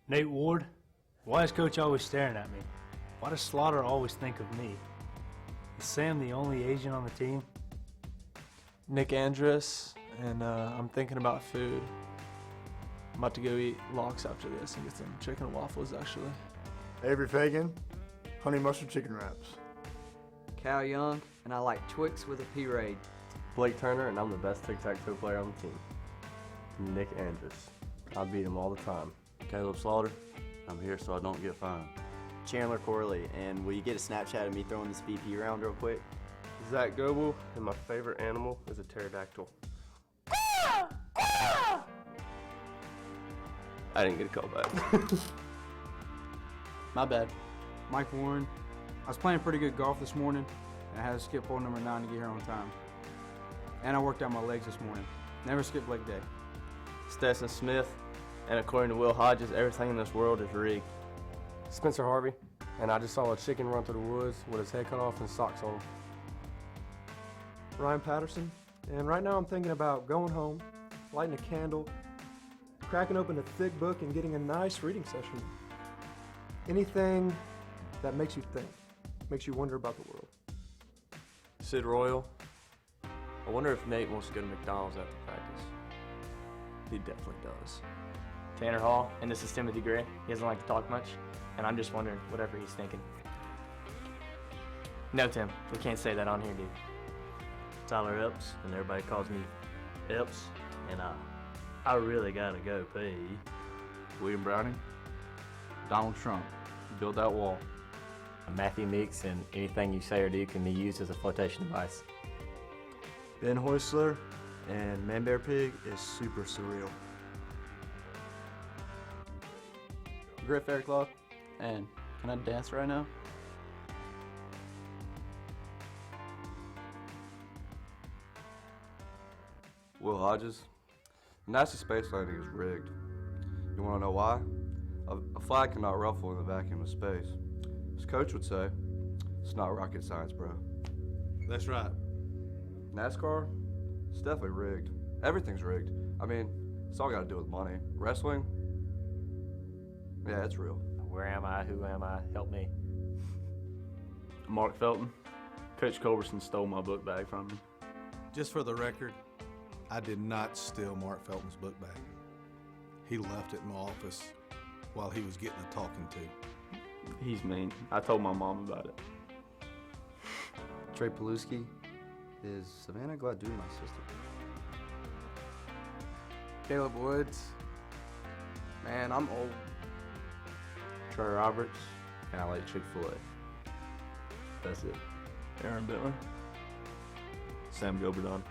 Nate Ward, why is Coach always staring at me? Why does Slaughter always think of me? Is Sam the only Asian on the team? Nick Andrus, and I'm thinking about food. I'm about to go eat lox after this and get some chicken and waffles, actually. Avery Fagan, honey mustard chicken wraps. Cal Young, and I like Twix with a P-Raid. Blake Turner, and I'm the best tic-tac-toe player on the team. Nick Andrus, I beat him all the time. Caleb Slaughter, I'm here so I don't get fined. Chandler Corley, and will you get a Snapchat of me throwing this VP around real quick? Zach Goebel, and my favorite animal is a pterodactyl. I didn't get a call back. My bad. Mike Warren. I was playing pretty good golf this morning, and I had to skip hole number 9 to get here on time. And I worked out my legs this morning. Never skip leg day. Stetson Smith, and according to Will Hodges, everything in this world is rigged. Spencer Harvey, and I just saw a chicken run through the woods with his head cut off and socks on. Ryan Patterson, and right now I'm thinking about going home, lighting a candle, cracking open a thick book and getting a nice reading session. Anything that makes you think, makes you wonder about the world. Sid Royal. I wonder if Nate wants to go to McDonald's after practice. He definitely does. Tanner Hall, and this is Timothy Gray. He doesn't like to talk much, and I'm just wondering whatever he's thinking. No, Tim, we can't say that on here, dude. Tyler Epps, and everybody calls me Epps, and I really gotta go pee. William Browning, Donald Trump, build that wall. Matthew Meeks, and anything you say or do can be used as a flotation device. Ben Hoisler, and Man Bear Pig is super surreal. Griff Faircloth, and can I dance right now? Will Hodges, the NASA space landing is rigged. You want to know why? A flag cannot ruffle in the vacuum of space. As Coach would say, it's not rocket science, bro. That's right. NASCAR, it's definitely rigged. Everything's rigged. I mean, it's all got to do with money. Wrestling, yeah, it's real. Where am I? Who am I? Help me. Mark Felton, Coach Culberson stole my book bag from me. Just for the record, I did not steal Mark Felton's book bag. He left it in my office while he was getting a talking to. He's mean. I told my mom about it. Trey Paluski, is Savannah Gladue my sister? Caleb Woods. Man, I'm old. Troy Roberts, and I like Chick-fil-A. That's it. Aaron Bittler, Sam Goberdon.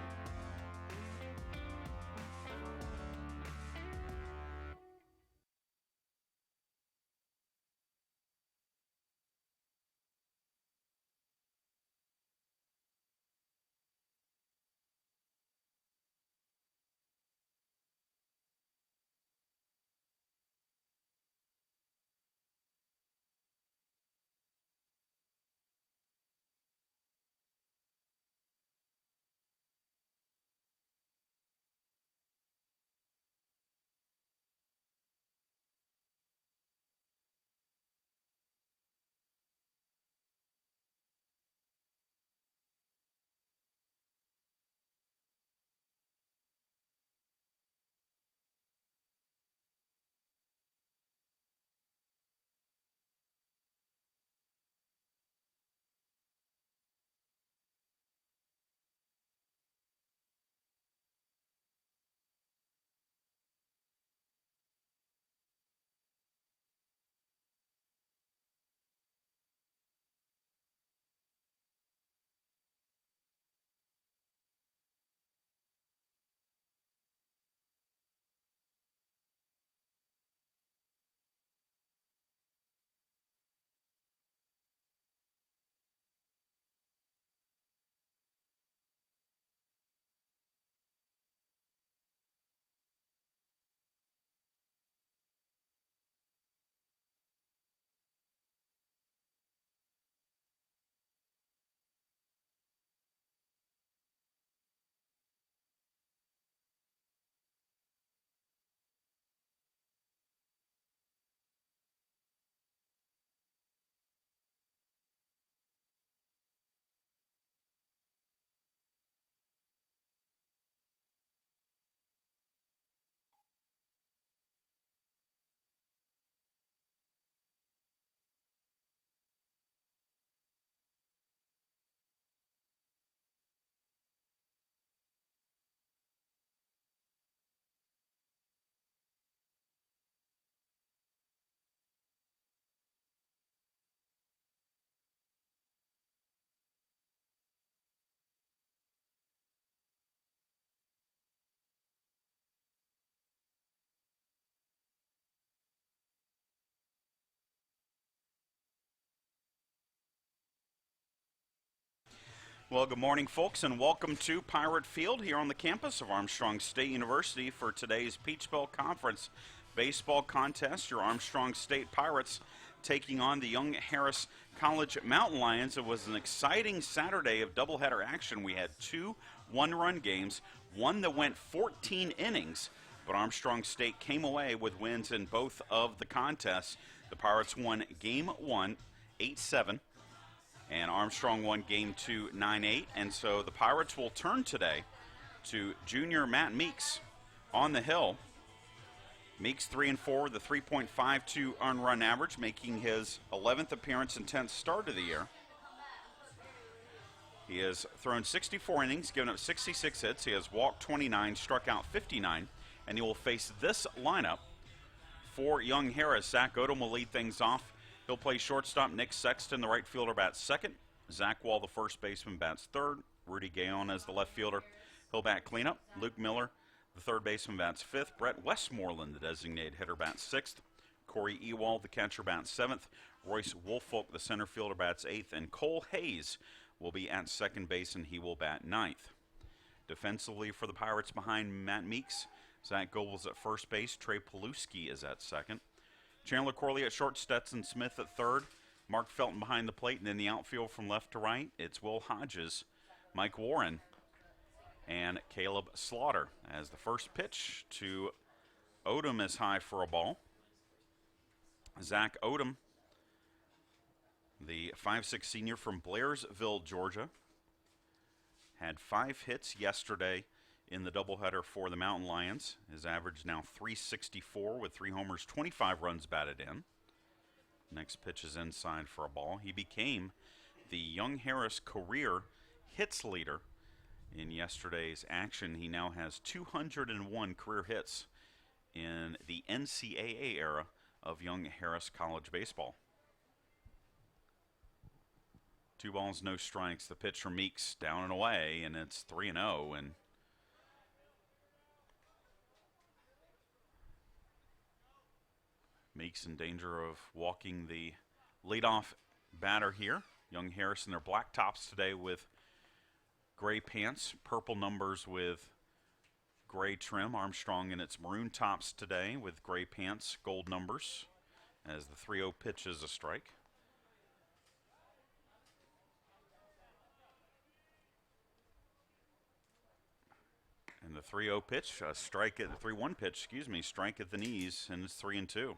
Well, good morning, folks, and welcome to Pirate Field here on the campus of Armstrong State University for today's Peach Belt Conference baseball contest. Your Armstrong State Pirates taking on the Young Harris College Mountain Lions. It was an exciting Saturday of doubleheader action. We had 2 one-run games, one that went 14 innings, but Armstrong State came away with wins in both of the contests. The Pirates won Game 1, 8-7. And Armstrong won Game 2, 9-8. And so the Pirates will turn today to junior Matt Meeks on the hill. Meeks 3-4 with a 3.52 earned run average, making his 11th appearance and 10th start of the year. He has thrown 64 innings, given up 66 hits. He has walked 29, struck out 59. And he will face this lineup for Young Harris. Zach Odom will lead things off. He'll play shortstop. Nick Sexton, the right fielder, bats second. Zach Wall, the first baseman, bats third. Rudy Gaon as the left fielder. He'll bat cleanup. Luke Miller, the third baseman, bats fifth. Brett Westmoreland, the designated hitter, bats sixth. Corey Ewald, the catcher, bats seventh. Royce Woolfolk, the center fielder, bats eighth. And Cole Hayes will be at second base, and he will bat ninth. Defensively for the Pirates behind Matt Meeks, Zach Goebels at first base. Trey Paluski is at second. Chandler Corley at short, Stetson Smith at third, Mark Felton behind the plate, and then the outfield from left to right, it's Will Hodges, Mike Warren, and Caleb Slaughter. As the first pitch to Odom is high for a ball. Zach Odom, the 5'6" senior from Blairsville, Georgia, had 5 hits yesterday in the doubleheader for the Mountain Lions. His average now 364 with 3 homers, 25 runs batted in. Next pitch is inside for a ball. He became the Young Harris career hits leader in yesterday's action. He now has 201 career hits in the NCAA era of Young Harris College baseball. 2 balls, no strikes. The pitch from Meeks down and away, and it's 3-0. And Meeks in danger of walking the leadoff batter here. Young Harris in their black tops today with gray pants, purple numbers with gray trim. Armstrong in its maroon tops today with gray pants, gold numbers, as the 3-0 pitch is a strike. And the 3-0 pitch, strike at the 3-1 pitch, strike at the knees, and it's 3-2.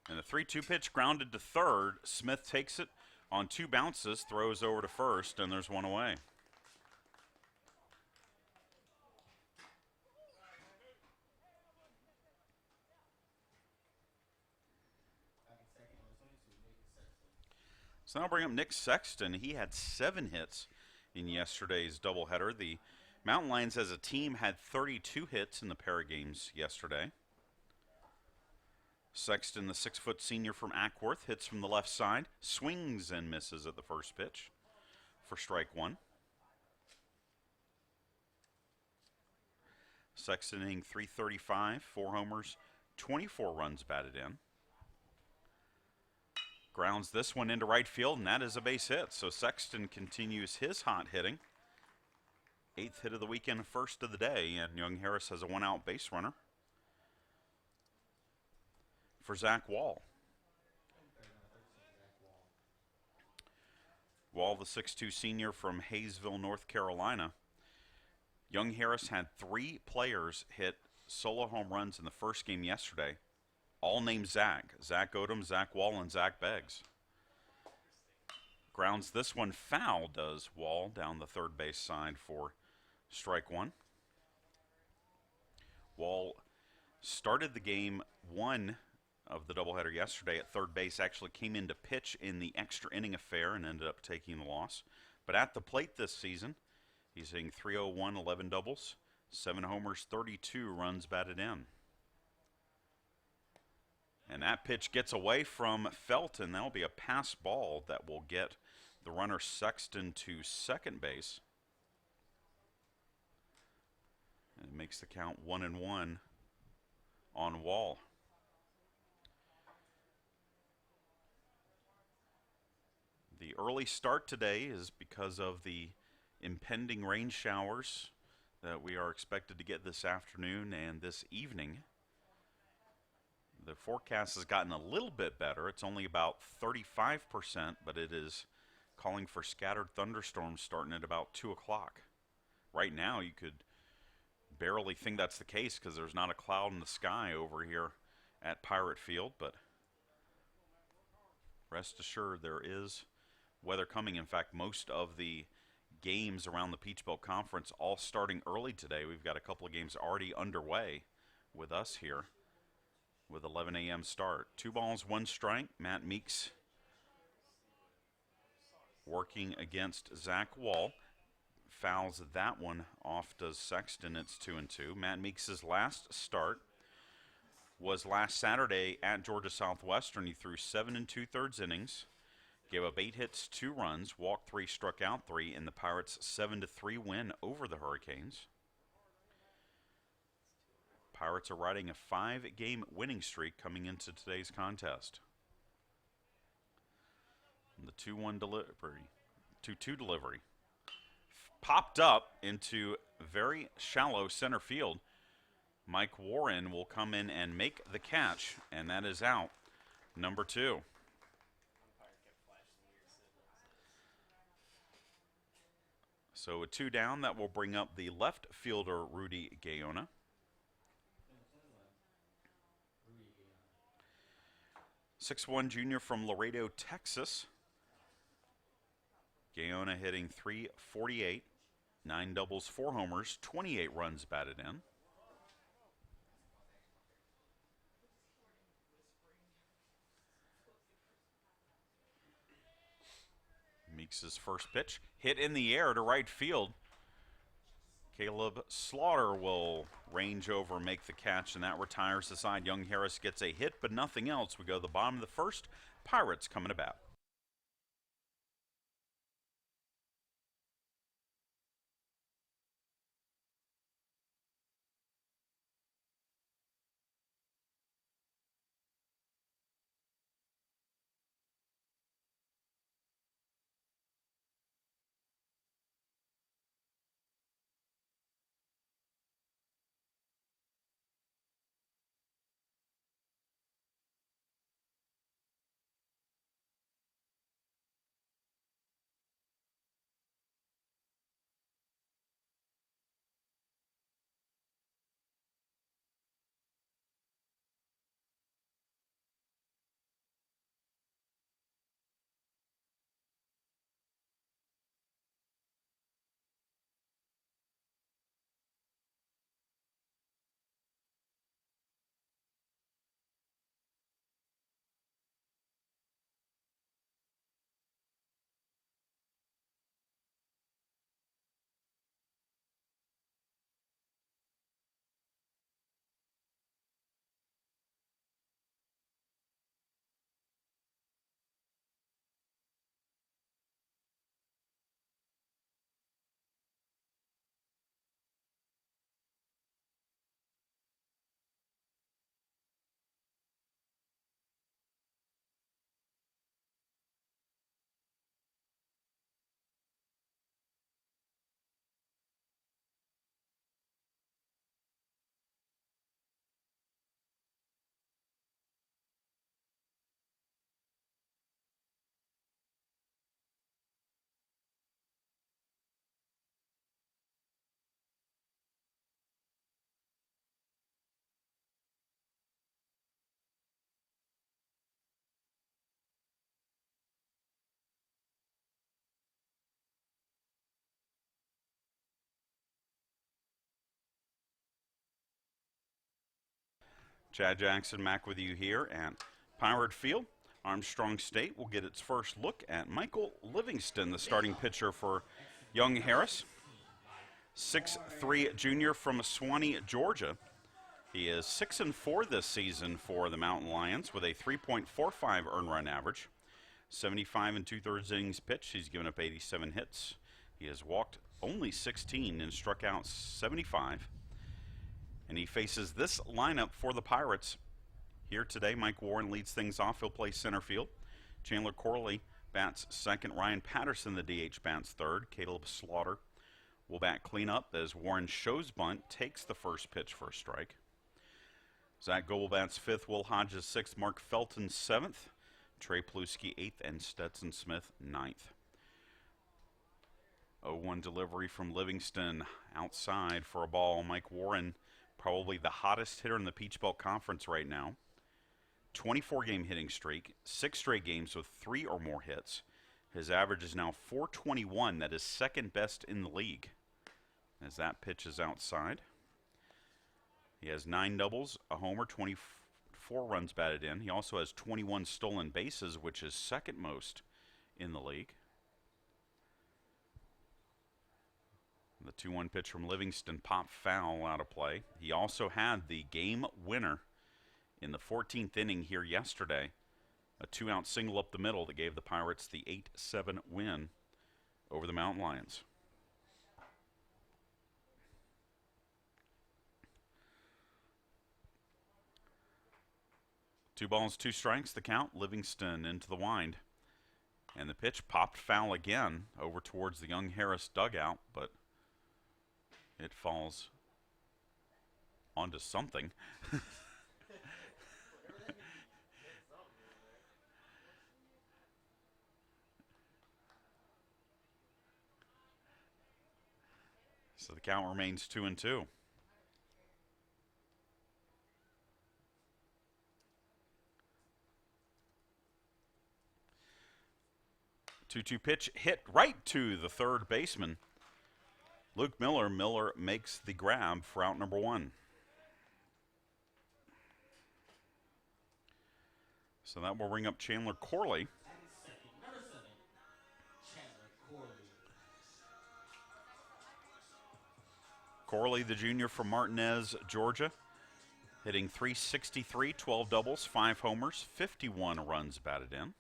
And the 3-2 pitch grounded to third. Smith takes it on 2 bounces, throws over to first, and there's 1 away. So now I'll bring up Nick Sexton. He had 7 hits in yesterday's doubleheader. The Mountain Lions as a team had 32 hits in the pair of games yesterday. Sexton, the 6-foot senior from Ackworth, hits from the left side, swings and misses at the first pitch for strike 1. Sexton hitting .335, 4 homers, 24 runs batted in. Grounds this one into right field, and that is a base hit. So Sexton continues his hot hitting. 8th hit of the weekend, first of the day, and Young Harris has a 1-out base runner for Zach Wall. Wall, the 6'2" senior from Hayesville, North Carolina. Young Harris had 3 players hit solo home runs in the first game yesterday, all named Zach. Zach Odom, Zach Wall, and Zach Beggs. Grounds this one foul, does Wall, down the third base side for strike 1. Wall started the game 1 of the doubleheader yesterday at third base, actually came in to pitch in the extra inning affair and ended up taking the loss. But at the plate this season, he's hitting .301, 11 doubles, 7 homers, 32 runs batted in. And that pitch gets away from Felton. That'll be a pass ball that will get the runner Sexton to second base. And it makes the count 1-1 on Wall. The early start today is because of the impending rain showers that we are expected to get this afternoon and this evening. The forecast has gotten a little bit better. It's only about 35%, but it is calling for scattered thunderstorms starting at about 2 o'clock. Right now, you could barely think that's the case because there's not a cloud in the sky over here at Pirate Field, but rest assured there is weather coming. In fact, most of the games around the Peach Belt Conference all starting early today. We've got a couple of games already underway with us here with 11 a.m. start. 2 balls, 1 strike. Matt Meeks working against Zach Wall. Fouls that one off, does Sexton. It's 2-2. Matt Meeks' last start was last Saturday at Georgia Southwestern. He threw 7 2/3 innings, gave up 8 hits, 2 runs, walked 3, struck out 3 in the Pirates' 7-3 win over the Hurricanes. Pirates are riding a 5-game winning streak coming into today's contest. And the 2-1 delivery, 2-2 delivery, popped up into very shallow center field. Mike Warren will come in and make the catch, and that is out, number 2. So with 2 down, that will bring up the left fielder, Rudy Gaona. .61 junior from Laredo, Texas. Gaona hitting .348, 9 doubles, 4 homers, 28 runs batted in. Meeks' first pitch, hit in the air to right field. Caleb Slaughter will range over, make the catch, and that retires the side. Young Harris gets a hit, but nothing else. We go to the bottom of the first. Pirates coming to bat. Chad Jackson back with you here at Pirate Field. Armstrong State will get its first look at Michael Livingston, the starting pitcher for Young Harris. 6'3" junior from Suwanee, Georgia. He is 6-4 this season for the Mountain Lions with a 3.45 earned run average. 75 2/3 innings pitched. He's given up 87 hits. He has walked only 16 and struck out 75. And he faces this lineup for the Pirates. Here today, Mike Warren leads things off. He'll play center field. Chandler Corley bats second. Ryan Patterson, the DH, bats third. Caleb Slaughter will bat cleanup as Warren Showsbunt takes the first pitch for a strike. Zach Goble bats fifth. Will Hodges sixth. Mark Felton seventh. Trey Plusky eighth. And Stetson Smith ninth. 0-1 delivery from Livingston outside for a ball. Mike Warren, probably the hottest hitter in the Peach Belt Conference right now. 24-game hitting streak, 6 straight games with 3 or more hits. His average is now .421. That is second best in the league. As that pitch is outside. He has 9 doubles, a homer, 24 runs batted in. He also has 21 stolen bases, which is second most in the league. The 2-1 pitch from Livingston popped foul out of play. He also had the game winner in the 14th inning here yesterday. A 2-out single up the middle that gave the Pirates the 8-7 win over the Mountain Lions. Two balls, 2 strikes, the count. Livingston into the wind. And the pitch popped foul again over towards the Young Harris dugout, but it falls onto something. So the count remains 2-2. Two-two pitch hit right to the third baseman, Luke Miller. Miller makes the grab for out number 1. So that will bring up Chandler Corley. Corley, the junior from Martinez, Georgia, hitting .363, 12 doubles, 5 homers, 51 runs batted in.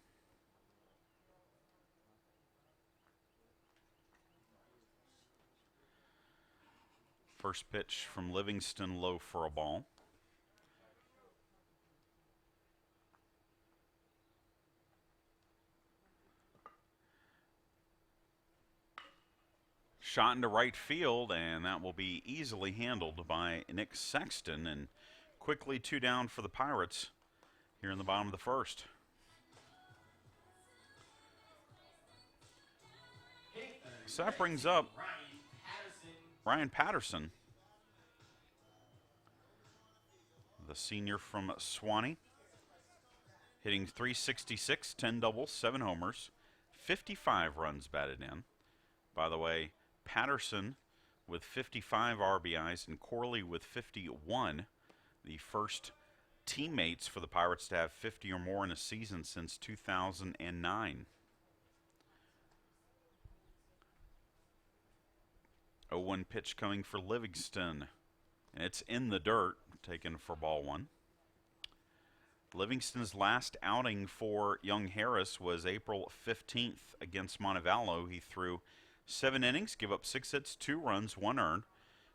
First pitch from Livingston, low for a ball. Shot into right field, and that will be easily handled by Nick Sexton. And quickly 2 down for the Pirates here in the bottom of the first. So that brings up Ryan Patterson, the senior from Swanee, hitting .366, 10 doubles, 7 homers, 55 runs batted in. By the way, Patterson with 55 RBIs and Corley with 51, the first teammates for the Pirates to have 50 or more in a season since 2009. 0-1 pitch coming for Livingston, and it's in the dirt, taken for ball 1. Livingston's last outing for Young Harris was April 15th against Montevallo. He threw 7 innings, gave up 6 hits, 2 runs, 1 earned,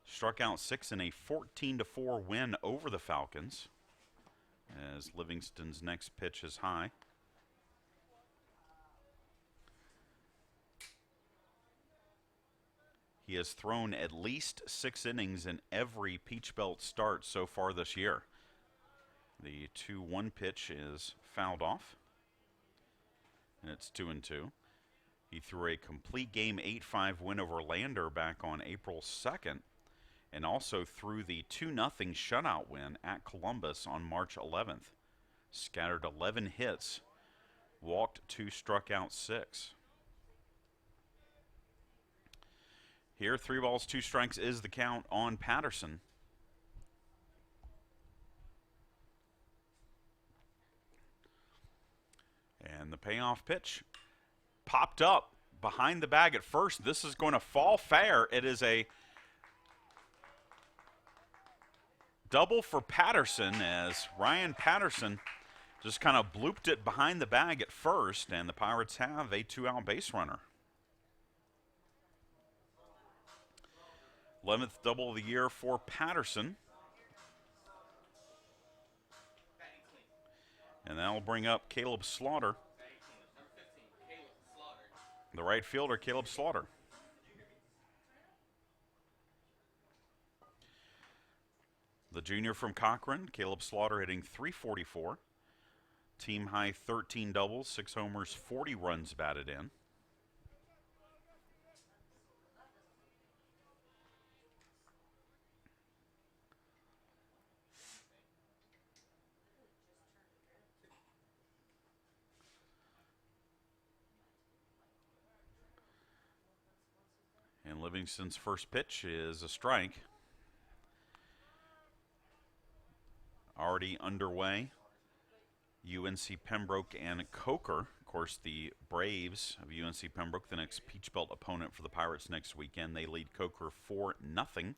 struck out 6 in a 14-4 win over the Falcons, as Livingston's next pitch is high. He has thrown at least 6 innings in every Peach Belt start so far this year. The 2-1 pitch is fouled off, and it's 2-2. He threw a complete game 8-5 win over Lander back on April 2nd, and also threw the 2-0 shutout win at Columbus on March 11th. Scattered 11 hits, walked 2, struck out 6. Here, 3 balls, 2 strikes is the count on Patterson. And the payoff pitch popped up behind the bag at first. This is going to fall fair. It is a double for Patterson, as Ryan Patterson just kind of blooped it behind the bag at first, and the Pirates have a 2-out base runner. 11th double of the year for Patterson. And that will bring up Caleb Slaughter. The right fielder, Caleb Slaughter. The junior from Cochrane, Caleb Slaughter, hitting .344. Team high 13 doubles, 6 homers, 40 runs batted in. And Livingston's first pitch is a strike. Already underway. UNC Pembroke and Coker. Of course, the Braves of UNC Pembroke, the next Peach Belt opponent for the Pirates next weekend. They lead Coker 4-0.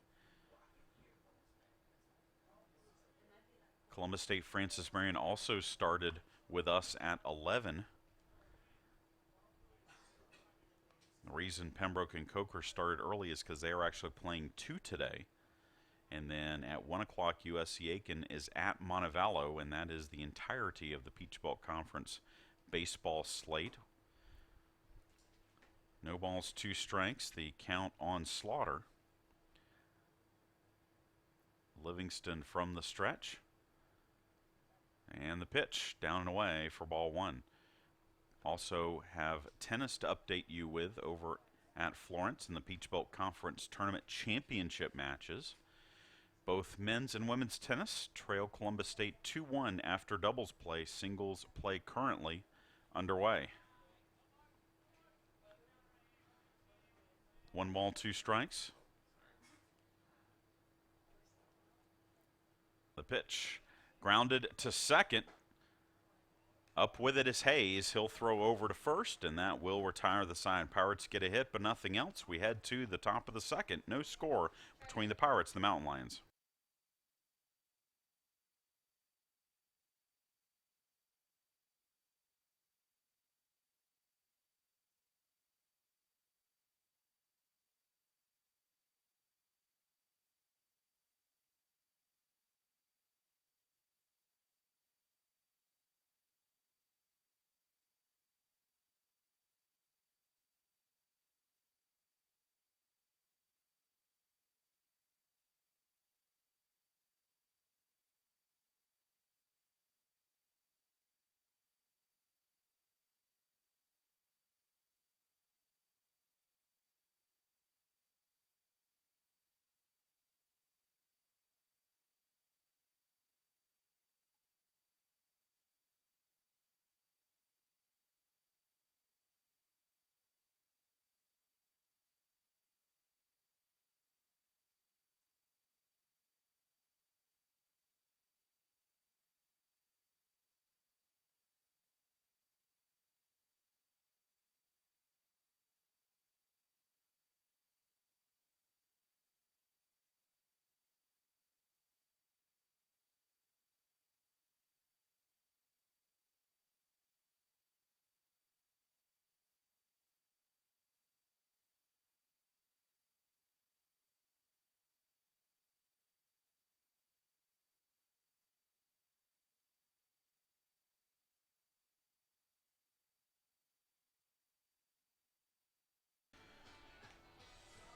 Columbus State Francis Marion also started with us at 11. The reason Pembroke and Coker started early is because they are actually playing 2 today. And then at 1 o'clock, USC Aiken is at Montevallo, and that is the entirety of the Peach Belt Conference baseball slate. No balls, 2 strikes. The count on Slaughter. Livingston from the stretch. And the pitch down and away for ball 1. Also have tennis to update you with over at Florence in the Peach Belt Conference Tournament Championship matches. Both men's and women's tennis trail Columbus State 2-1 after doubles play. Singles play currently underway. 1 ball, 2 strikes. The pitch grounded to second. Up with it is Hayes. He'll throw over to first, and that will retire the side. Pirates get a hit, but nothing else. We head to the top of the second. No score between the Pirates and the Mountain Lions.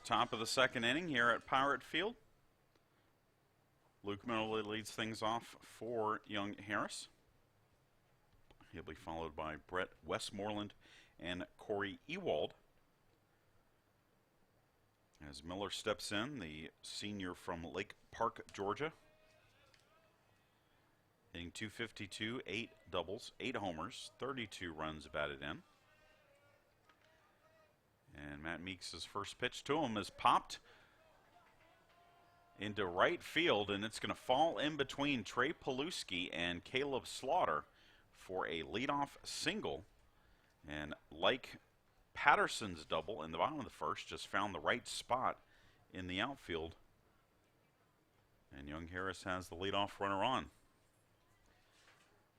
Top of the second inning here at Pirate Field. Luke Miller leads things off for Young Harris. He'll be followed by Brett Westmoreland and Corey Ewald. As Miller steps in, the senior from Lake Park, Georgia. Hitting .252, 8 doubles, 8 homers, 32 runs batted in. And Matt Meeks' first pitch to him is popped into right field, and it's going to fall in between Trey Paluski and Caleb Slaughter for a leadoff single. And like Patterson's double in the bottom of the first, just found the right spot in the outfield. And Young Harris has the leadoff runner on.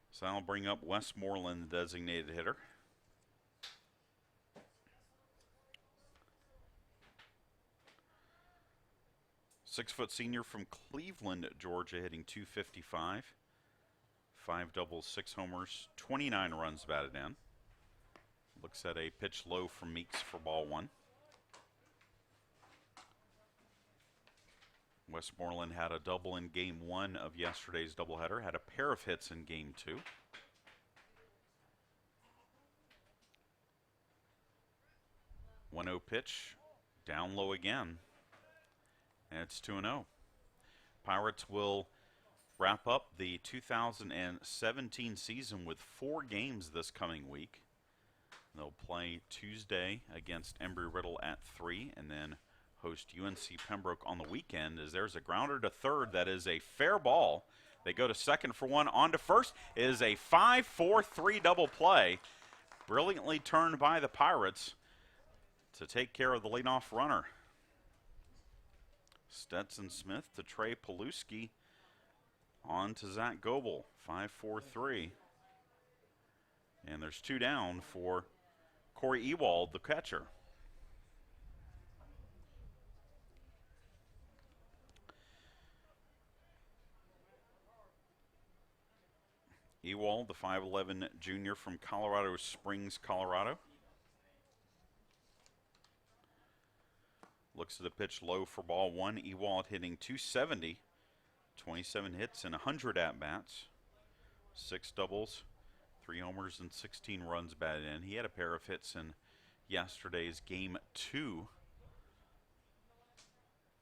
So I'll bring up Westmoreland, the designated hitter. Six-foot senior from Cleveland, Georgia, hitting .255. 5 doubles, 6 homers, 29 runs batted in. Looks at a pitch low from Meeks for ball one. Westmoreland had a double in game one of yesterday's doubleheader, had a pair of hits in game two. One 0 pitch, down low again, and it's 2-0. Pirates will wrap up the 2017 season with 4 games this coming week. They'll play Tuesday against Embry-Riddle at 3, and then host UNC Pembroke on the weekend. As there's a grounder to third that is a fair ball. They go to second for one, on to first. It is a 5-4-3 double play, brilliantly turned by the Pirates to take care of the leadoff runner. Stetson Smith to Trey Paluski, on to Zach Goebel. 5-4-3. And there's 2 down for Corey Ewald, the catcher. Ewald, the 5'11 junior from Colorado Springs, Colorado. Looks at the pitch low for ball one. Ewald hitting .270, 27 hits and 100 at-bats, 6 doubles, 3 homers, and 16 runs batted in. He had a pair of hits in yesterday's game 2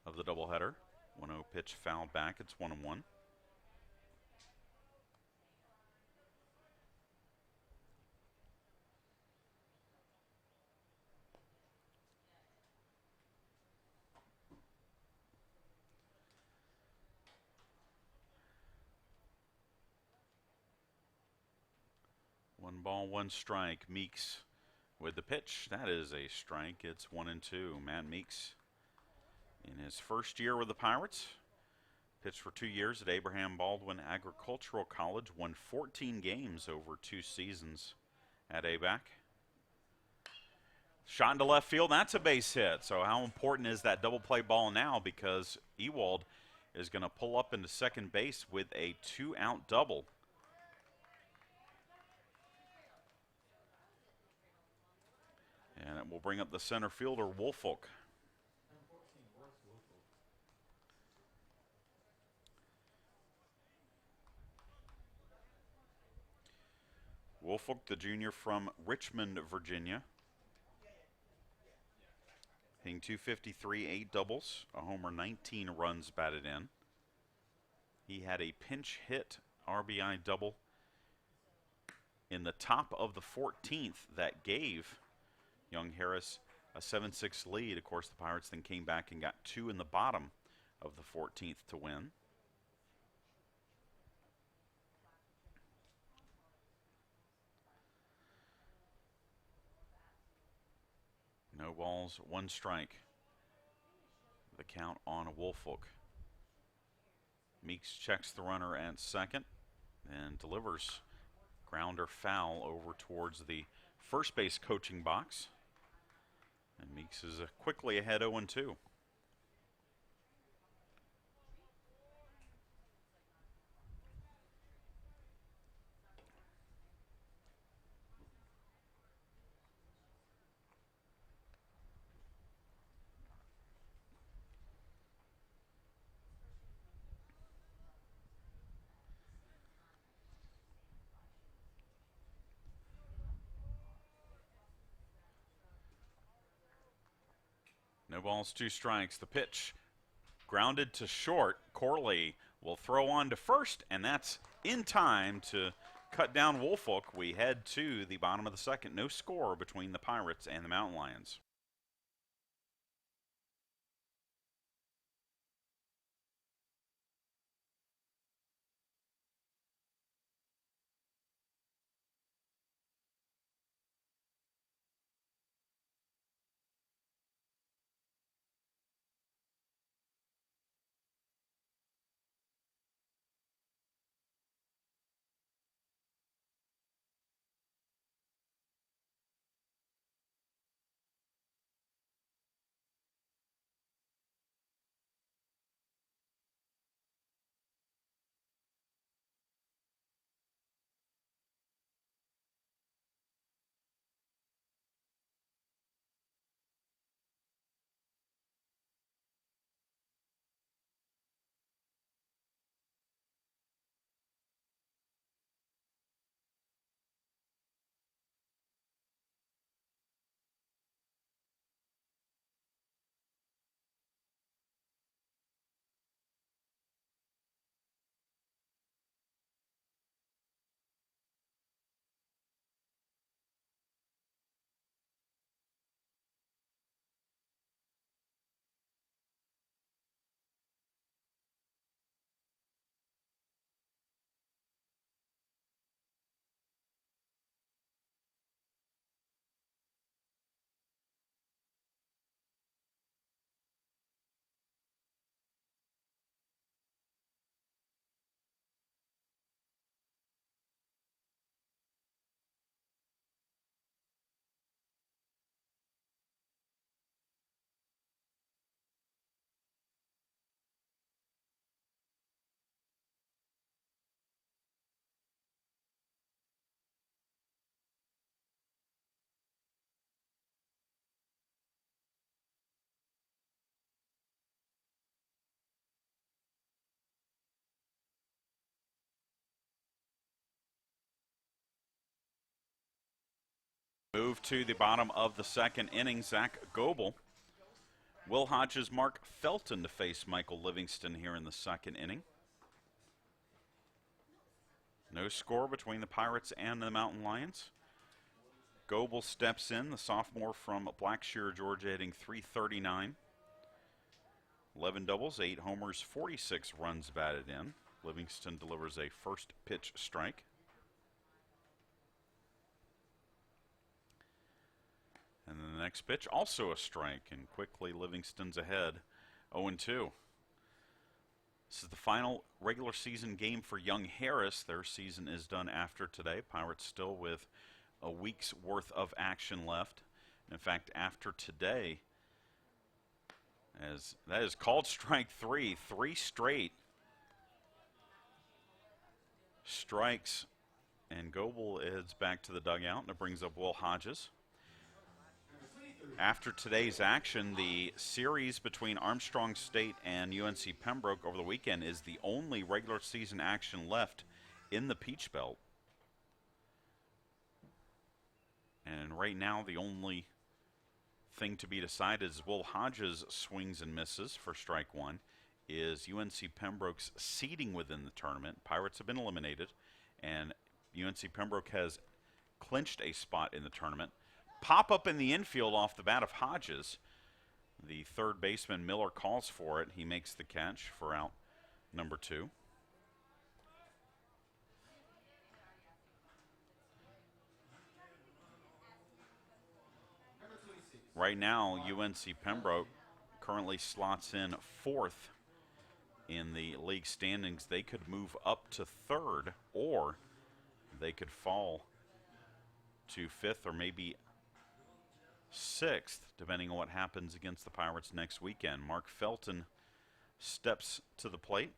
of the doubleheader. 1-0 pitch fouled back. It's 1-1. One ball, one strike. Meeks with the pitch. That is a strike. It's 1-2. Matt Meeks, in his first year with the Pirates, pitched for 2 years at Abraham Baldwin Agricultural College, won 14 games over 2 seasons at ABAC. Shot into left field. That's a base hit. So how important is that double play ball now? Because Ewald is going to pull up into second base with a 2-out double. And it will bring up the center fielder, Woolfolk. Woolfolk, the junior from Richmond, Virginia. Hitting .253, 8 doubles, a homer, 19 runs batted in. He had a pinch hit RBI double in the top of the 14th that gave Young Harris a 7-6 lead. Of course, the Pirates then came back and got 2 in the bottom of the 14th to win. No balls, 1 strike. The count on Woolfolk. Meeks checks the runner at second and delivers grounder foul over towards the first base coaching box. And Meeks is quickly ahead 0-2. No balls, 2 strikes. The pitch grounded to short. Corley will throw on to first, and that's in time to cut down Woolfolk. We head to the bottom of the second. No score between the Pirates and the Mountain Lions. Move to the bottom of the second inning. Zach Goebel, Will Hodges, Mark Felton to face Michael Livingston here in the second inning. No score between the Pirates and the Mountain Lions. Goebel steps in, the sophomore from Blackshear, Georgia, hitting .339. 11 doubles, 8 homers, 46 runs batted in. Livingston delivers a first pitch strike. And then the next pitch, also a strike, and quickly Livingston's ahead, 0-2. This is the final regular season game for Young Harris. Their season is done after today. Pirates still with a week's worth of action left. In fact, after today, as that is called strike three straight strikes, and Goebel heads back to the dugout, and it brings up Will Hodges. After today's action, the series between Armstrong State and UNC Pembroke over the weekend is the only regular season action left in the Peach Belt. And right now, the only thing to be decided is Will Hodges swings and misses for strike one. Is UNC Pembroke's seeding within the tournament? Pirates have been eliminated, and UNC Pembroke has clinched a spot in the tournament. Pop up in the infield off the bat of Hodges. The third baseman Miller calls for it. He makes the catch for out number 2. Right now, UNC Pembroke currently slots in 4th in the league standings. They could move up to 3rd, or they could fall to 5th or maybe 6th, depending on what happens against the Pirates next weekend. Mark Felton steps to the plate.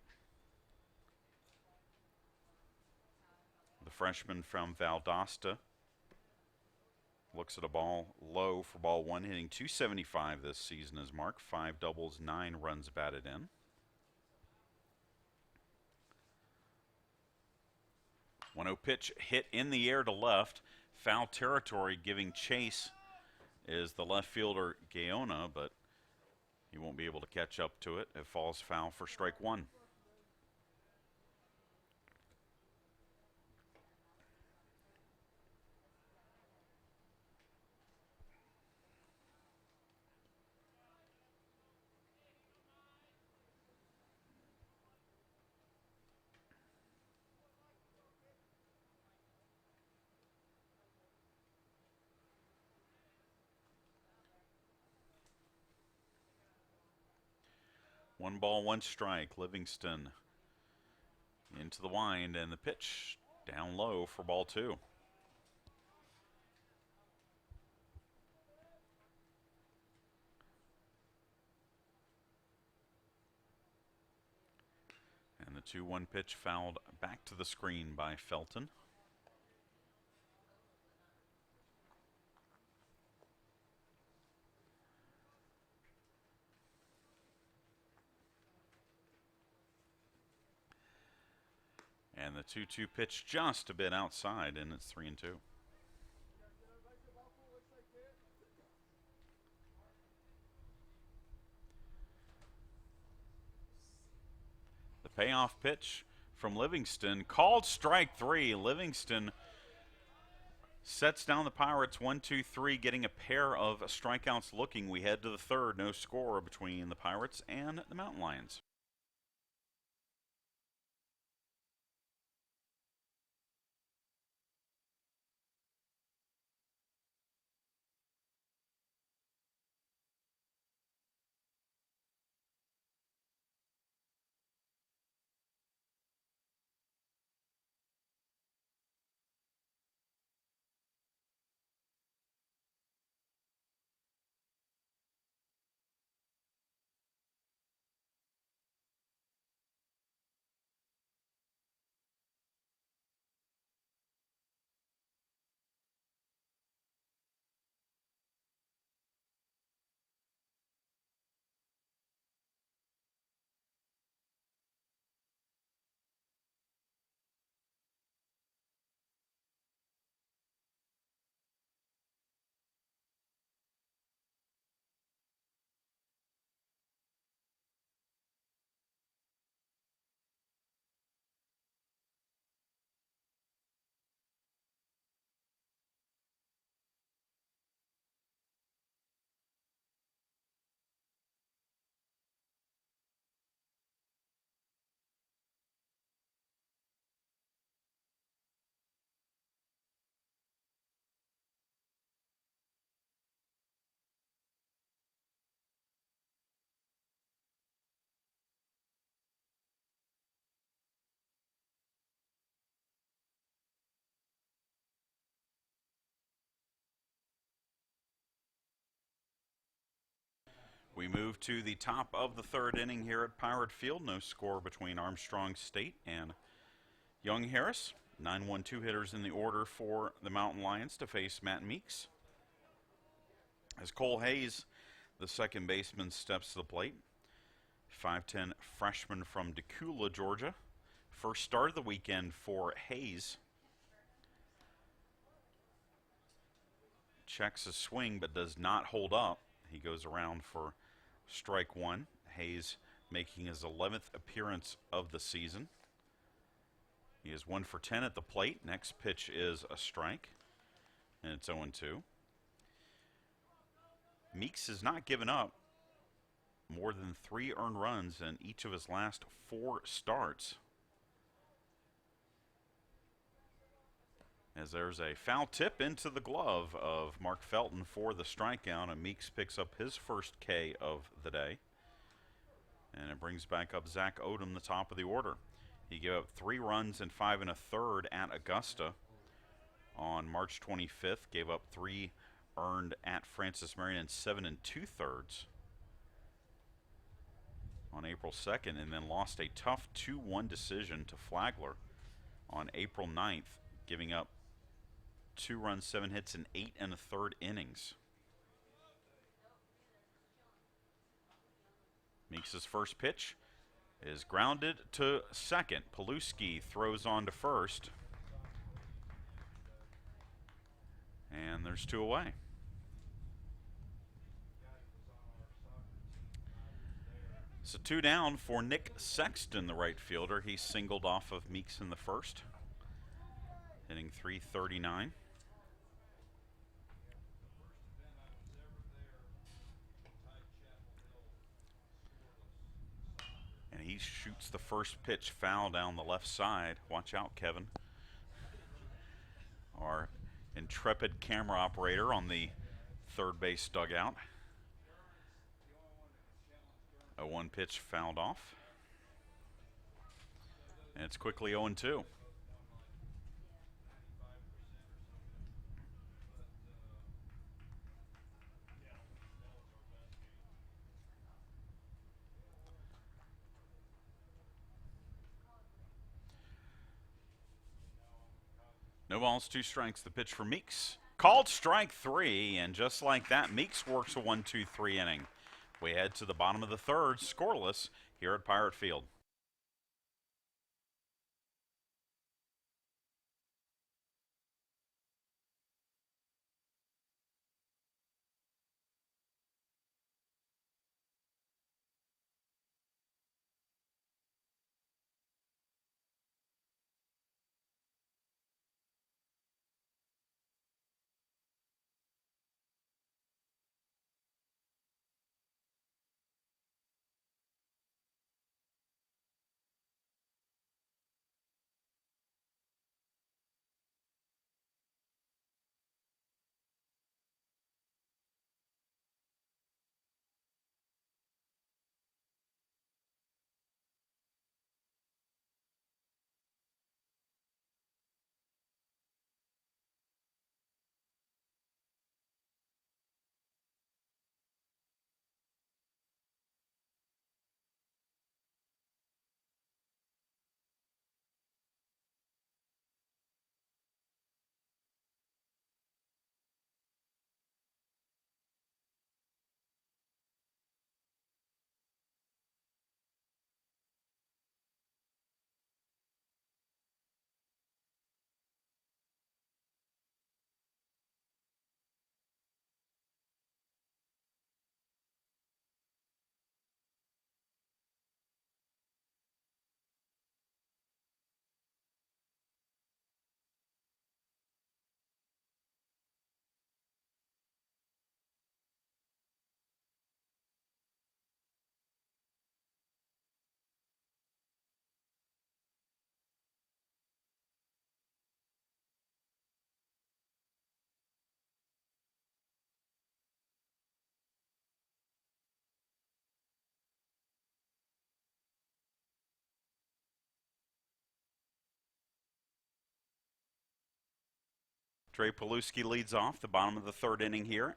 The freshman from Valdosta looks at a ball low for ball 1, hitting .275 this season as Mark. 5 doubles, 9 runs batted in. One 0 pitch hit in the air to left. Foul territory, giving chase is the left fielder Gaona, but he won't be able to catch up to it. It falls foul for strike 1. One ball, one strike. Livingston into the wind, and the pitch down low for ball 2. And the 2-1 pitch fouled back to the screen by Felton. And the 2-2 pitch just a bit outside, and it's 3-2. The payoff pitch from Livingston, called strike 3. Livingston sets down the Pirates 1-2-3, getting a pair of strikeouts looking. We head to the 3rd, no score between the Pirates and the Mountain Lions. We move to the top of the third inning here at Pirate Field. No score between Armstrong State and Young Harris. 9-1-2 hitters in the order for the Mountain Lions to face Matt Meeks. As Cole Hayes, the second baseman, steps to the plate. 5'10 freshman from Decula, Georgia. First start of the weekend for Hayes. Checks a swing but does not hold up. He goes around for strike one. Hayes making his 11th appearance of the season. He is 1 for 10 at the plate. Next pitch is a strike, and it's 0-2. Meeks has not given up more than 3 earned runs in each of his last 4 starts. As there's a foul tip into the glove of Mark Felton for the strikeout, and Meeks picks up his first K of the day. And it brings back up Zach Odom, the top of the order. He gave up 3 runs and 5 1/3 at Augusta on March 25th. Gave up 3 earned at Francis Marion and 7 2/3 on April 2nd, and then lost a tough 2-1 decision to Flagler on April 9th, giving up 2 runs, 7 hits, and 8 1/3 innings. Meeks' first pitch is grounded to second. Paluski throws on to first. And there's 2 away. So 2 down for Nick Sexton, the right fielder. He singled off of Meeks in the first, hitting .339. And he shoots the first pitch foul down the left side. Watch out, Kevin. Our intrepid camera operator on the third base dugout. A 1 pitch fouled off. And it's quickly 0-2. No balls, 2 strikes. The pitch for Meeks. Called strike 3, and just like that, Meeks works a 1-2-3 inning. We head to the bottom of the third, scoreless here at Pirate Field. Trey Paluski leads off the bottom of the third inning here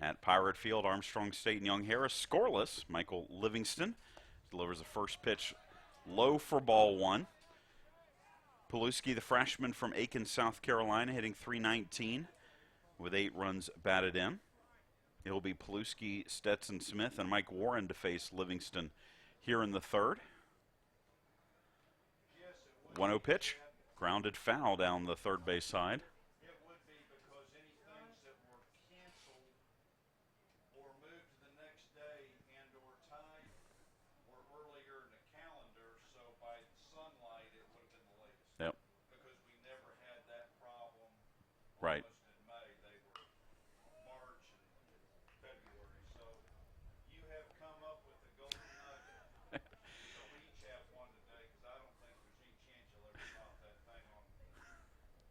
At Pirate Field, Armstrong State and Young Harris scoreless. Michael Livingston delivers the first pitch low for ball one. Paluski, the freshman from Aiken, South Carolina, hitting .319 with 8 runs batted in. It'll be Paluski, Stetson Smith, and Mike Warren to face Livingston here in the third. 1-0 pitch, grounded foul down the third base side. Yep. Because we never had that problem. Right. In May, they were March and February. So you have come up with the golden nugget. So we each have one today because I don't think there's any chance you'll ever top that thing on.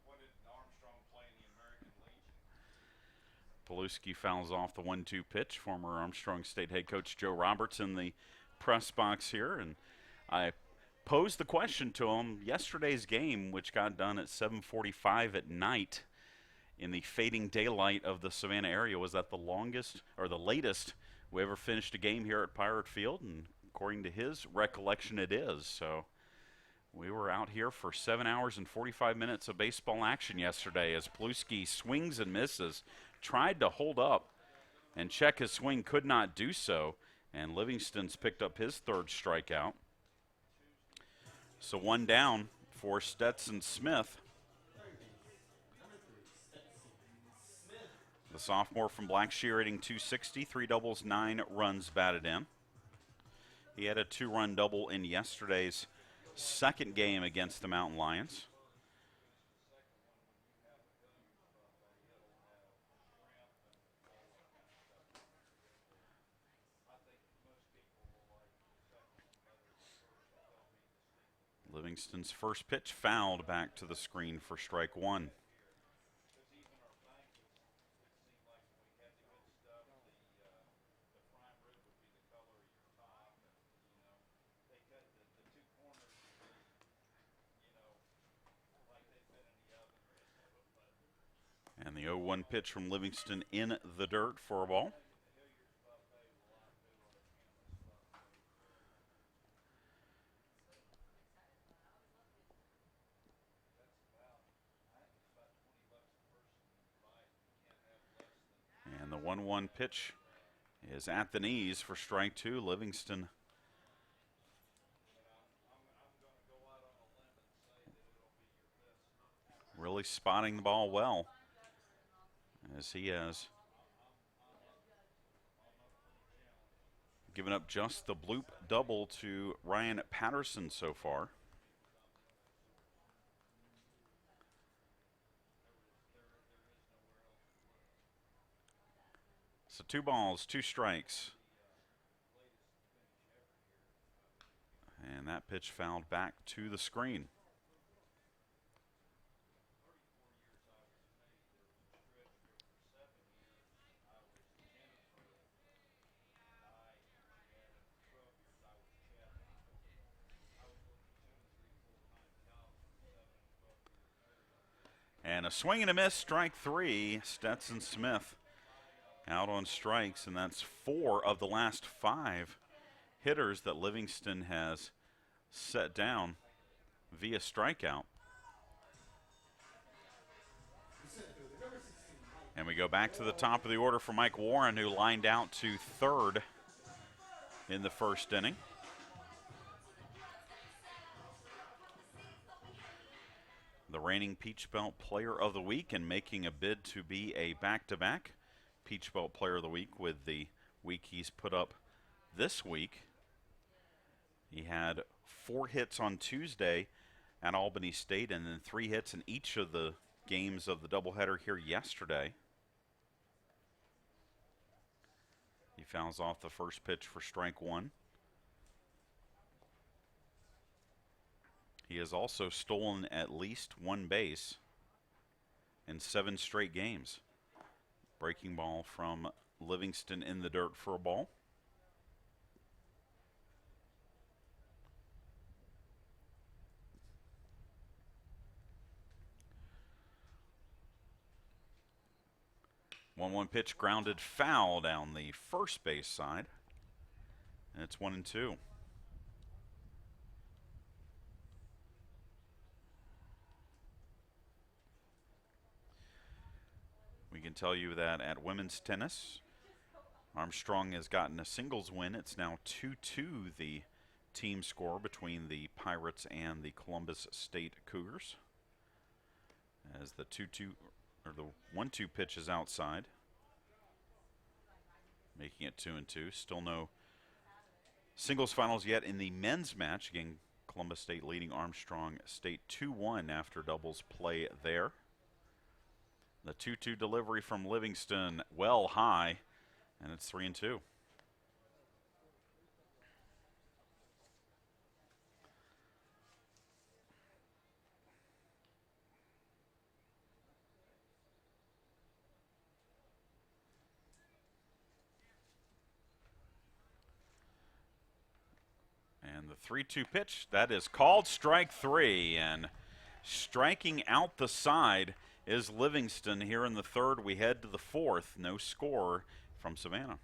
What did Armstrong play in the American Legion? Paluski fouls off the 1-2 pitch. Former Armstrong State head coach Joe Roberts in the press box here, and I posed the question to him. Yesterday's game, which got done at 7:45 at night in the fading daylight of the Savannah area, was that the longest or the latest we ever finished a game here at Pirate Field? And according to his recollection, it is. So we were out here for 7 hours and 45 minutes of baseball action yesterday as Paluski swings and misses, tried to hold up and check his swing, could not do so, and Livingston's picked up his third strikeout. So one down for Stetson Smith. The sophomore from Blackshear hitting .260, 3 doubles, 9 runs batted in. He had a 2-run double in yesterday's second game against the Mountain Lions. Livingston's first pitch fouled back to the screen for strike one. And the 0-1 pitch from Livingston in the dirt for a ball. And the 1-1 pitch is at the knees for strike two. Livingston really spotting the ball well, as he has given up just the bloop double to Ryan Patterson so far. So 2 balls, 2 strikes. And that pitch fouled back to the screen. And a swing and a miss, strike 3. Stetson Smith out on strikes, and that's 4 of the last 5 hitters that Livingston has set down via strikeout. And we go back to the top of the order for Mike Warren, who lined out to third in the first inning. The reigning Peach Belt Player of the Week and making a bid to be a back-to-back Peach Belt Player of the Week with the week he's put up this week. He had 4 hits on Tuesday at Albany State and then 3 hits in each of the games of the doubleheader here yesterday. He fouls off the first pitch for strike 1. He has also stolen at least 1 base in 7 straight games. Breaking ball from Livingston in the dirt for a ball. 1-1 pitch grounded foul down the first base side. And it's 1-2. We can tell you that at women's tennis, Armstrong has gotten a singles win. It's now 2-2 the team score between the Pirates and the Columbus State Cougars. As the 2-2 or the 1-2 pitch is outside, making it 2-2. Still no singles finals yet in the men's match. Again, Columbus State leading Armstrong State 2-1 after doubles play there. The 2-2 delivery from Livingston, well high, and it's 3-2. And the 3-2 pitch, that is called strike 3, and striking out the side is Livingston here in the third. We head to the fourth. No score from Savannah.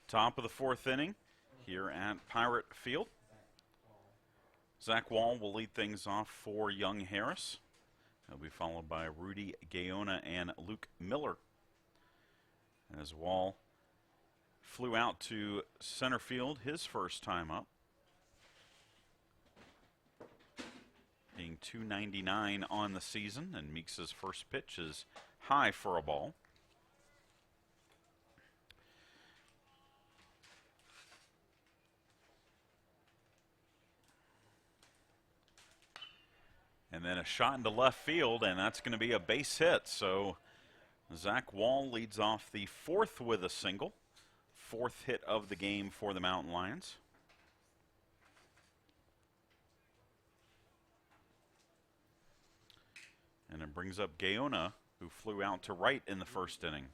Top of the fourth inning here at Pirate Field. Zach Wall will lead things off for Young Harris. He'll be followed by Rudy Gaona and Luke Miller. As Wall flew out to center field his first time up, being .299 on the season, and Meeks' first pitch is high for a ball. And then a shot into left field, and that's going to be a base hit. So Zach Wall leads off the fourth with a single. Fourth hit of the game for the Mountain Lions. And it brings up Gaona, who flew out to right in the first inning.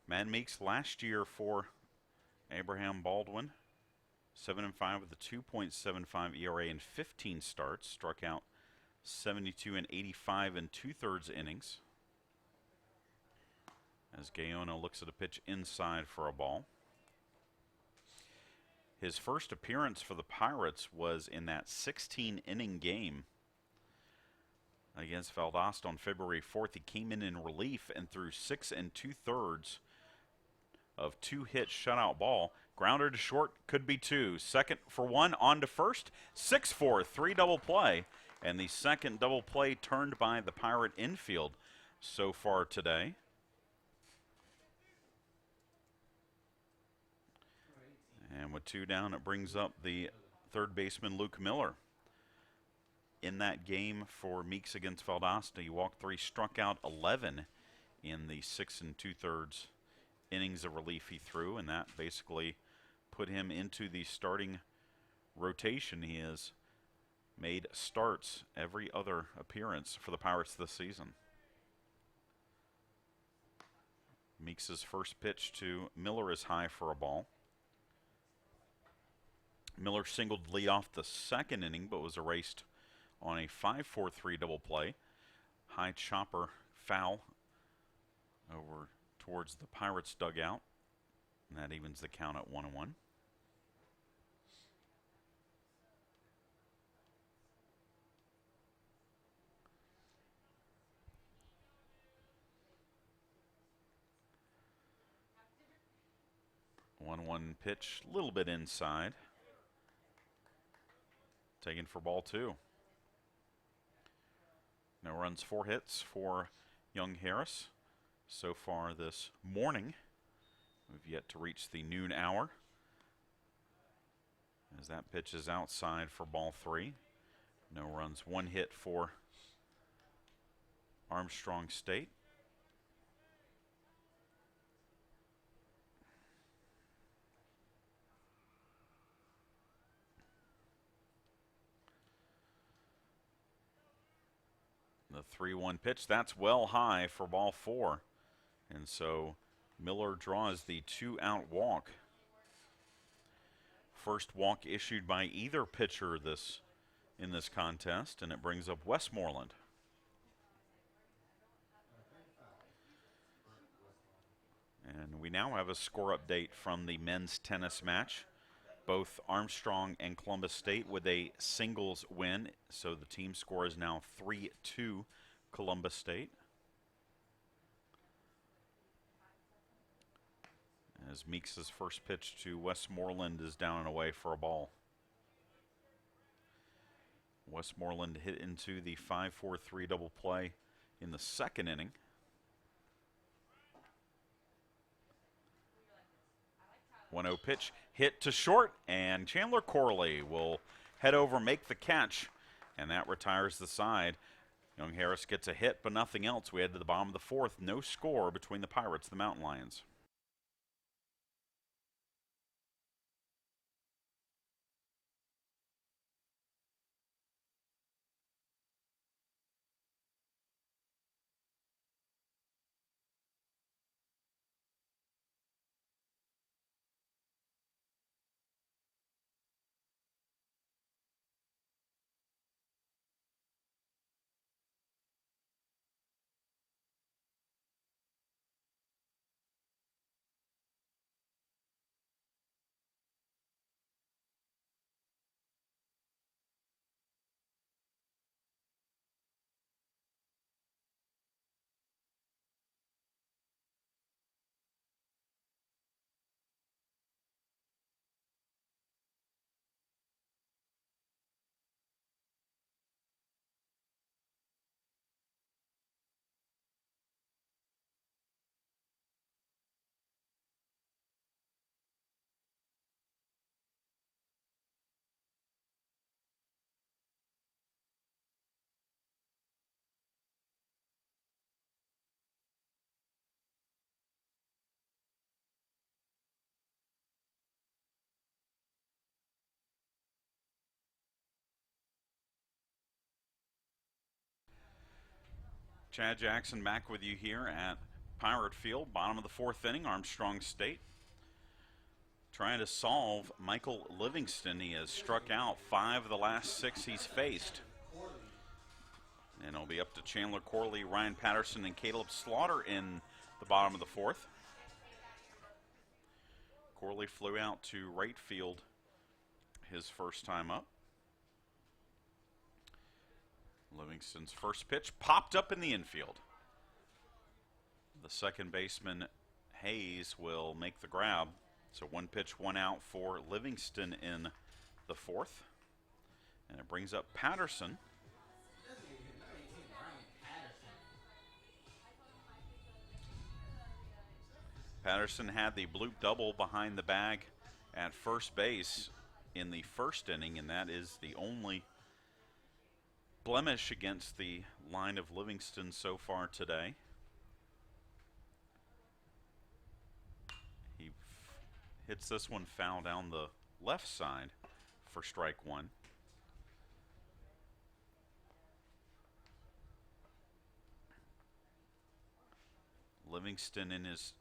Matt Meeks last year for Abraham Baldwin, 7-5 with a 2.75 ERA in 15 starts. Struck out 72 and 85 in 2/3 innings. As Gaona looks at a pitch inside for a ball. His first appearance for the Pirates was in that 16-inning game against Valdosta on February 4th. He came in relief and threw 6 2/3 of 2-hit shutout ball. Grounder to short, could be 2. Second for 1, on to first. 6-4, 3 double play. And the second double play turned by the Pirate infield so far today. And with 2 down, it brings up the third baseman, Luke Miller. In that game for Meeks against Valdosta, he walked 3, struck out 11 in the 6 2/3 innings of relief he threw, and that basically put him into the starting rotation. He has made starts every other appearance for the Pirates this season. Meeks' first pitch to Miller is high for a ball. Miller singled lead off the second inning, but was erased on a 5-4-3 double play. High chopper foul over towards the Pirates dugout, and that evens the count at 1-1. One pitch, a little bit inside. Taken for ball 2. No runs, 4 hits for young Harris so far this morning. We've yet to reach the noon hour, as that pitch is outside for ball 3. No runs, 1 hit for Armstrong State. The 3-1 pitch, that's well high for ball 4. And so Miller draws the 2-out walk. First walk issued by either pitcher in this contest, and it brings up Westmoreland. And we now have a score update from the men's tennis match. Both Armstrong and Columbus State with a singles win, so the team score is now 3-2 Columbus State. As Meeks' first pitch to Westmoreland is down and away for a ball. Westmoreland hit into the 5-4-3 double play in the second inning. One 1-0 pitch hit to short, and Chandler Corley will head over, make the catch, and that retires the side. Young Harris gets a hit, but nothing else. We head to the bottom of the 4th. No score between the Pirates and the Mountain Lions. Chad Jackson back with you here at Pirate Field, bottom of the 4th inning. Armstrong State trying to solve Michael Livingston. He has struck out 5 of the last 6 he's faced. And it'll be up to Chandler Corley, Ryan Patterson, and Caleb Slaughter in the bottom of the 4th. Corley flew out to right field his first time up. Livingston's first pitch popped up in the infield. The second baseman, Hayes, will make the grab. So 1 pitch, 1 out for Livingston in the 4th. And it brings up Patterson. Patterson had the bloop double behind the bag at first base in the first inning, and that is the only blemish against the line of Livingston so far today. hits this one foul down the left side for strike one. Livingston in his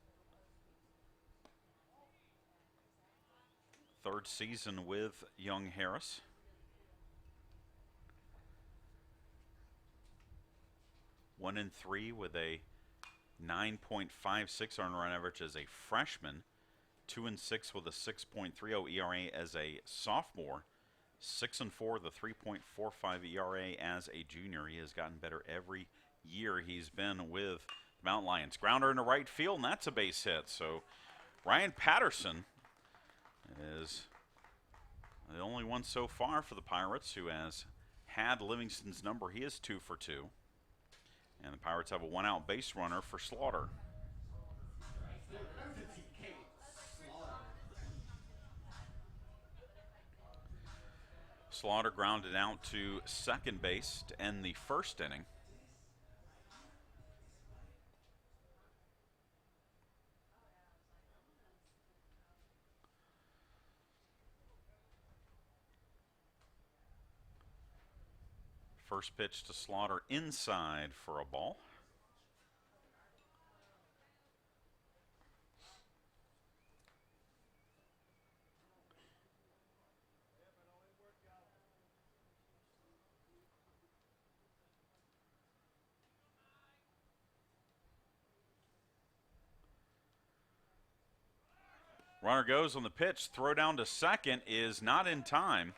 third season with Young Harris. One and three with a 9.56 earned run average as a freshman. 2 and 6 with a 6.30 ERA as a sophomore. 6 and 4 with a 3.45 ERA as a junior. He has gotten better every year he's been with the Mountain Lions. Grounder into right field, and that's a base hit. So Ryan Patterson is the only one so far for the Pirates who has had Livingston's number. He is 2 for 2. And the Pirates have a one-out base runner for Slaughter. Slaughter grounded out to second base to end the first inning. First pitch to Slaughter inside for a ball. Runner goes on the pitch. Throw down to second is not in time.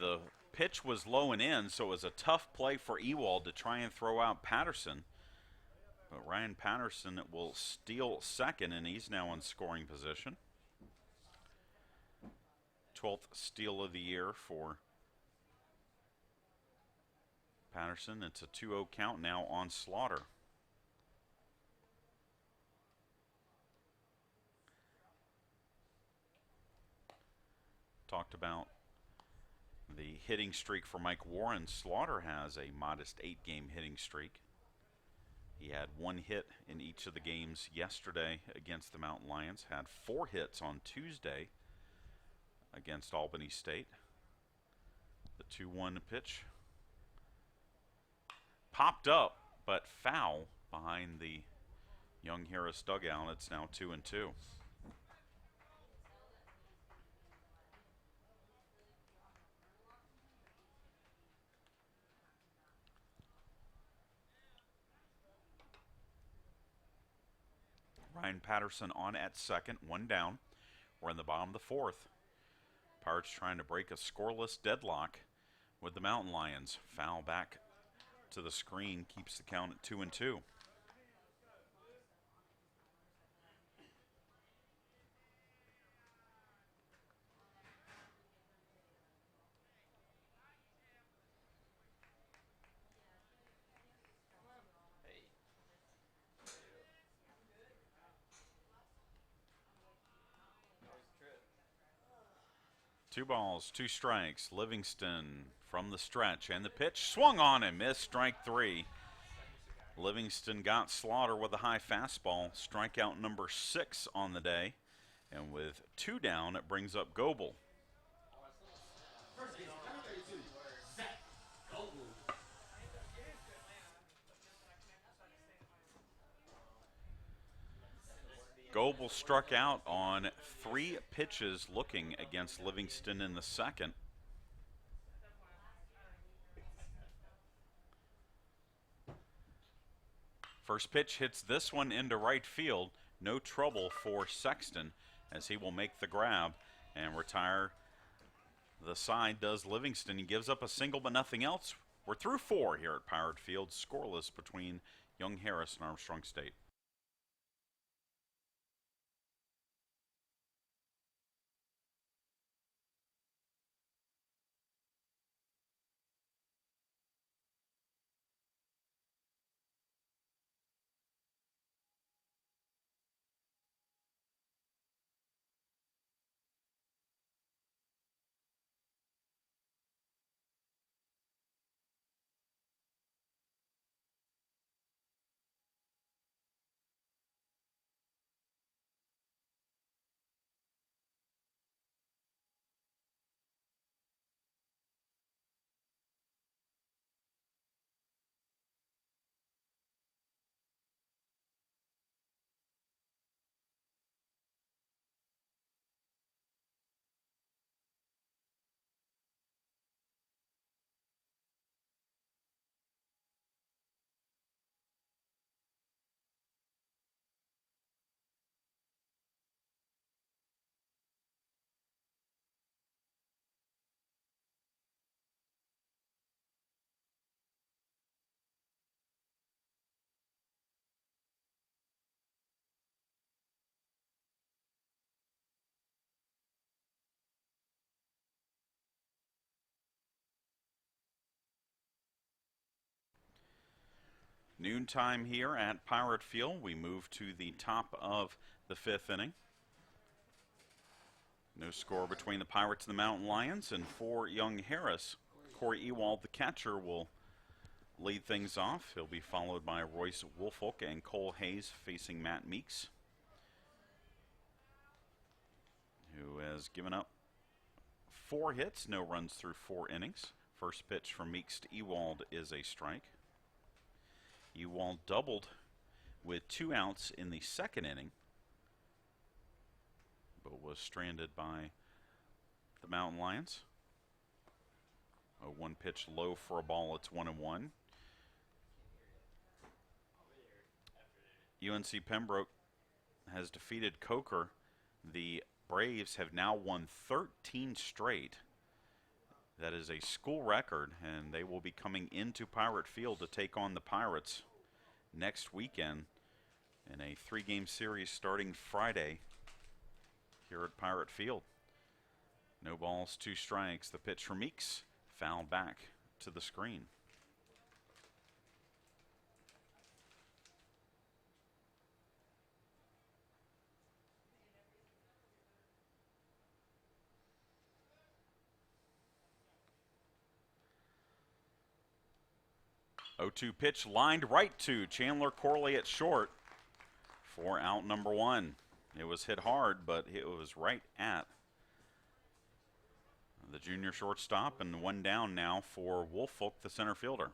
The pitch was low and in, so it was a tough play for Ewald to try and throw out Patterson. But Ryan Patterson will steal second, and he's now in scoring position. 12th steal of the year for Patterson. It's a 2-0 count now on Slaughter. Talked about the hitting streak for Mike Warren. Slaughter has a modest 8-game hitting streak. He had 1 hit in each of the games yesterday against the Mountain Lions, had 4 hits on Tuesday against Albany State. The 2-1 pitch popped up, but foul behind the Young Harris dugout. It's now 2-2. Ryan Patterson on at second, 1 down. We're in the bottom of the 4th. Pirates trying to break a scoreless deadlock with the Mountain Lions. Foul back to the screen, keeps the count at 2-2. Two balls, 2 strikes. Livingston from the stretch, and the pitch swung on and missed. Strike 3. Livingston got Slaughter with a high fastball. Strikeout number 6 on the day. And with 2 down, it brings up Goebel. Goebel struck out on 3 pitches looking against Livingston in the second. First pitch hits this one into right field. No trouble for Sexton as he will make the grab and retire the side. Does Livingston. He gives up a single but nothing else. We're through 4 here at Pirate Field, scoreless between Young Harris and Armstrong State. Noontime here at Pirate Field. We move to the top of the 5th inning. No score between the Pirates and the Mountain Lions, and for Young Harris, Corey Ewald, the catcher, will lead things off. He'll be followed by Royce Woolfolk and Cole Hayes facing Matt Meeks, who has given up 4 hits, no runs through 4 innings. First pitch from Meeks to Ewald is a strike. Ewald doubled with 2 outs in the 2nd inning, but was stranded by the Mountain Lions. A 1 pitch low for a ball. It's 1-1. UNC Pembroke has defeated Coker. The Braves have now won 13 straight. That is a school record, and they will be coming into Pirate Field to take on the Pirates next weekend in a 3-game series starting Friday here at Pirate Field. No balls, 2 strikes. The pitch from Meeks, fouled back to the screen. Oh, 2 pitch lined right to Chandler Corley at short for out number 1. It was hit hard, but it was right at the junior shortstop, and 1 down now for Woolfolk, the center fielder.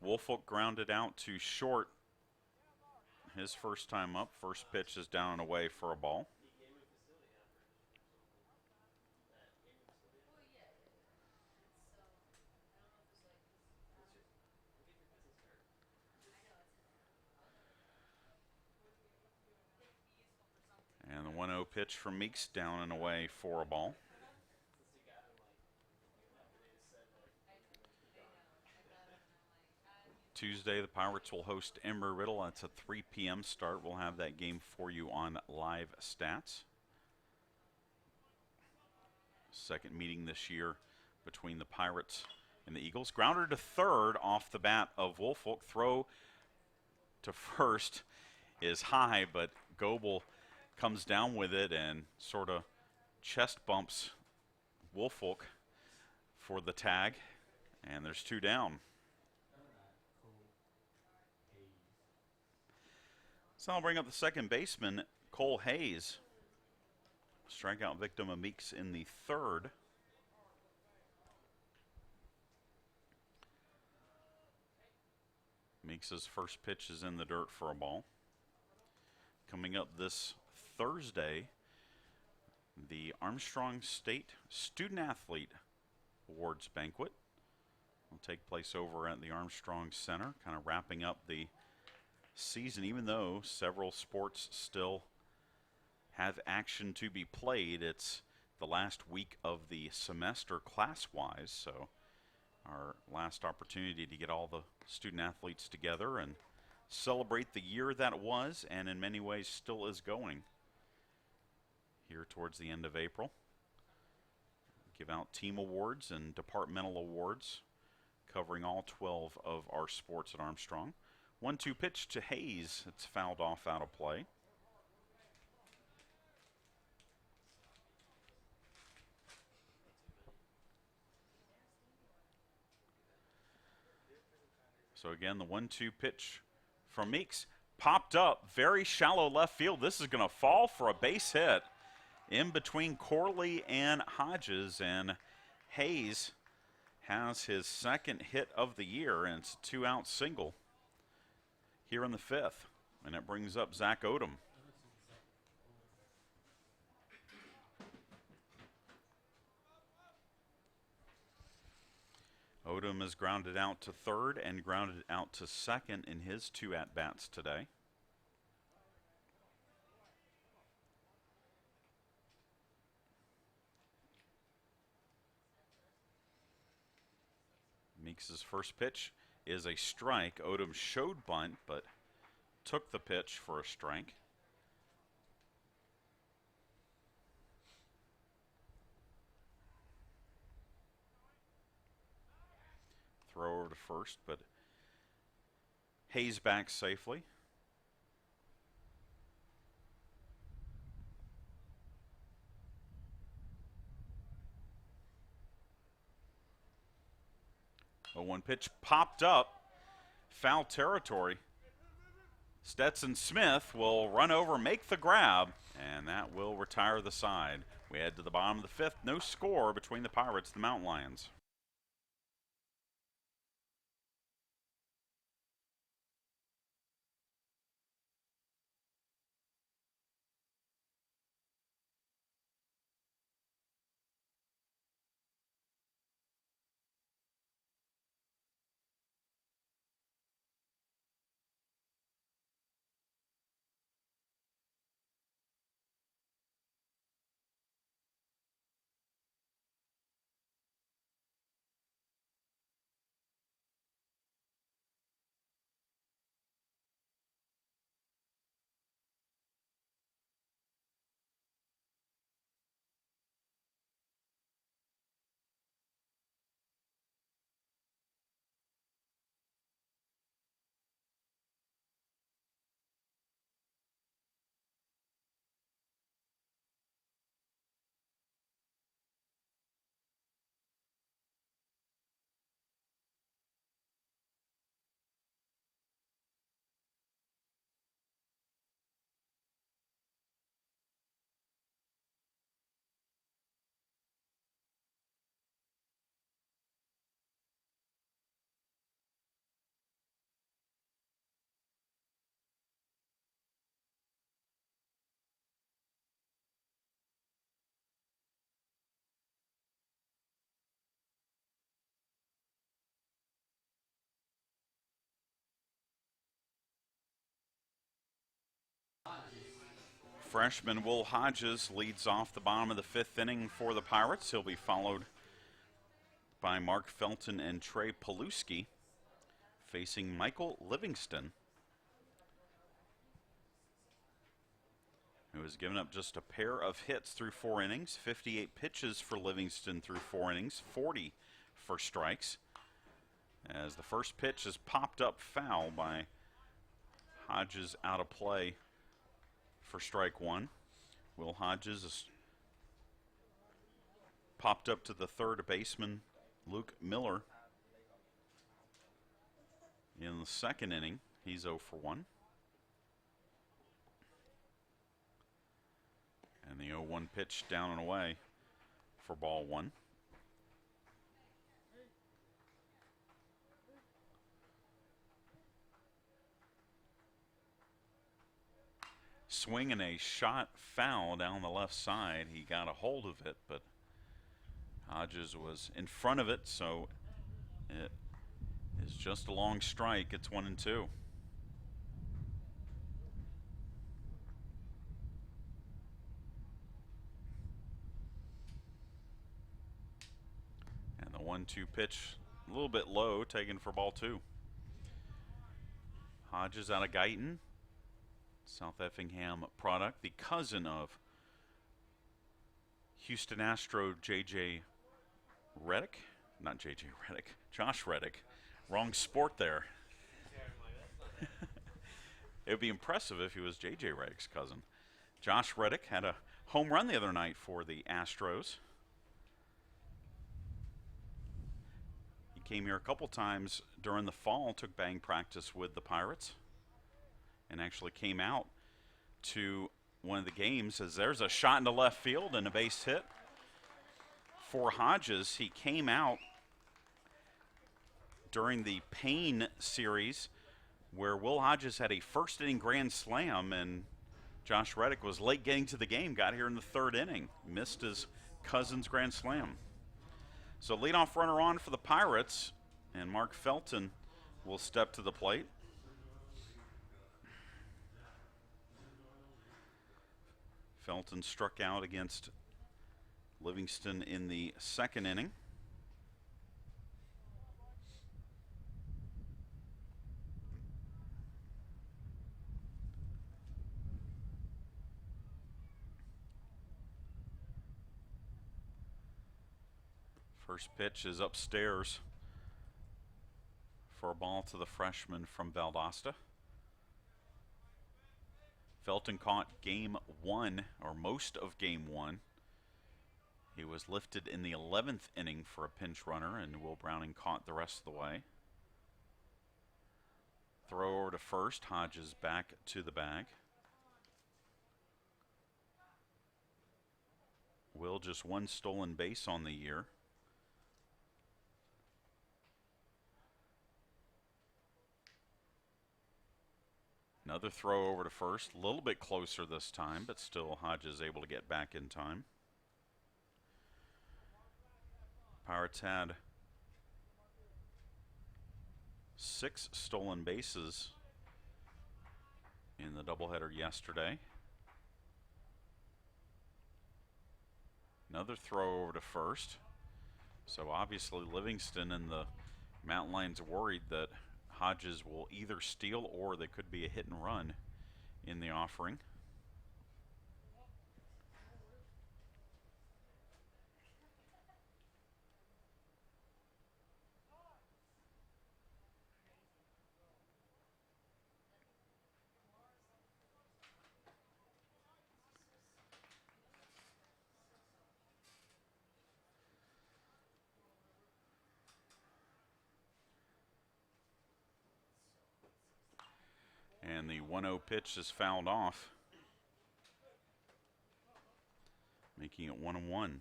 Woolfolk grounded out to short his first time up. First pitch is down and away for a ball. And the 1-0 pitch from Meeks, down and away for a ball. Tuesday, the Pirates will host Embry-Riddle. That's a 3 p.m. start. We'll have that game for you on Live Stats. Second meeting this year between the Pirates and the Eagles. Grounder to third off the bat of Woolfolk. Throw to first is high, but Goebel comes down with it and sort of chest bumps Woolfolk for the tag. And there's 2 down. So I'll bring up the second baseman, Cole Hayes. Strikeout victim of Meeks in the 3rd. Meeks' first pitch is in the dirt for a ball. Coming up this Thursday, the Armstrong State Student Athlete Awards Banquet will take place over at the Armstrong Center, kind of wrapping up the season, even though several sports still have action to be played. It's the last week of the semester class-wise, so our last opportunity to get all the student athletes together and celebrate the year that was, and in many ways still is going, here towards the end of April. Give out team awards and departmental awards covering all 12 of our sports at Armstrong. 1-2 pitch to Hayes. It's fouled off out of play. So again, the 1-2 pitch from Meeks. Popped up, very shallow left field. This is going to fall for a base hit in between Corley and Hodges. And Hayes has his 2nd hit of the year, and it's a 2-out single here in the 5th, and it brings up Zach Odom. Odom is grounded out to 3rd and grounded out to 2nd in his 2 at-bats today. Meeks' first pitch is a strike. Odom showed bunt, but took the pitch for a strike. over to first, but Hayes back safely. A 1 pitch popped up, foul territory. Stetson Smith will run over, make the grab, and that will retire the side. We head to the bottom of the 5th. No score between the Pirates and the Mountain Lions. Freshman Will Hodges leads off the bottom of the 5th inning for the Pirates. He'll be followed by Mark Felton and Trey Paluski, facing Michael Livingston, who has given up just a pair of hits through 4 innings. 58 pitches for Livingston through 4 innings, 40 for strikes. As the first pitch is popped up foul by Hodges, out of play for strike 1. Will Hodges is popped up to the third baseman, Luke Miller. In the 2nd inning, he's 0 for 1. And the 0-1 pitch down and away for ball 1. Swing and a shot foul down the left side. He got a hold of it, but Hodges was in front of it, so it is just a long strike. It's 1-2. And the 1-2 pitch, a little bit low, taken for ball 2. Hodges out of Guyton, South Effingham product, the cousin of Houston Astro J.J. Reddick. Not J.J. Reddick, Josh Reddick. Wrong sport there. It would be impressive if he was J.J. Reddick's cousin. Josh Reddick had a home run the other night for the Astros. He came here a couple times during the fall, took batting practice with the Pirates, and actually came out to one of the games. As there's a shot into left field and a base hit for Hodges. He came out during the Payne series where Will Hodges had a first inning grand slam, and Josh Reddick was late getting to the game, got here in the 3rd inning, missed his cousin's grand slam. So leadoff runner on for the Pirates, and Mark Felton will step to the plate. Felton struck out against Livingston in the 2nd inning. First pitch is upstairs for a ball to the freshman from Valdosta. Felton caught game 1, or most of game 1. He was lifted in the 11th inning for a pinch runner, and Will Browning caught the rest of the way. Throw over to first. Hodges back to the bag. Will just 1 stolen base on the year. Another throw over to first, a little bit closer this time, but still Hodges able to get back in time. Pirates had 6 stolen bases in the doubleheader yesterday. Another throw over to first. So obviously Livingston and the Mountain Lions worried that Hodges will either steal or they could be a hit and run in the offering. And the 1-0 pitch is fouled off, making it 1-1.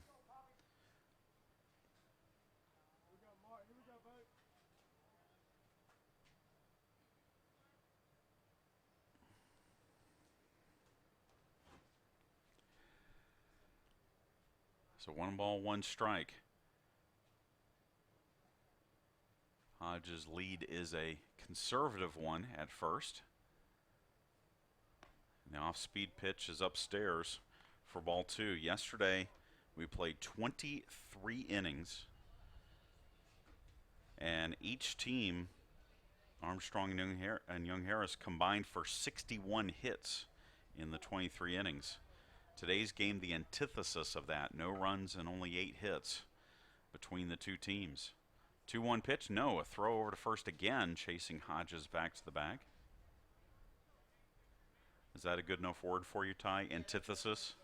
So 1 ball, 1 strike. Hodges' lead is a conservative one at first. The off-speed pitch is upstairs for ball 2. Yesterday, we played 23 innings, and each team, Armstrong and Young Harris, combined for 61 hits in the 23 innings. Today's game, the antithesis of that. No runs and only 8 hits between the two teams. 2-1 pitch, no. A throw over to first again, chasing Hodges back to the bag. Is that a good enough word for you, Ty? Antithesis?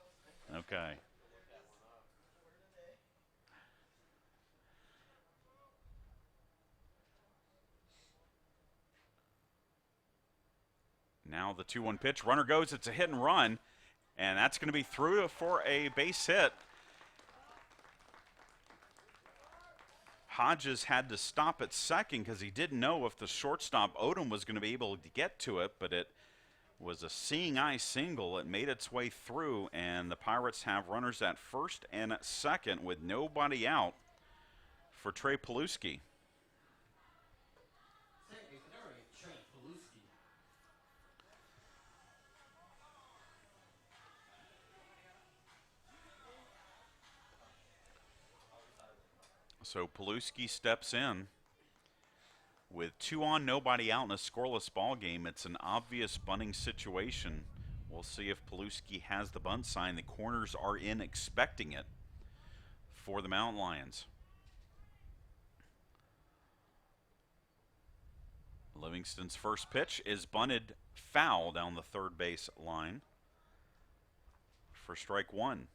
Okay. Now the 2-1 pitch. Runner goes. It's a hit and run. And that's going to be through for a base hit. Hodges had to stop at second because he didn't know if the shortstop, Odom, was going to be able to get to it, but it was a seeing eye single. It made its way through, and the Pirates have runners at first and second with nobody out for Trey Paluski. So Paluski steps in with 2 on, nobody out in a scoreless ball game. It's an obvious bunting situation. We'll see if Paluski has the bunt sign. The corners are in, expecting it for the Mountain Lions. Livingston's first pitch is bunted foul down the third base line for strike 1.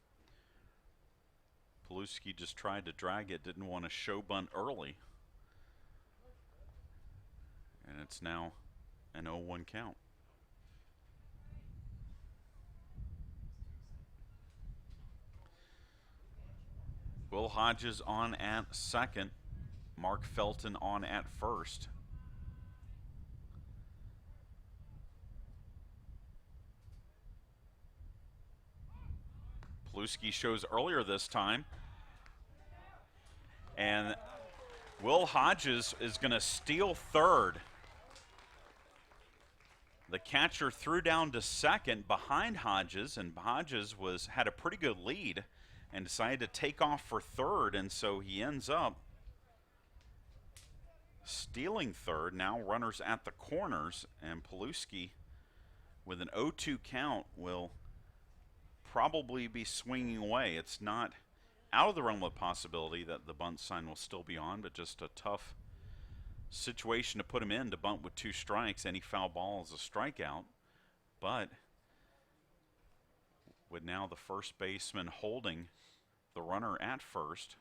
Paluski just tried to drag it, didn't want to show bunt early. And it's now an 0-1 count. Will Hodges on at second. Mark Felton on at first. Paluski shows earlier this time. And Will Hodges is going to steal third. The catcher threw down to second behind Hodges, and Hodges had a pretty good lead and decided to take off for third, and so he ends up stealing third. Now runners at the corners, and Paluski with an 0-2 count will probably be swinging away. It's not out of the realm of possibility that the bunt sign will still be on, but just a tough situation to put him in to bunt with 2 strikes. Any foul ball is a strikeout. But with now the first baseman holding the runner at first,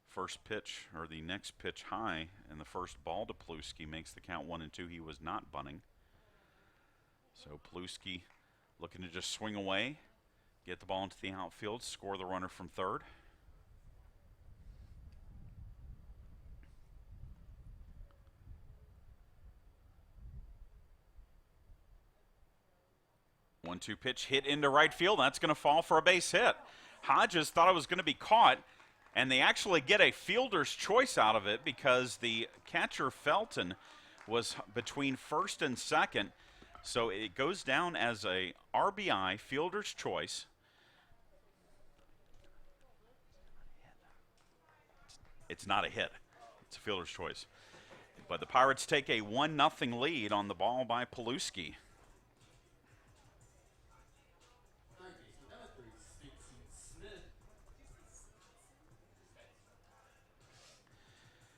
first pitch, or the next pitch high, and the first ball to Paluski makes the count 1-2. He was not bunting. So Paluski looking to just swing away, get the ball into the outfield, score the runner from third. One-two pitch hit into right field. That's going to fall for a base hit. Hodges thought it was going to be caught, and they actually get a fielder's choice out of it because the catcher Felton was between first and second. So it goes down as a RBI, fielder's choice. It's not a hit. It's a fielder's choice. But the Pirates take a 1-0 lead on the ball by Paluski.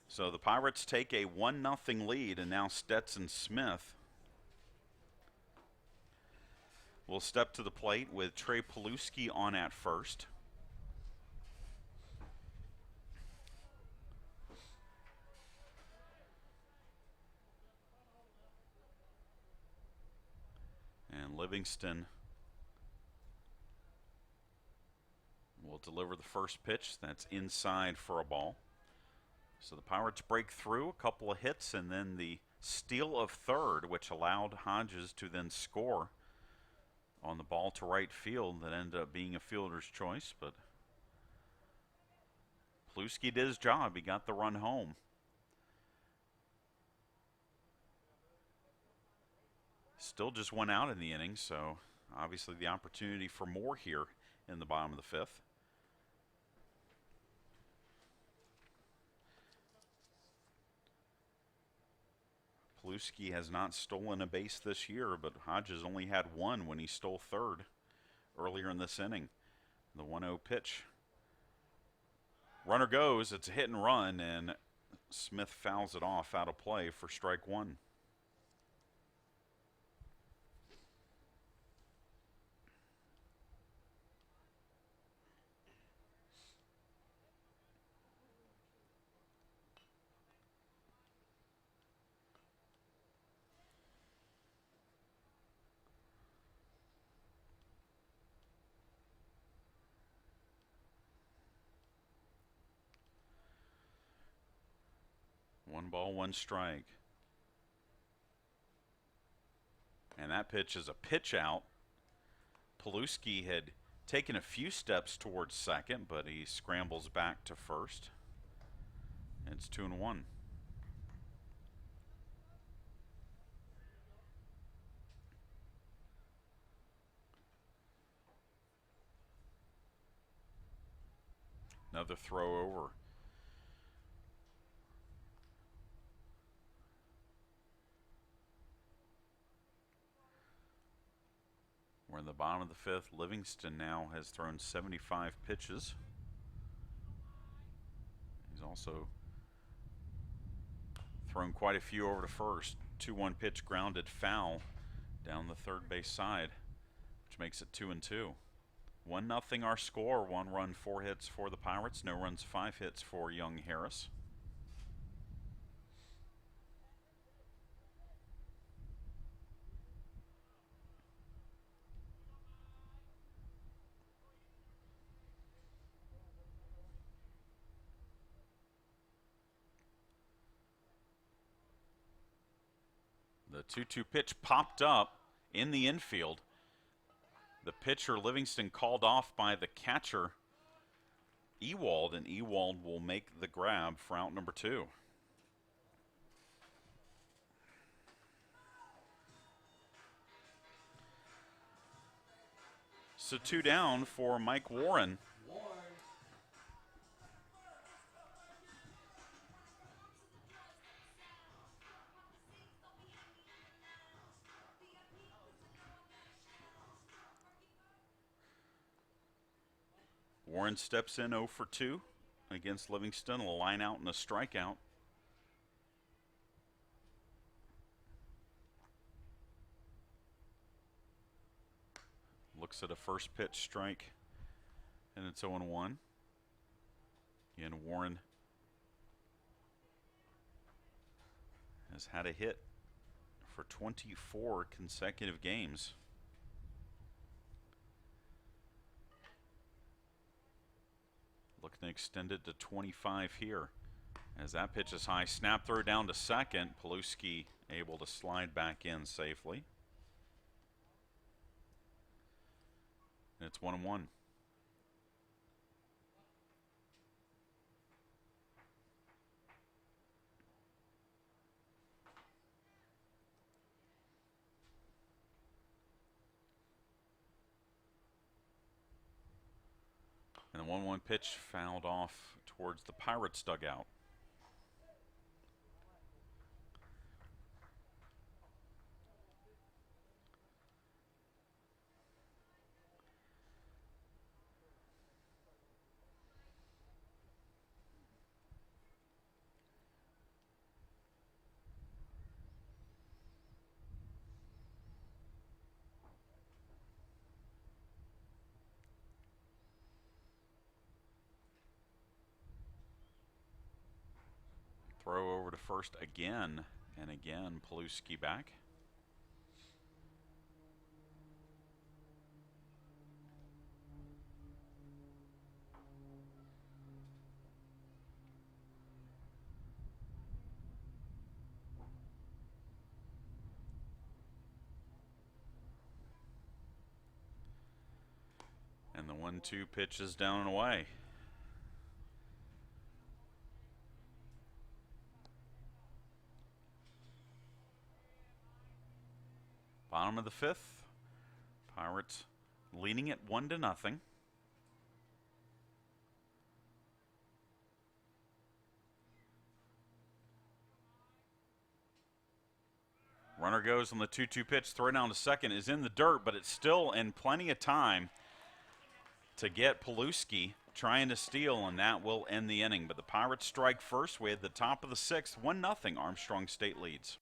So the Pirates take a 1-0 lead, and now Stetson Smith will step to the plate with Trey Paluski on at first. And Livingston will deliver the first pitch. That's inside for a ball. So the Pirates break through, a couple of hits, and then the steal of third, which allowed Hodges to then score on the ball to right field that ended up being a fielder's choice. But Paluski did his job. He got the run home. Still just 1 out in the inning, so obviously the opportunity for more here in the bottom of the 5th. Paluski has not stolen a base this year, but Hodges only had 1 when he stole third earlier in this inning. The 1-0 pitch. Runner goes, it's a hit and run, and Smith fouls it off out of play for strike 1. One ball, one strike. And that pitch is a pitch out. Paluski had taken a few steps towards second, but he scrambles back to first. It's 2-1. Another throw over. We're in the bottom of the 5th. Livingston now has thrown 75 pitches. He's also thrown quite a few over to first. 2-1 pitch grounded foul down the third base side, which makes it 2-2. 1-0 our score. 1 run, 4 hits for the Pirates. No runs, 5 hits for Young Harris. The 2-2 pitch popped up in the infield. The pitcher, Livingston, called off by the catcher, Ewald, and Ewald will make the grab for out number 2. So 2 down for Mike Warren. Warren steps in 0 for 2. against Livingston. A line out and a strikeout. Looks at a first pitch strike, and it's 0-1. Again, Warren has had a hit for 24 consecutive games. Looking to extend it to 25 here. As that pitch is high, snap throw down to second. Paluski able to slide back in safely. And it's 1-1. And the 1-1 pitch fouled off towards the Pirates dugout. Throw over to first again, and again, Paluski back. And the 1-2 pitch is down and away. Bottom of the fifth. Pirates leading it 1-0. Runner goes on the 2-2 pitch. Throw down to second is in the dirt, but it's still in plenty of time to get Paluski trying to steal, and that will end the inning. But the Pirates strike first. We had the top of the sixth. 1-0. Armstrong State leads.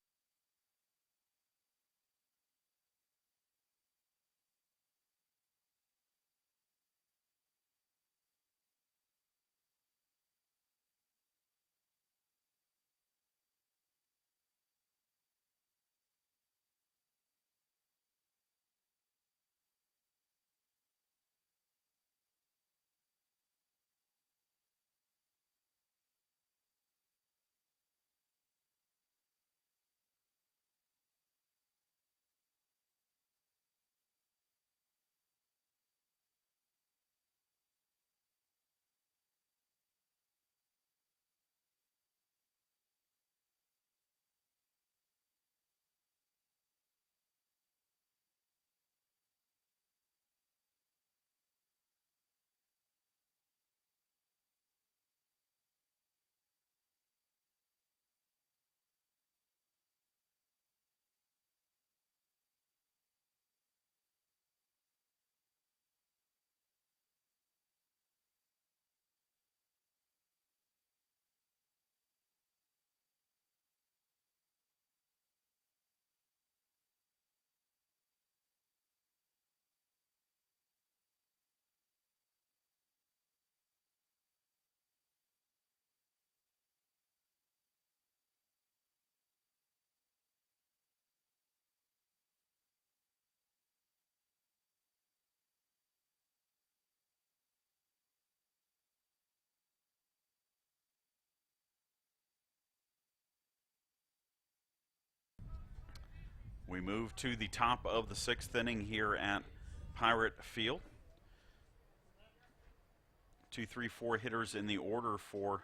We move to the top of the sixth inning here at Pirate Field. 2, 3, 4 hitters in the order for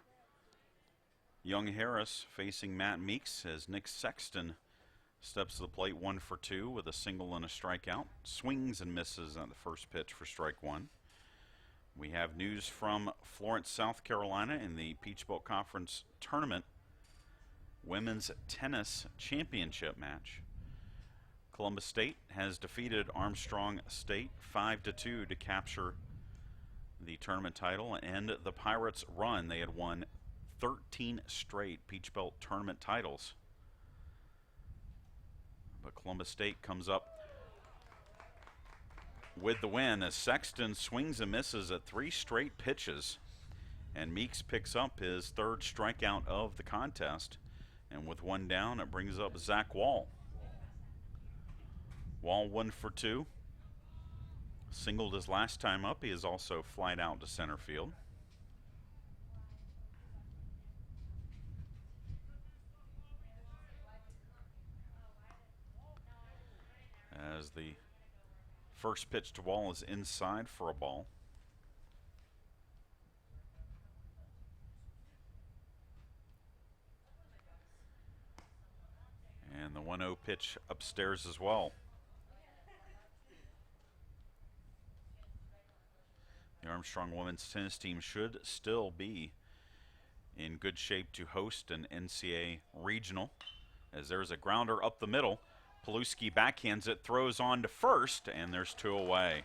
Young Harris facing Matt Meeks as Nick Sexton steps to the plate 1 for 2 with a single and a strikeout. Swings and misses on the first pitch for strike 1. We have news from Florence, South Carolina in the Peach Bowl Conference Tournament Women's Tennis Championship match. Columbus State has defeated Armstrong State 5-2 to capture the tournament title and the Pirates' run. They had won 13 straight Peach Belt tournament titles. But Columbus State comes up with the win as Sexton swings and misses at 3 straight pitches. And Meeks picks up his 3rd strikeout of the contest. And with 1 down, it brings up Zach Wall. Wall 1 for 2. Singled his last time up. He is also flied out to center field. As the first pitch to Wall is inside for a ball. And the 1-0 pitch upstairs as well. The Armstrong women's tennis team should still be in good shape to host an NCAA regional, as there's a grounder up the middle. Paluski backhands it, throws on to first, and there's 2 away.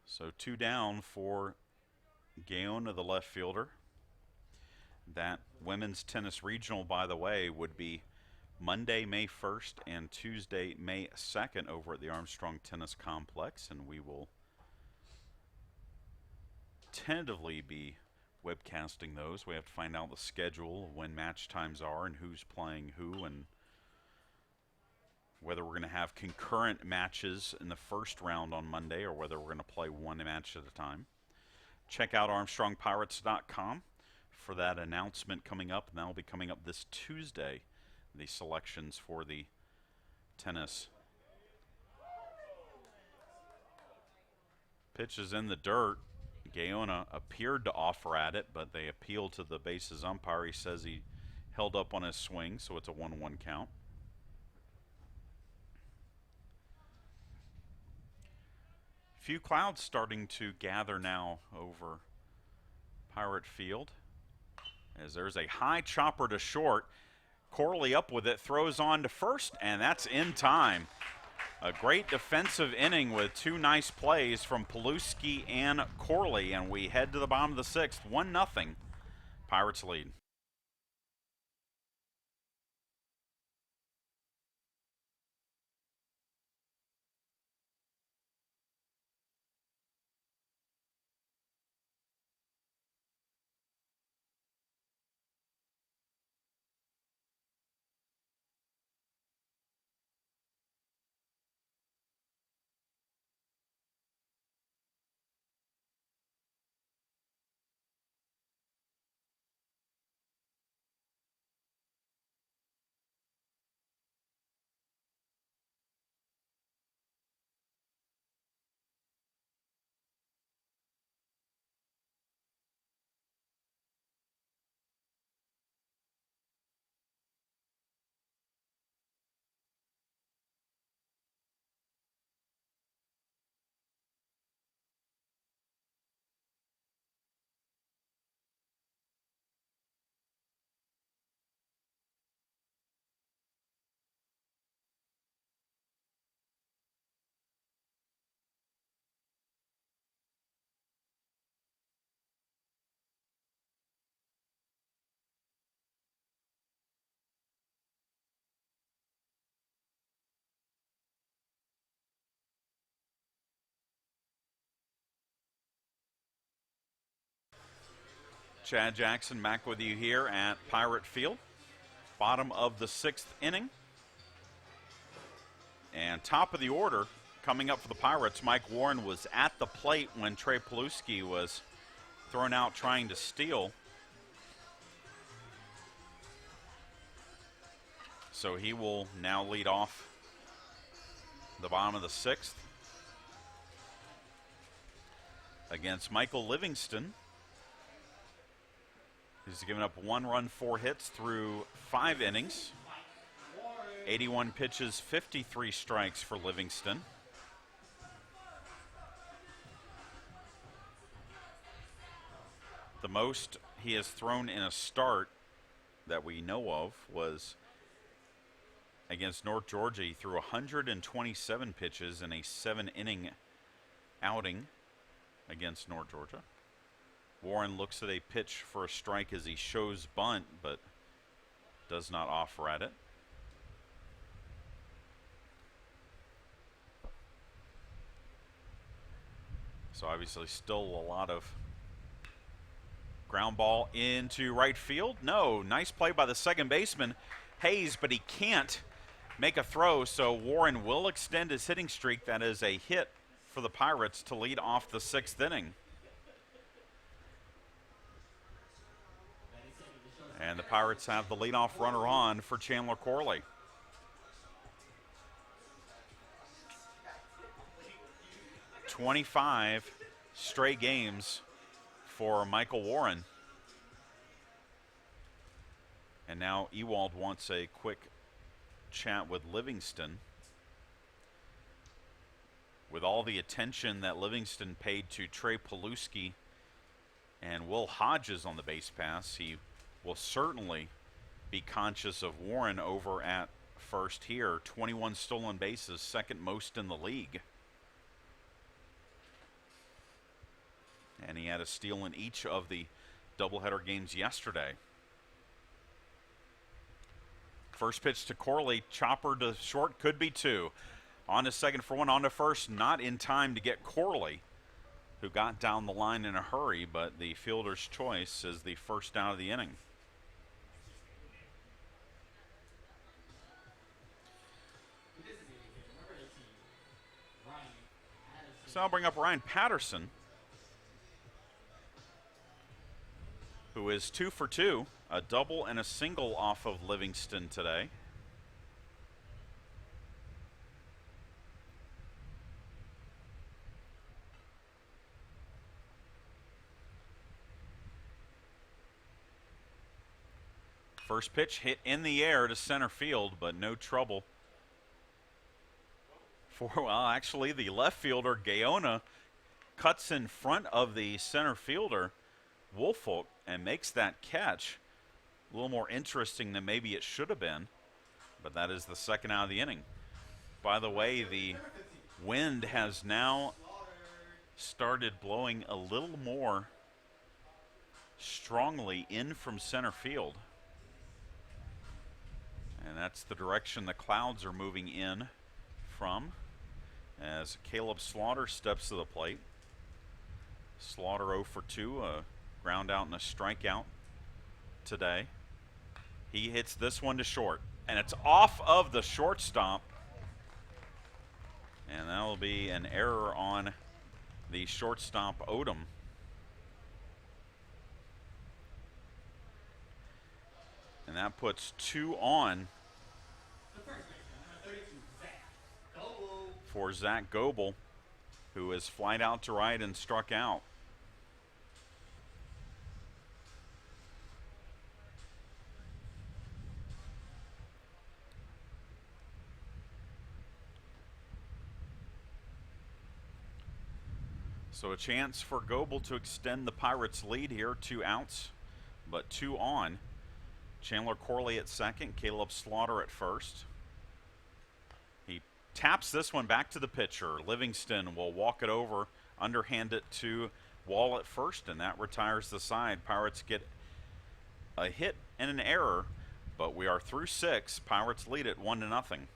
So 2 down for Gaona, the left fielder. That women's tennis regional, by the way, would be Monday, May 1st and Tuesday, May 2nd over at the Armstrong Tennis Complex, and we will tentatively be webcasting those. We have to find out the schedule of when match times are and who's playing who, and whether we're going to have concurrent matches in the first round on Monday or whether we're going to play one match at a time. Check out ArmstrongPirates.com for that announcement coming up, and that will be coming up this Tuesday, the selections for the tennis. Pitch is in the dirt. Gaona appeared to offer at it, but they appealed to the bases umpire. He says he held up on his swing, so it's a 1-1 count. Few clouds starting to gather now over Pirate Field, as there's a high chopper to short. Corley up with it, throws on to first, and that's in time. A great defensive inning with 2 nice plays from Paluski and Corley, and we head to the bottom of the 6th, 1-0. Pirates lead. Chad Jackson back with you here at Pirate Field. Bottom of the 6th inning. And top of the order, coming up for the Pirates, Mike Warren was at the plate when Trey Paluski was thrown out trying to steal. So he will now lead off the bottom of the 6th against Michael Livingston. He's given up 1 run, 4 hits through 5 innings. 81 pitches, 53 strikes for Livingston. The most he has thrown in a start that we know of was against North Georgia. He threw 127 pitches in a 7-inning outing against North Georgia. Warren looks at a pitch for a strike as he shows bunt, but does not offer at it. So obviously still a lot of ground ball into right field. No, nice play by the second baseman, Hayes, but he can't make a throw, so Warren will extend his hitting streak. That is a hit for the Pirates to lead off the 6th inning. And the Pirates have the leadoff runner on for Chandler Corley. "25 straight games for Michael Warren. And now Ewald wants a quick chat with Livingston. With all the attention that Livingston paid to Trey Paluski and Will Hodges on the base pass, he will certainly be conscious of Warren over at first here. 21 stolen bases, second most in the league. And he had a steal in each of the doubleheader games yesterday. First pitch to Corley, chopper to short, could be two. On to second for one, on to first, not in time to get Corley, who got down the line in a hurry, but the fielder's choice is the first down of the inning. So I'll bring up Ryan Patterson, who is 2 for 2, a double and a single off of Livingston today. First pitch hit in the air to center field, but no trouble for, well, actually the left fielder, Gaona, cuts in front of the center fielder, Woolfolk, and makes that catch. A little more interesting than maybe it should have been, but that is the second out of the inning. By the way, the wind has now started blowing a little more strongly in from center field. And that's the direction the clouds are moving in from as Caleb Slaughter steps to the plate. Slaughter 0 for 2, a ground out and a strikeout today. He hits this one to short, and it's off of the shortstop. And that will be an error on the shortstop, Odom. And that puts 2 on for Zach Goebel, who is flied out to right and struck out. So a chance for Goebel to extend the Pirates' lead here, 2 outs, but 2 on. Chandler Corley at second, Caleb Slaughter at first. He taps this one back to the pitcher. Livingston will walk it over, underhand it to Wall at first, and that retires the side. Pirates get a hit and an error, but we are through 6. Pirates lead it 1-0.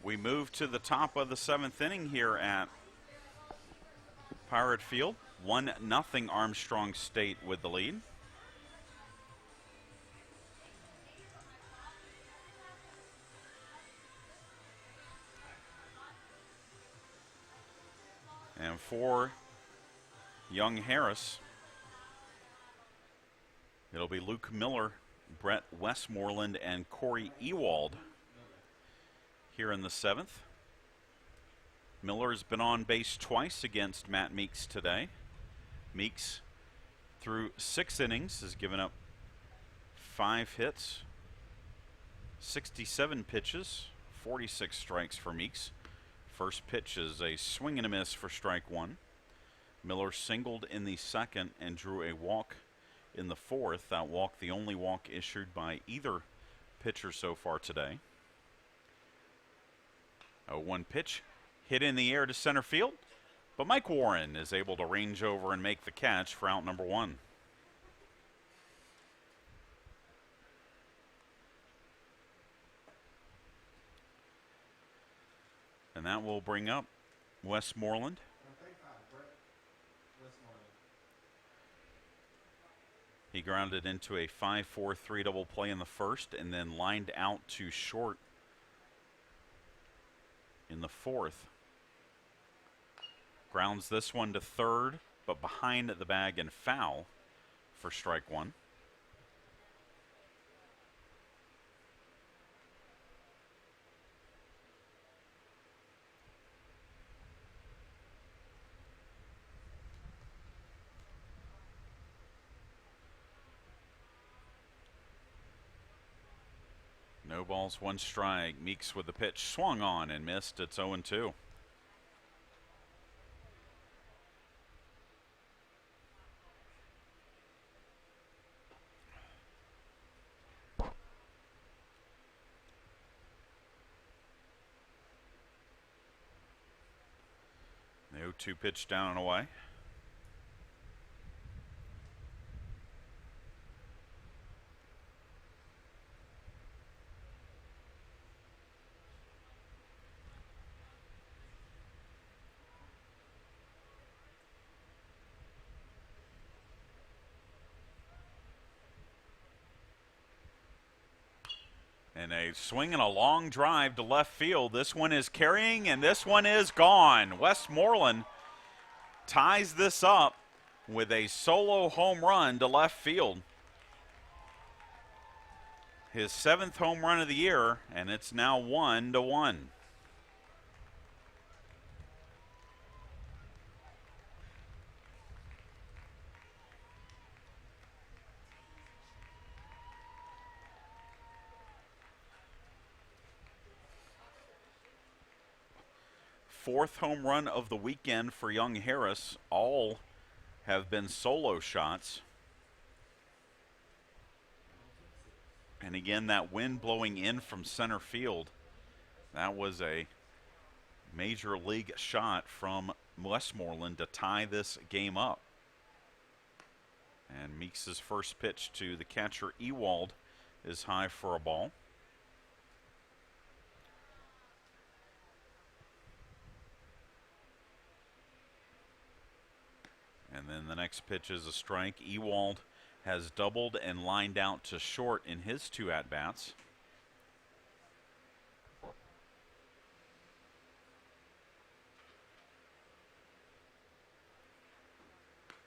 We move to the top of the 7th inning here at Pirate Field. 1-0 Armstrong State with the lead. And for Young Harris, it'll be Luke Miller, Brett Westmoreland, and Corey Ewald here in the 7th. Miller's been on base twice against Matt Meeks today. Meeks, through 6 innings, has given up 5 hits, 67 pitches, 46 strikes for Meeks. First pitch is a swing and a miss for strike 1. Miller singled in the 2nd and drew a walk in the 4th. That walk, the only walk issued by either pitcher so far today. A 1 pitch hit in the air to center field, but Mike Warren is able to range over and make the catch for out number 1. And that will bring up Westmoreland. He grounded into a 5-4-3 double play in the 1st and then lined out to short in the 4th. Grounds this one to 3rd, but behind the bag and foul for strike 1. No balls, 1 strike. Meeks with the pitch, swung on and missed. It's 0-2. The 0-2 pitch down and away. And a swing and a long drive to left field. This one is carrying, and this one is gone. Westmoreland ties this up with a solo home run to left field. His 7th home run of the year, and it's now 1-1. Fourth home run of the weekend for Young Harris. All have been solo shots. And again, that wind blowing in from center field, that was a major league shot from Westmoreland to tie this game up. And Meeks' first pitch to the catcher Ewald is high for a ball. And then the next pitch is a strike. Ewald has doubled and lined out to short in his 2 at-bats.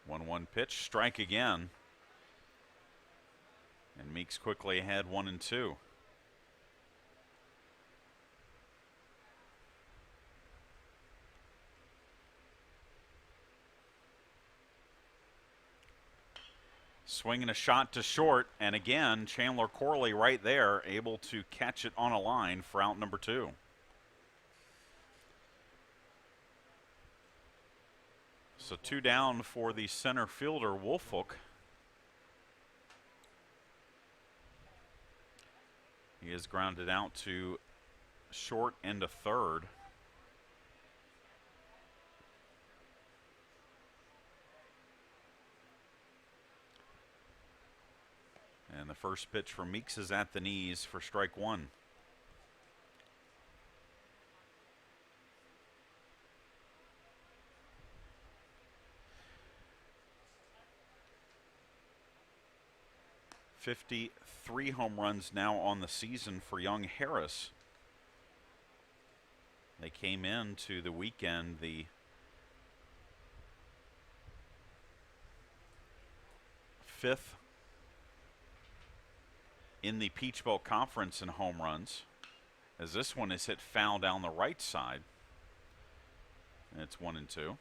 One pitch, strike again. And Meeks quickly ahead 1-2. Swinging a shot to short, and again, Chandler Corley right there, able to catch it on a line for out number 2. So 2 down for the center fielder, Woolfolk. He is grounded out to short and to 3rd. And the first pitch for Meeks is at the knees for strike 1. 53 home runs now on the season for young Harris. They came into the weekend the fifth in the Peach Belt Conference in home runs, as this one is hit foul down the right side. And it's 1-2.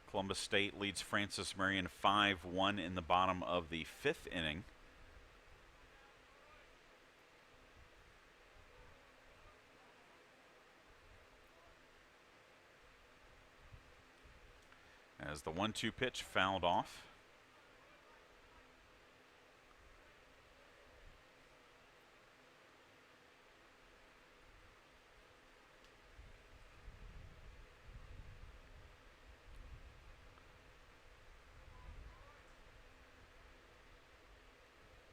Columbus State leads Francis Marion 5-1 in the bottom of the fifth inning. As the 1-2 pitch fouled off.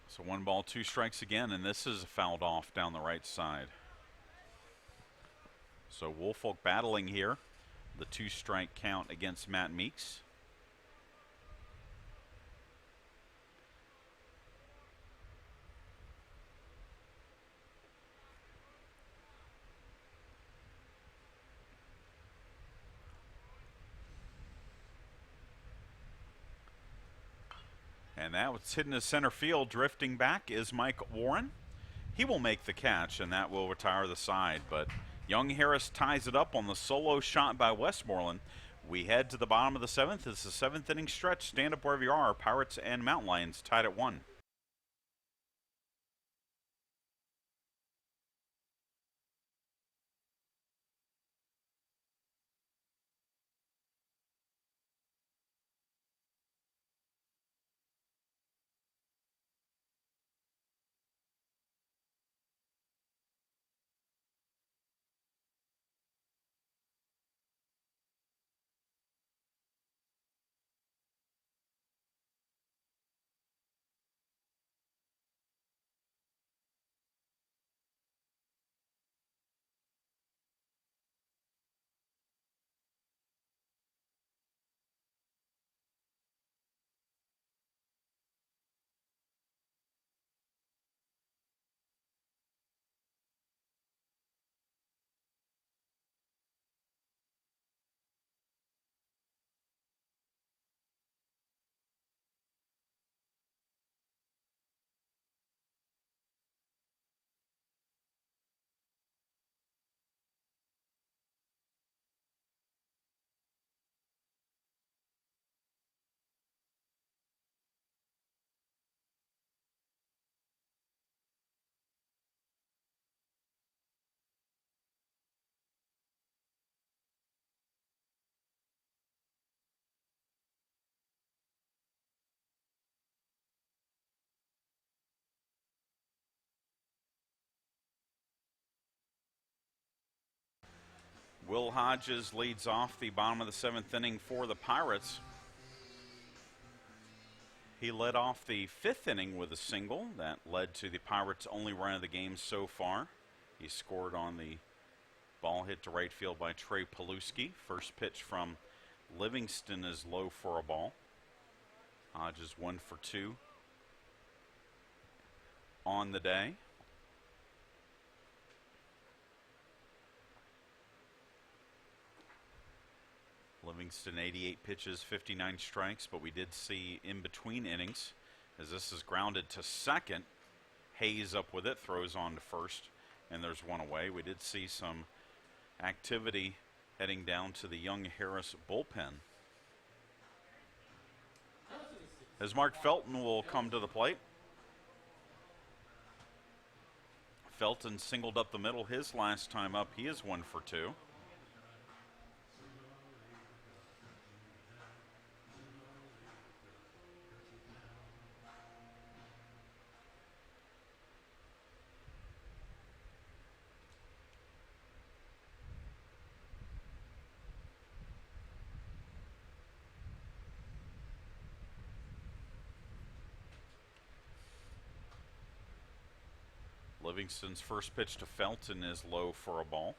So 1 ball, 2 strikes again, and this is fouled off down the right side. So Woolfolk battling here. The 2-strike count against Matt Meeks. And that was hidden to center field. Drifting back is Mike Warren. He will make the catch, and that will retire the side. But young Harris ties it up on the solo shot by Westmoreland. We head to the bottom of the 7th. It's the 7th inning stretch. Stand up wherever you are. Pirates and Mountain Lions tied at 1. Will Hodges leads off the bottom of the 7th inning for the Pirates. He led off the 5th inning with a single that led to the Pirates' only run of the game so far. He scored on the ball hit to right field by Trey Paluski. First pitch from Livingston is low for a ball. Hodges 1 for 2 on the day. Livingston 88 pitches, 59 strikes, but we did see in between innings, as this is grounded to second. Hayes up with it, throws on to first, and there's one away. We did see some activity heading down to the young Harris bullpen. As Mark Felton will come to the plate. Felton singled up the middle his last time up. He is 1 for 2. Livingston's first pitch to Felton is low for a ball.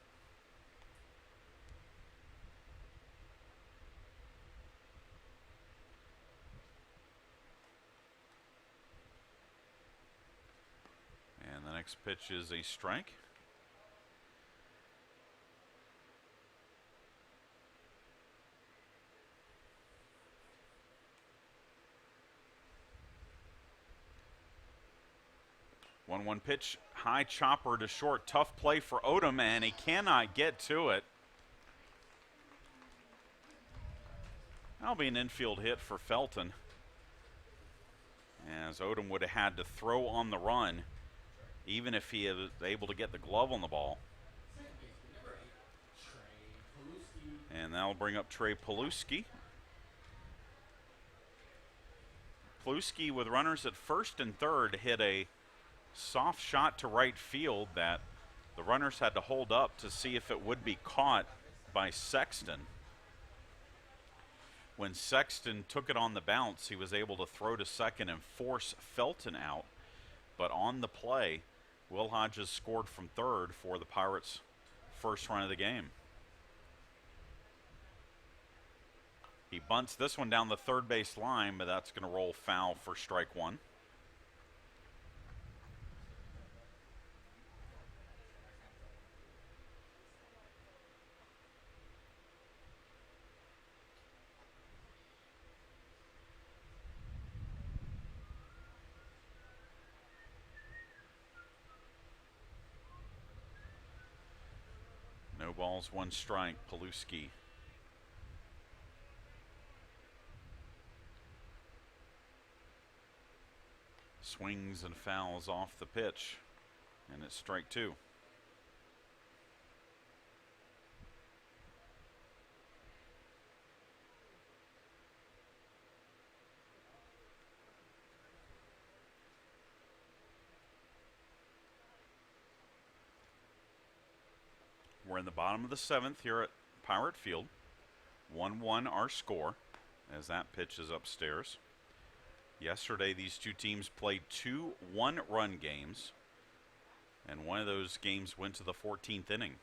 Next pitch is a strike. One pitch, high chopper to short. Tough play for Odom, and he cannot get to it. That'll be an infield hit for Felton, as Odom would have had to throw on the run, even if he was able to get the glove on the ball. And that'll bring up Trey Paluski. Paluski, with runners at first and third, hit a soft shot to right field that the runners had to hold up to see if it would be caught by Sexton. When Sexton took it on the bounce, he was able to throw to second and force Felton out. But on the play, Will Hodges scored from third for the Pirates' first run of the game. He bunts this one down the third base line, but that's going to roll foul for strike one. No balls, one strike, Paluski. Swings and fouls off the pitch, and it's strike two. We're in the bottom of the seventh here at Pirate Field. 1-1 our score as that pitch is upstairs. Yesterday, these two teams played 2 one-run games, and one of those games went to the 14th inning.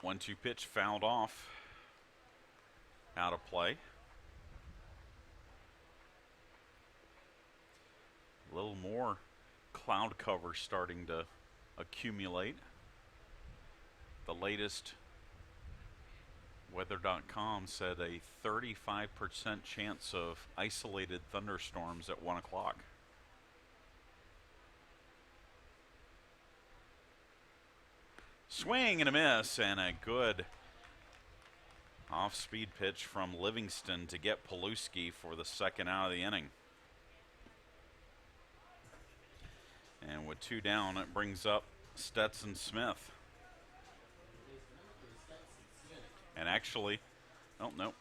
One-two pitch fouled off, out of play. A little more cloud cover starting to accumulate. The latest weather.com said a 35% chance of isolated thunderstorms at 1 o'clock. Swing and a miss, and a good off-speed pitch from Livingston to get Paluski for the second out of the inning. And with 2 down, it brings up Stetson Smith. And actually, oh, no.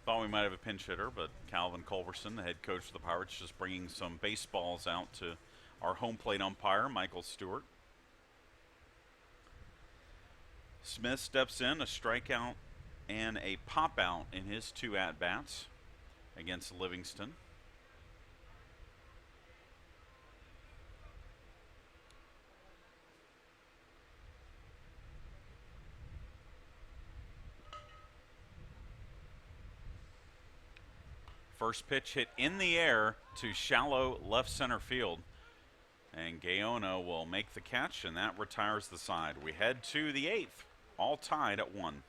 Thought we might have a pinch hitter, but Calvin Culberson, the head coach of the Pirates, just bringing some baseballs out to our home plate umpire, Michael Stewart. Smith steps in, a strikeout and a pop out in his 2 at-bats against Livingston. First pitch hit in the air to shallow left center field. And Gaona will make the catch, and that retires the side. We head to the 8th, all tied at 1.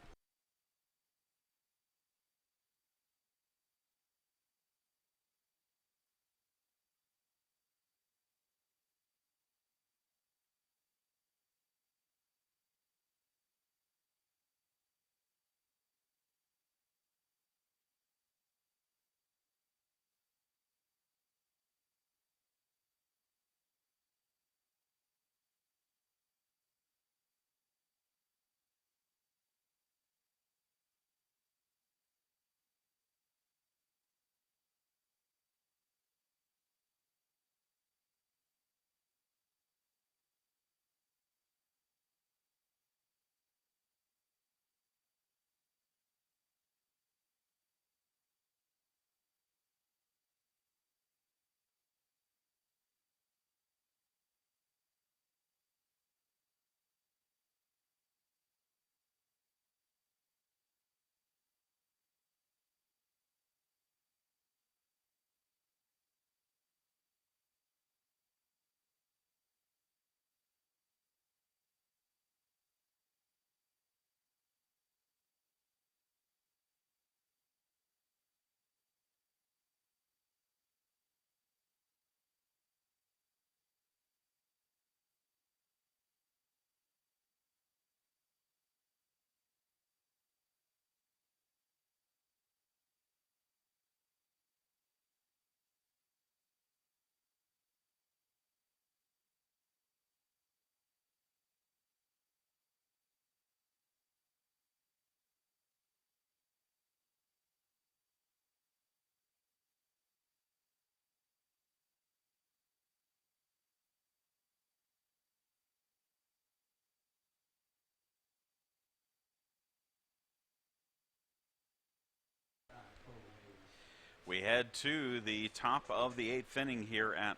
We head to the top of the 8th inning here at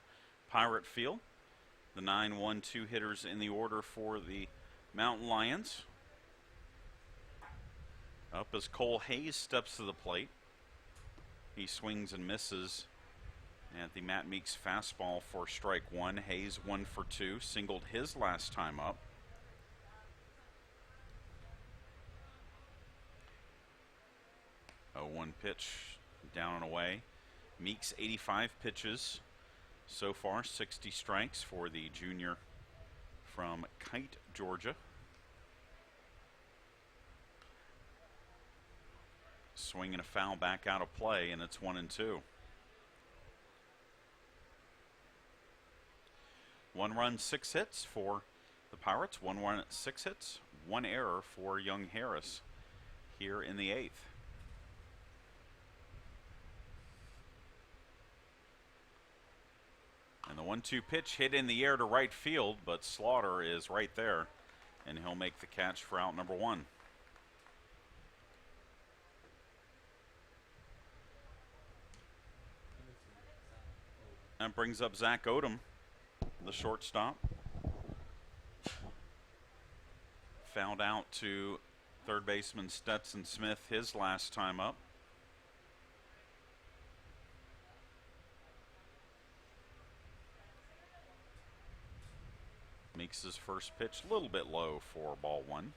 Pirate Field. The 9-1-2 hitters in the order for the Mountain Lions. Up as Cole Hayes steps to the plate. He swings and misses at the Matt Meeks fastball for strike one. Hayes 1 for 2, singled his last time up. A 1 pitch down and away. Meeks 85 pitches so far, 60 strikes for the junior from Kite, Georgia. Swing and a foul back out of play, and it's 1-2. 1 run, 6 hits for the Pirates. 1 run, 6 hits, 1 error for young Harris here in the 8th. And the 1-2 pitch hit in the air to right field, but Slaughter is right there, and he'll make the catch for out number 1. That brings up Zach Odom, the shortstop. Fouled out to third baseman Stetson Smith his last time up. Meeks' first pitch a little bit low for ball 1.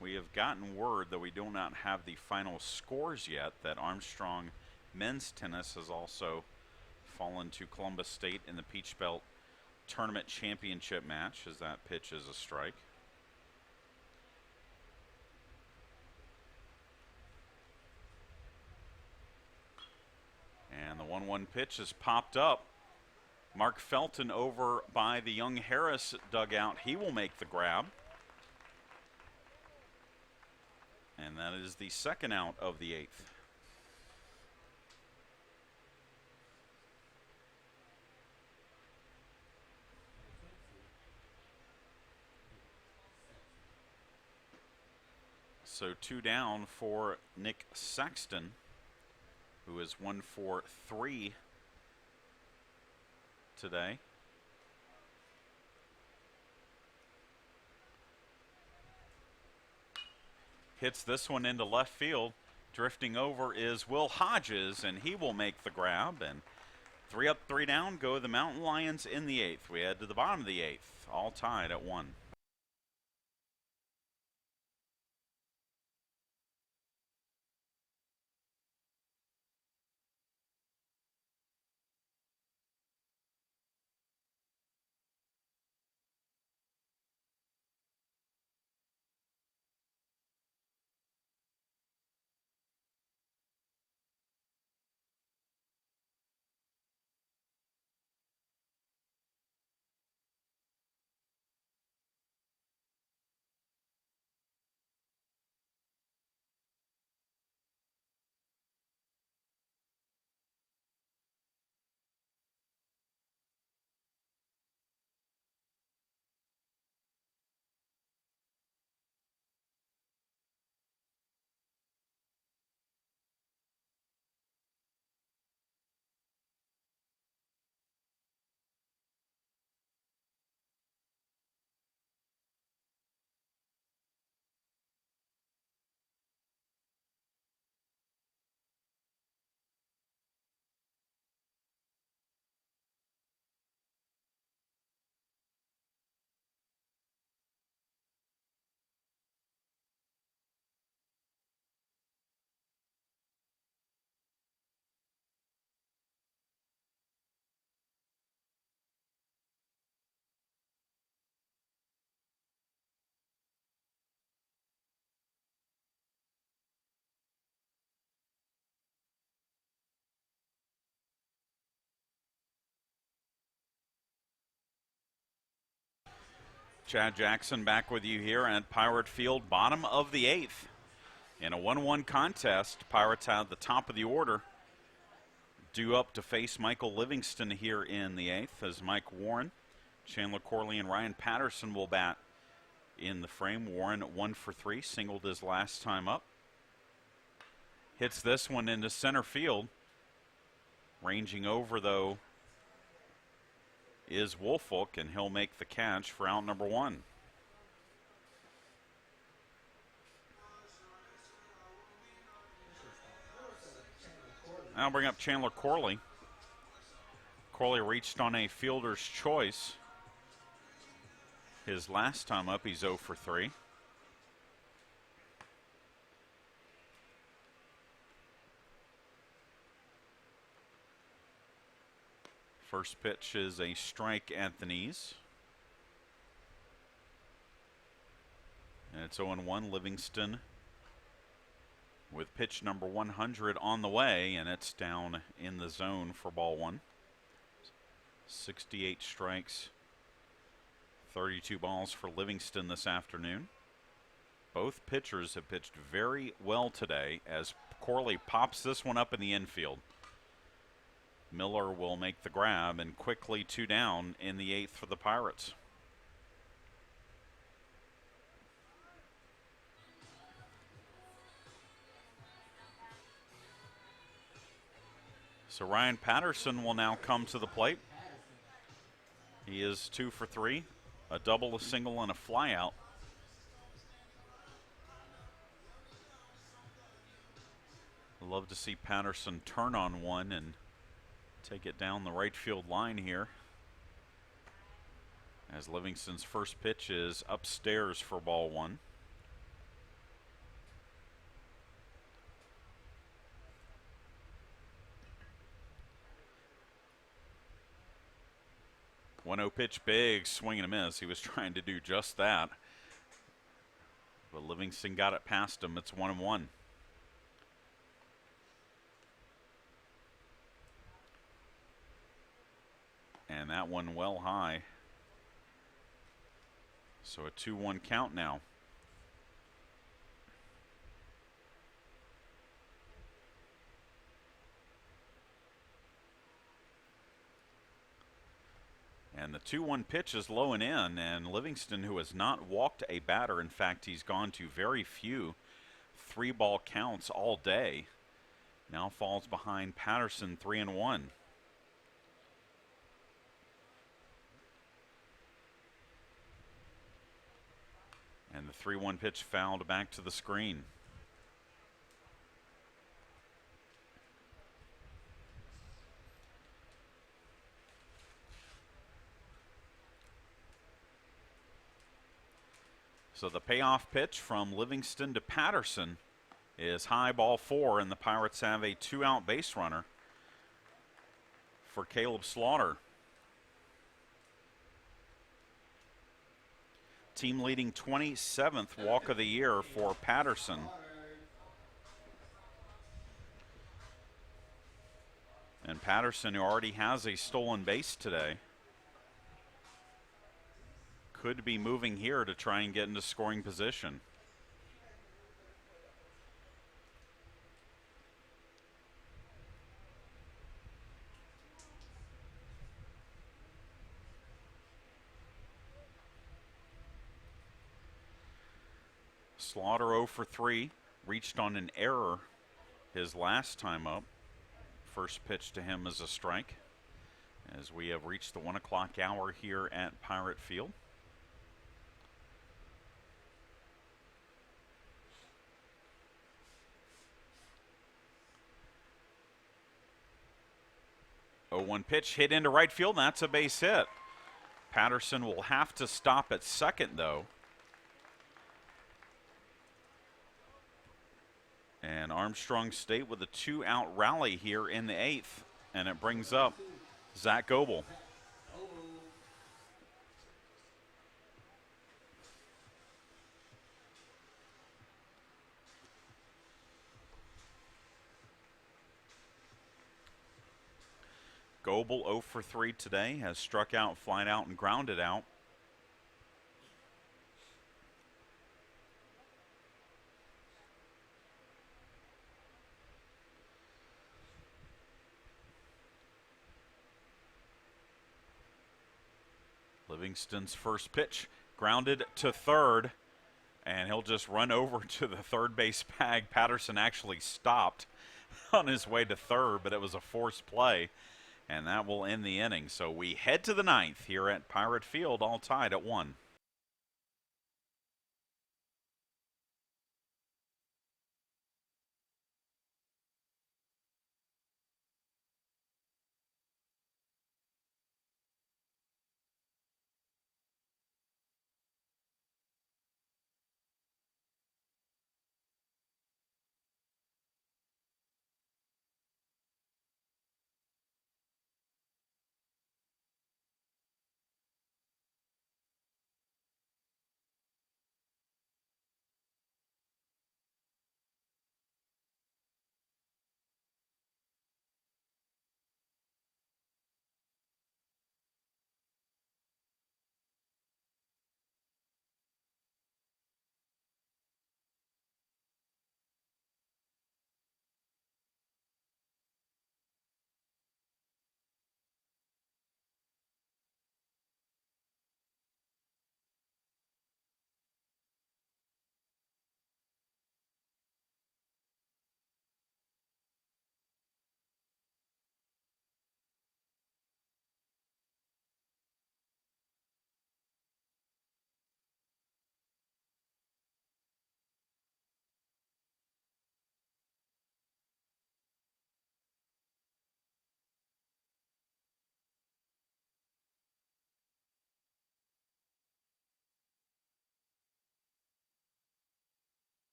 We have gotten word that we do not have the final scores yet, that Armstrong men's tennis has also fallen to Columbus State in the Peach Belt Tournament Championship match, as that pitch is a strike. And the 1-1 pitch is popped up. Mark Felton over by the young Harris dugout. He will make the grab. And that is the second out of the 8th. So 2 down for Nick Saxton, who is 1 for 3 today. Hits this one into left field. Drifting over is Will Hodges, and he will make the grab. And 3 up, 3 down go the Mountain Lions in the 8th. We head to the bottom of the 8th, all tied at 1. Chad Jackson back with you here at Pirate Field, bottom of the 8th. In a 1-1 contest, Pirates have the top of the order due up to face Michael Livingston here in the 8th, as Mike Warren, Chandler Corley, and Ryan Patterson will bat in the frame. Warren 1 for 3, singled his last time up. Hits this one into center field. Ranging over, though, is Woolfolk, and he'll make the catch for out number 1. I'll bring up Chandler Corley. Corley reached on a fielder's choice. His last time up, he's 0 for 3. First pitch is a strike at the knees. And it's 0-1. Livingston with pitch number 100 on the way, and it's down in the zone for ball 1. 68 strikes, 32 balls for Livingston this afternoon. Both pitchers have pitched very well today as Corley pops this one up in the infield. Miller will make the grab, and quickly 2 down in the 8th for the Pirates. So Ryan Patterson will now come to the plate. He is 2 for 3, a double, a single, and a flyout. I'd love to see Patterson turn on one and take it down the right field line here, as Livingston's first pitch is upstairs for ball 1. One-0 pitch, big swing and a miss. He was trying to do just that, but Livingston got it past him. It's 1-1. And that one well high. So a 2-1 count now. And the 2-1 pitch is low and in, and Livingston, who has not walked a batter, in fact, he's gone to very few 3-ball counts all day, now falls behind Patterson 3-1. And the 3-1 pitch fouled back to the screen. So the payoff pitch from Livingston to Patterson is high, ball 4, and the Pirates have a 2-out base runner for Caleb Slaughter. Team leading 27th walk of the year for Patterson. And Patterson, who already has a stolen base today, could be moving here to try and get into scoring position. Slaughter 0 for 3, reached on an error his last time up. First pitch to him is a strike, as we have reached the 1 o'clock hour here at Pirate Field. Oh, 1 pitch hit into right field, and that's a base hit. Patterson will have to stop at second, though. And Armstrong State with a 2-out rally here in the 8th, and it brings up Zach Goebel. Goebel 0 for 3 today, has struck out, flied out, and grounded out. Livingston's first pitch grounded to third, And he'll just run over to the third base bag. Patterson actually stopped on his way to third, but it was a forced play. And that will end the inning. So we head to the ninth here at Pirate Field, all tied at 1.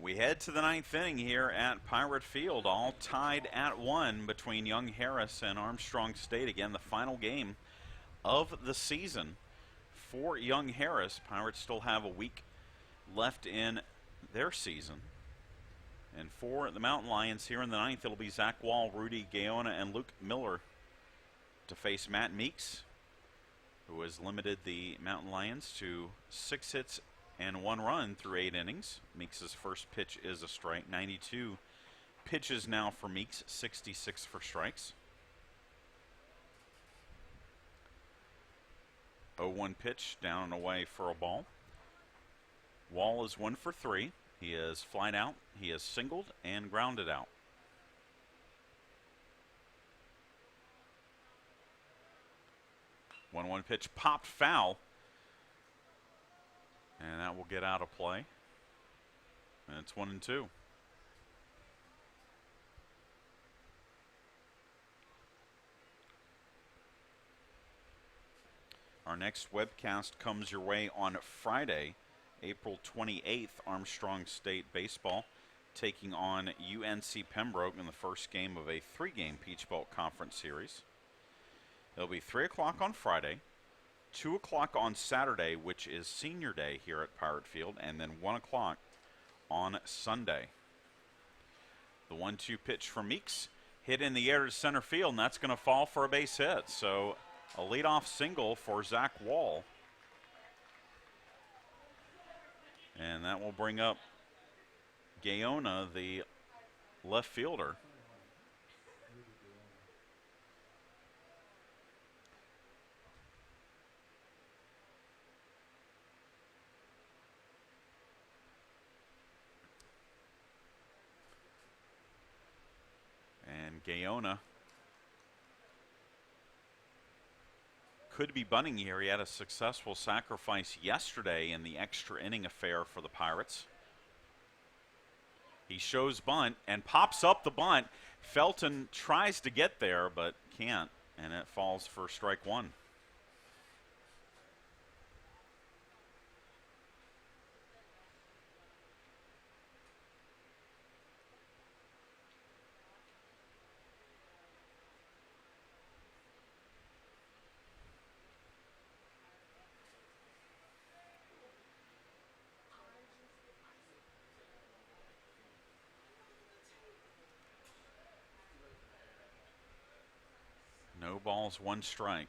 We head to the ninth inning here at Pirate Field, all tied at 1 between Young Harris and Armstrong State. Again, the final game of the season for Young Harris. Pirates still have a week left in their season. And for the Mountain Lions here in the ninth, it'll be Zach Wall, Rudy Gaona, and Luke Miller to face Matt Meeks, who has limited the Mountain Lions to 6 hits and 1 run through 8 innings. Meeks' first pitch is a strike. 92 pitches now for Meeks, 66 for strikes. 0-1 pitch, down and away for a ball. Wall is 1 for 3. He is flied out, he is singled, and grounded out. One pitch popped foul. And that will get out of play. And it's 1-2. Our next webcast comes your way on Friday, April 28th. Armstrong State Baseball taking on UNC Pembroke in the first game of a 3-game Peach Belt Conference Series. It'll be 3 o'clock on Friday, 2 o'clock on Saturday, which is senior day here at Pirate Field, and then 1 o'clock on Sunday. The 1-2 pitch from Meeks hit in the air to center field, and that's going to fall for a base hit. So a leadoff single for Zach Wall. And that will bring up Gaona, the left fielder. And Gaona could be bunting here. He had a successful sacrifice yesterday in the extra inning affair for the Pirates. He shows bunt and pops up the bunt. Felton tries to get there but can't, and it falls for strike 1. No balls, 1 strike.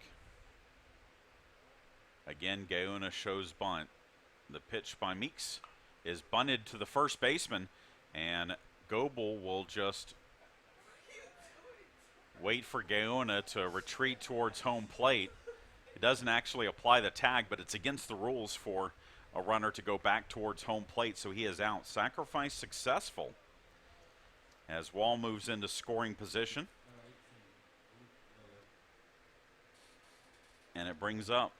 Again, Gaona shows bunt. The pitch by Meeks is bunted to the first baseman, and Goebel will just wait for Gaona to retreat towards home plate. It doesn't actually apply the tag, but it's against the rules for a runner to go back towards home plate, so he is out. Sacrifice successful as Wall moves into scoring position. And it brings up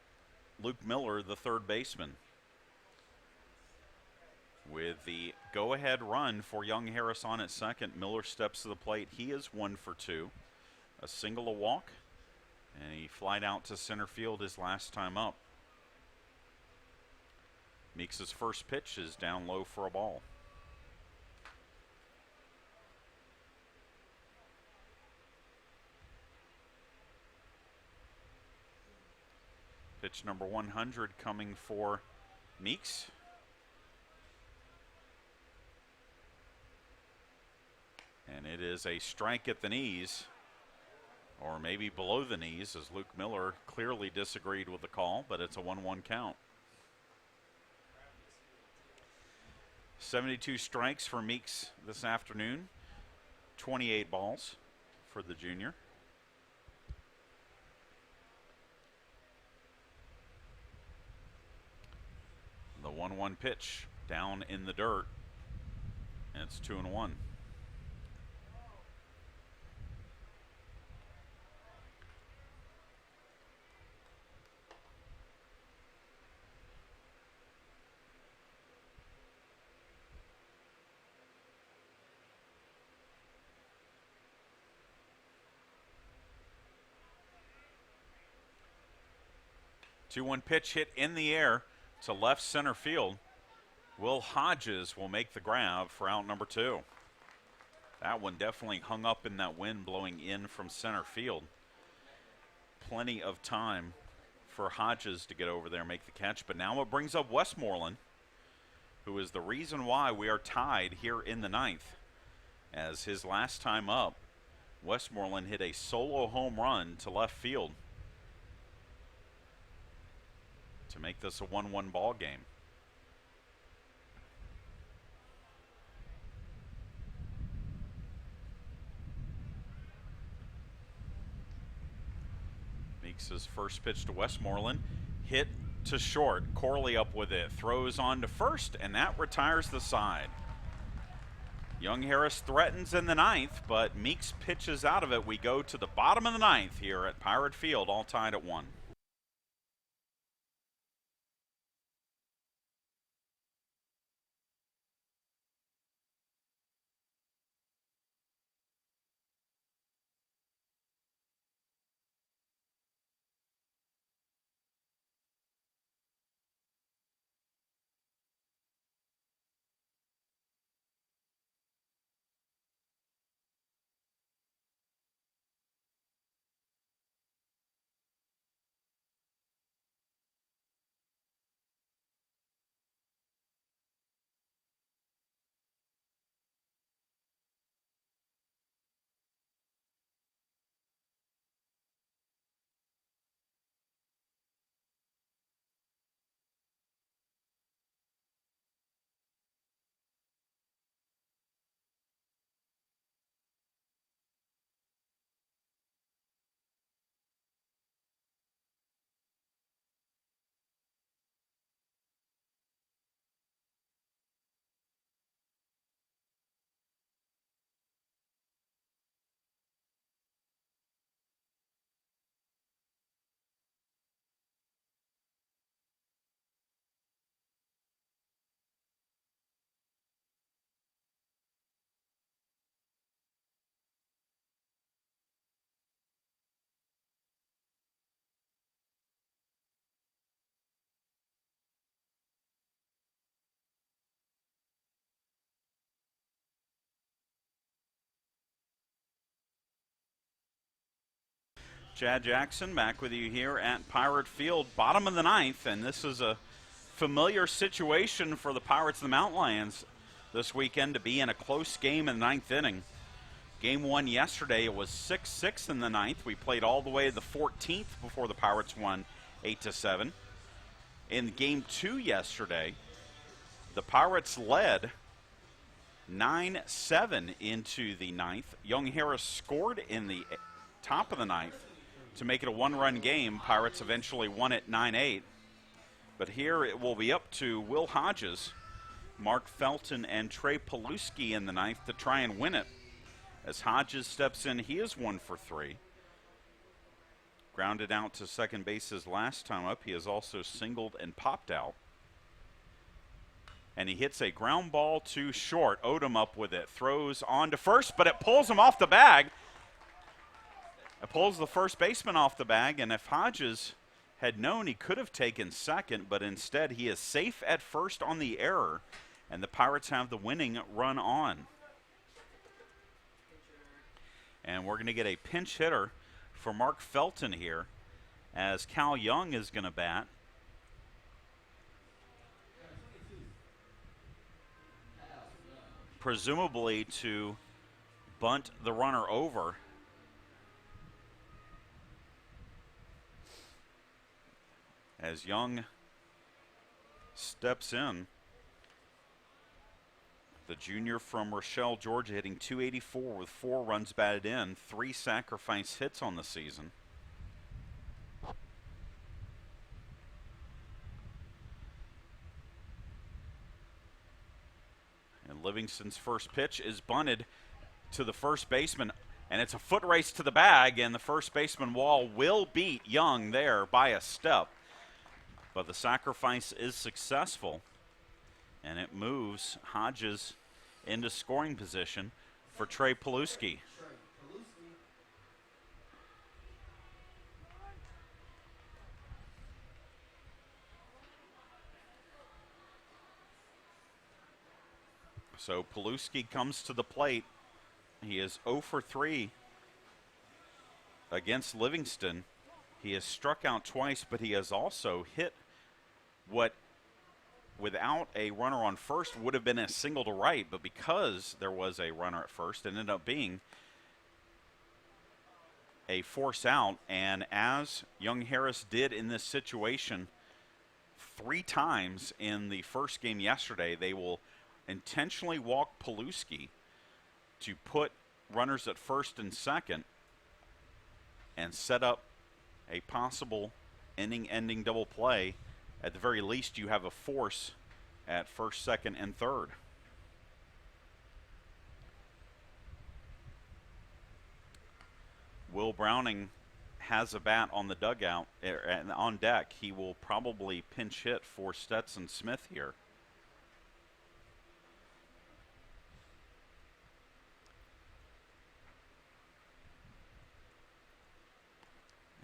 Luke Miller, the third baseman. With the go-ahead run for Young Harris on at second, Miller steps to the plate. He is 1 for 2. A single, a walk, and he flied out to center field his last time up. Meeks' first pitch is down low for a ball. Pitch number 100 coming for Meeks. And it is a strike at the knees, or maybe below the knees, as Luke Miller clearly disagreed with the call, but it's a 1-1 count. 72 strikes for Meeks this afternoon, 28 balls for the junior. The 1-1 pitch down in the dirt, and it's 2-1. Two-one pitch hit in the air to left center field. Will Hodges will make the grab for out number 2. That one definitely hung up in that wind blowing in from center field. Plenty of time for Hodges to get over there and make the catch, but now it brings up Westmoreland, who is the reason why we are tied here in the 9th. As his last time up, Westmoreland hit a solo home run to left field to make this a 1-1 ball game. Meeks' first pitch to Westmoreland, hit to short. Corley up with it, throws on to first, and that retires the side. Young Harris threatens in the 9th, but Meeks pitches out of it. We go to the bottom of the 9th here at Pirate Field, all tied at 1. Chad Jackson back with you here at Pirate Field, bottom of the 9th, and this is a familiar situation for the Pirates of the Mountain Lions this weekend, to be in a close game in the 9th inning. Game 1 yesterday, it was 6-6 in the 9th. We played all the way to the 14th before the Pirates won 8-7. In Game 2 yesterday, the Pirates led 9-7 into the 9th. Young Harris scored in the top of the ninth to make it a one-run game. Pirates eventually won it 9-8. But here it will be up to Will Hodges, Mark Felton, and Trey Paluski in the ninth to try and win it. As Hodges steps in, he is 1 for 3. Grounded out to second base his last time up. He has also singled and popped out. And he hits a ground ball to short. Odom up with it. Throws on to first, but it pulls him off the bag. It pulls the first baseman off the bag, and if Hodges had known, he could have taken second, but instead he is safe at first on the error, and the Pirates have the winning run on. And we're going to get a pinch hitter for Mark Felton here, as Cal Young is going to bat. Presumably to bunt the runner over. As Young steps in, the junior from Rochelle, Georgia, hitting .284 with 4 runs batted in, 3 sacrifice hits on the season. And Livingston's first pitch is bunted to the first baseman, and it's a foot race to the bag, and the first baseman Wall will beat Young there by a step. But the sacrifice is successful, and it moves Hodges into scoring position for Trey Paluski. So Paluski comes to the plate. He is 0 for 3 against Livingston. He has struck out twice, but he has also hit what, without a runner on first, would have been a single to right, but because there was a runner at first, it ended up being a force out. And as Young Harris did in this situation 3 times in the first game yesterday, they will intentionally walk Paluski to put runners at first and second and set up a possible inning-ending double play. At the very least, you have a force at first, second, and third. Will Browning has a bat on the dugout, on deck. He will probably pinch hit for Stetson Smith here.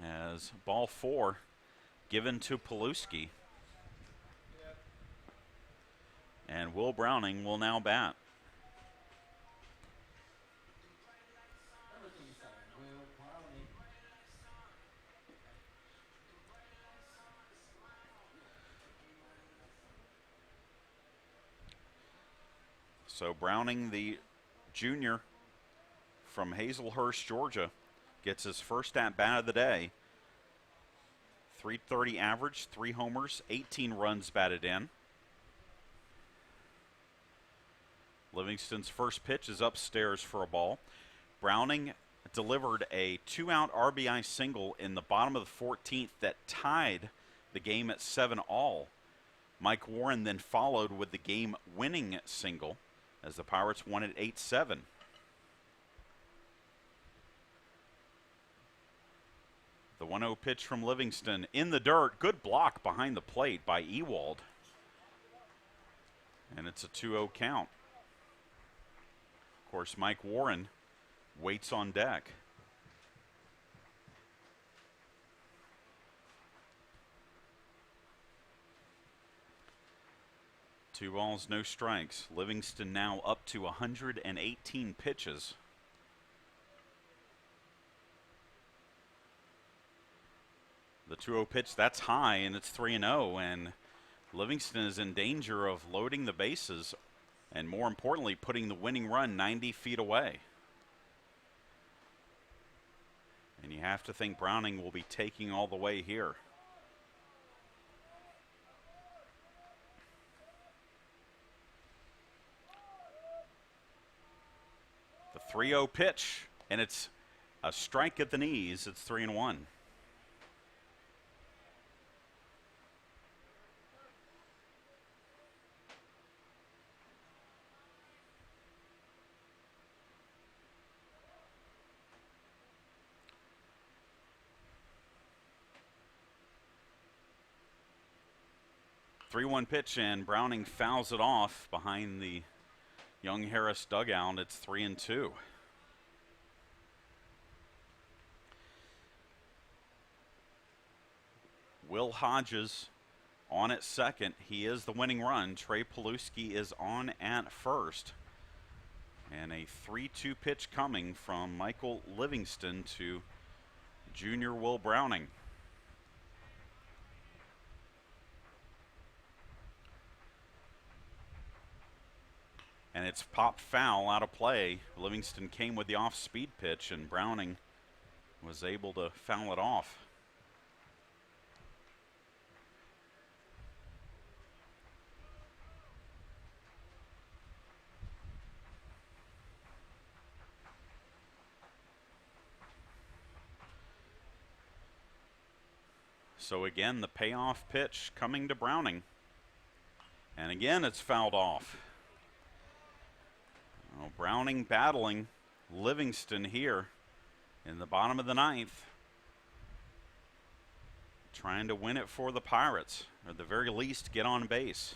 As ball 4 given to Paluski. And Will Browning will now bat. So Browning, the junior from Hazelhurst, Georgia, gets his first at-bat of the day. .330 average, 3 homers, 18 runs batted in. Livingston's first pitch is upstairs for a ball. Browning delivered a 2-out RBI single in the bottom of the 14th that tied the game at 7-all. Mike Warren then followed with the game-winning single as the Pirates won at 8-7. The 1-0 pitch from Livingston in the dirt. Good block behind the plate by Ewald. And it's a 2-0 count. Of course, Mike Warren waits on deck. Two balls, no strikes. Livingston now up to 118 pitches. The 2-0 pitch, that's high, and it's 3-0, and Livingston is in danger of loading the bases and, more importantly, putting the winning run 90 feet away. And you have to think Browning will be taking all the way here. The 3-0 pitch, and it's a strike at the knees. It's 3-1. Three-one pitch, and Browning fouls it off behind the Young Harris dugout. It's 3-2. Will Hodges on at second. He is the winning run. Trey Paluski is on at first. And a 3-2 pitch coming from Michael Livingston to junior Will Browning. And it's popped foul out of play. Livingston came with the off-speed pitch, and Browning was able to foul it off. So again, the payoff pitch coming to Browning. And again, it's fouled off. Oh, Browning battling Livingston here in the bottom of the ninth. Trying to win it for the Pirates, or at the very least get on base.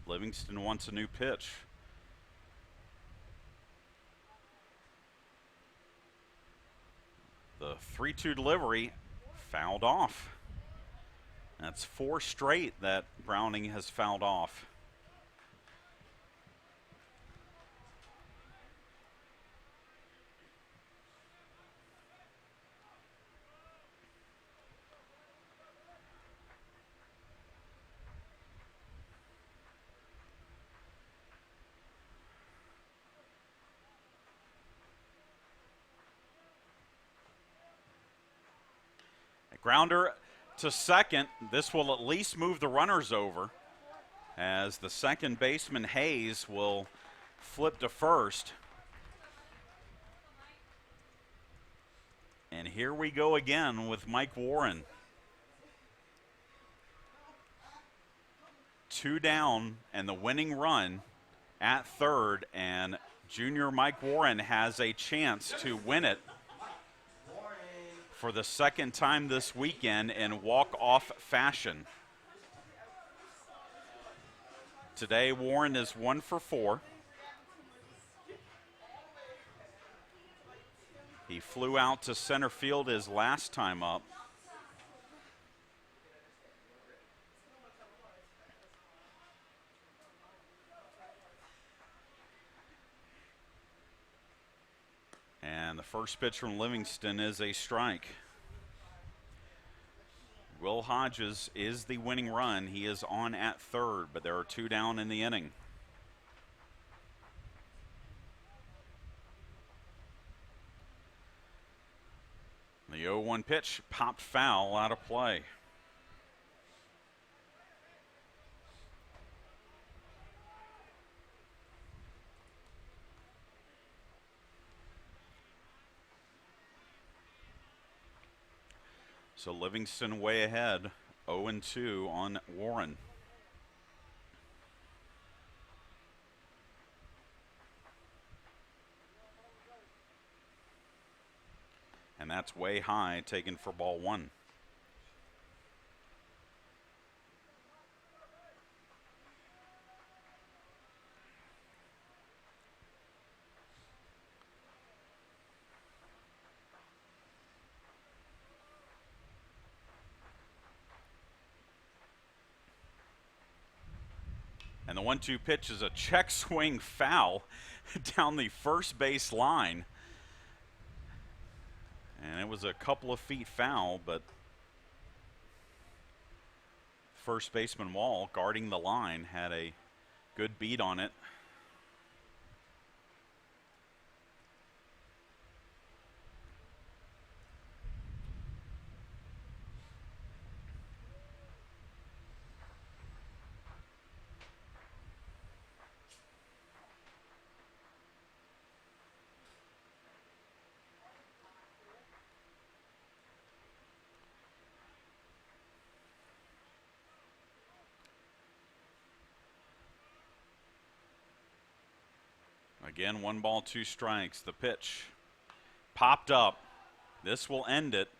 Livingston wants a new pitch. The 3-2 delivery fouled off. That's 4 straight that Browning has fouled off. A grounder to second. This will at least move the runners over, as the second baseman Hayes will flip to first. And here we go again with Mike Warren. 2 down and the winning run at third, and junior Mike Warren has a chance to win it for the second time this weekend in walk-off fashion. Today, Warren is 1 for 4. He flew out to center field his last time up. And the first pitch from Livingston is a strike. Will Hodges is the winning run. He is on at third, but there are 2 down in the inning. The 0-1 pitch popped foul out of play. So Livingston way ahead, 0-2 on Warren. And that's way high, taken for ball 1. And the 1-2 pitch is a check swing foul down the first base line. And it was a couple of feet foul, but first baseman Wall, guarding the line, had a good beat on it. Again, 1 ball, 2 strikes. The pitch popped up. This will end it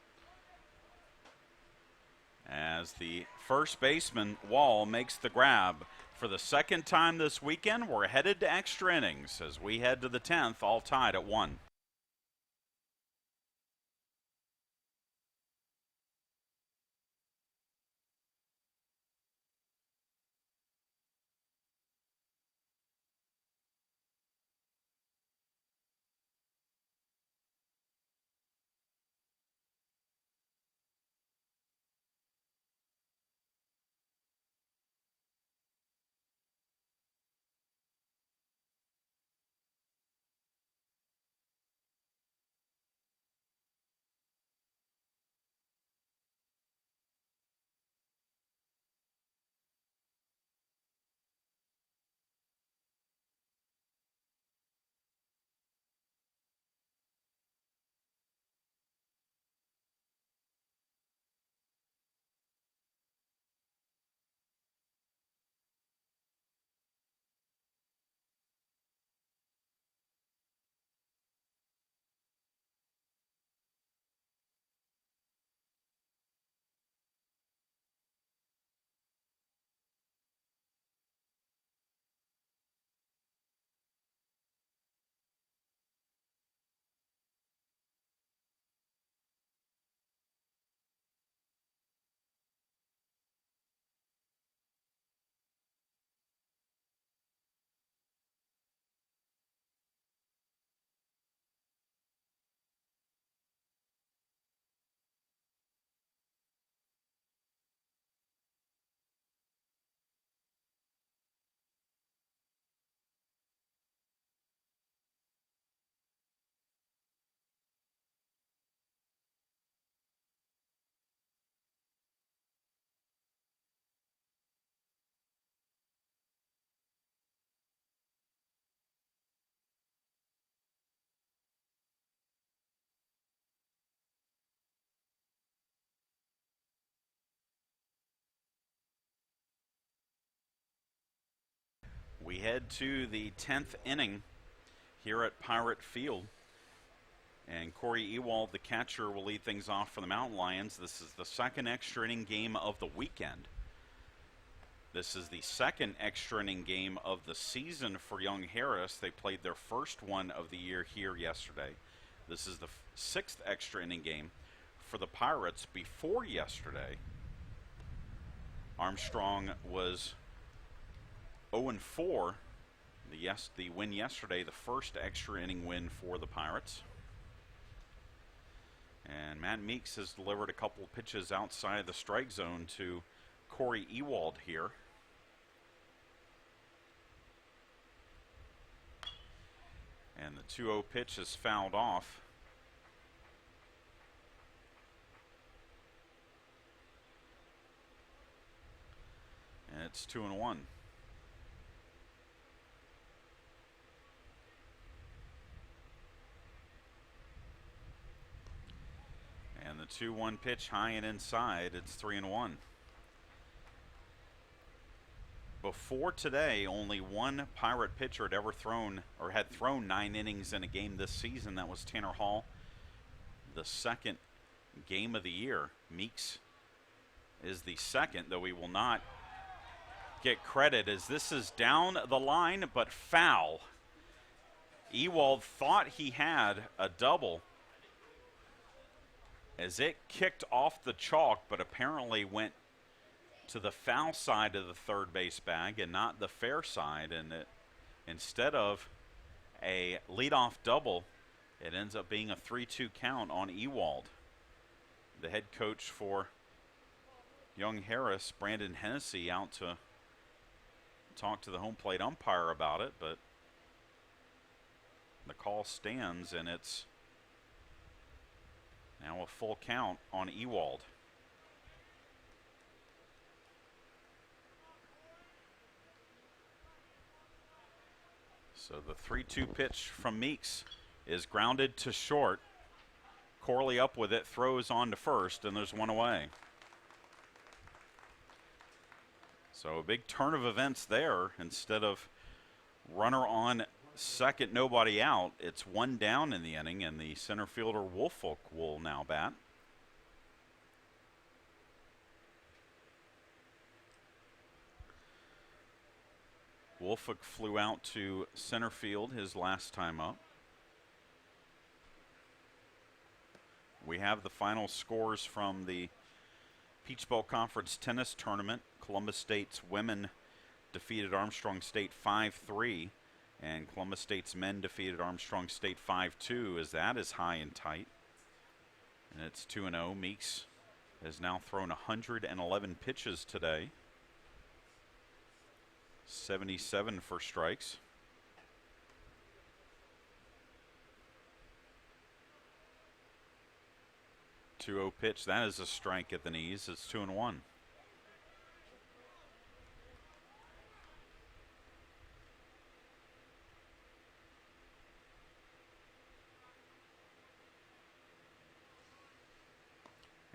as the first baseman, Wall, makes the grab. For the second time this weekend, we're headed to extra innings as we head to the 10th, all tied at 1. We head to the 10th inning here at Pirate Field. And Corey Ewald, the catcher, will lead things off for the Mountain Lions. This is the second extra inning game of the weekend. This is the second extra inning game of the season for Young Harris. They played their first one of the year here yesterday. This is the sixth extra inning game for the Pirates. Before yesterday, Armstrong was 0-4. The win yesterday, the first extra inning win for the Pirates. And Matt Meeks has delivered a couple of pitches outside the strike zone to Corey Ewald here. And the 2-0 pitch is fouled off. And it's 2-1. And the 2-1 pitch high and inside, it's 3-1. Before today, only one Pirate pitcher had ever thrown or had thrown 9 innings in a game this season. That was Tanner Hall. The second game of the year. Meeks is the second, though he will not get credit as this is down the line, but foul. Ewald thought he had a double as it kicked off the chalk, but apparently went to the foul side of the third base bag and not the fair side, and it, instead of a leadoff double, it ends up being a 3-2 count on Ewald. The head coach for Young Harris, Brandon Hennessy, out to talk to the home plate umpire about it, but the call stands, and it's now a full count on Ewald. So the 3-2 pitch from Meeks is grounded to short. Corley up with it, throws on to first, and there's one away. So a big turn of events there. Instead of runner on second nobody out. It's one down in the inning, and the center fielder Woolfolk will now bat. Woolfolk flew out to center field his last time up. We have the final scores from the Peach Bowl Conference Tennis Tournament. Columbus State's women defeated Armstrong State 5-3, and Columbus State's men defeated Armstrong State 5-2, as that is high and tight. And it's 2-0. Meeks has now thrown 111 pitches today. 77 for strikes. Two-0 pitch. That is a strike at the knees. It's 2-1.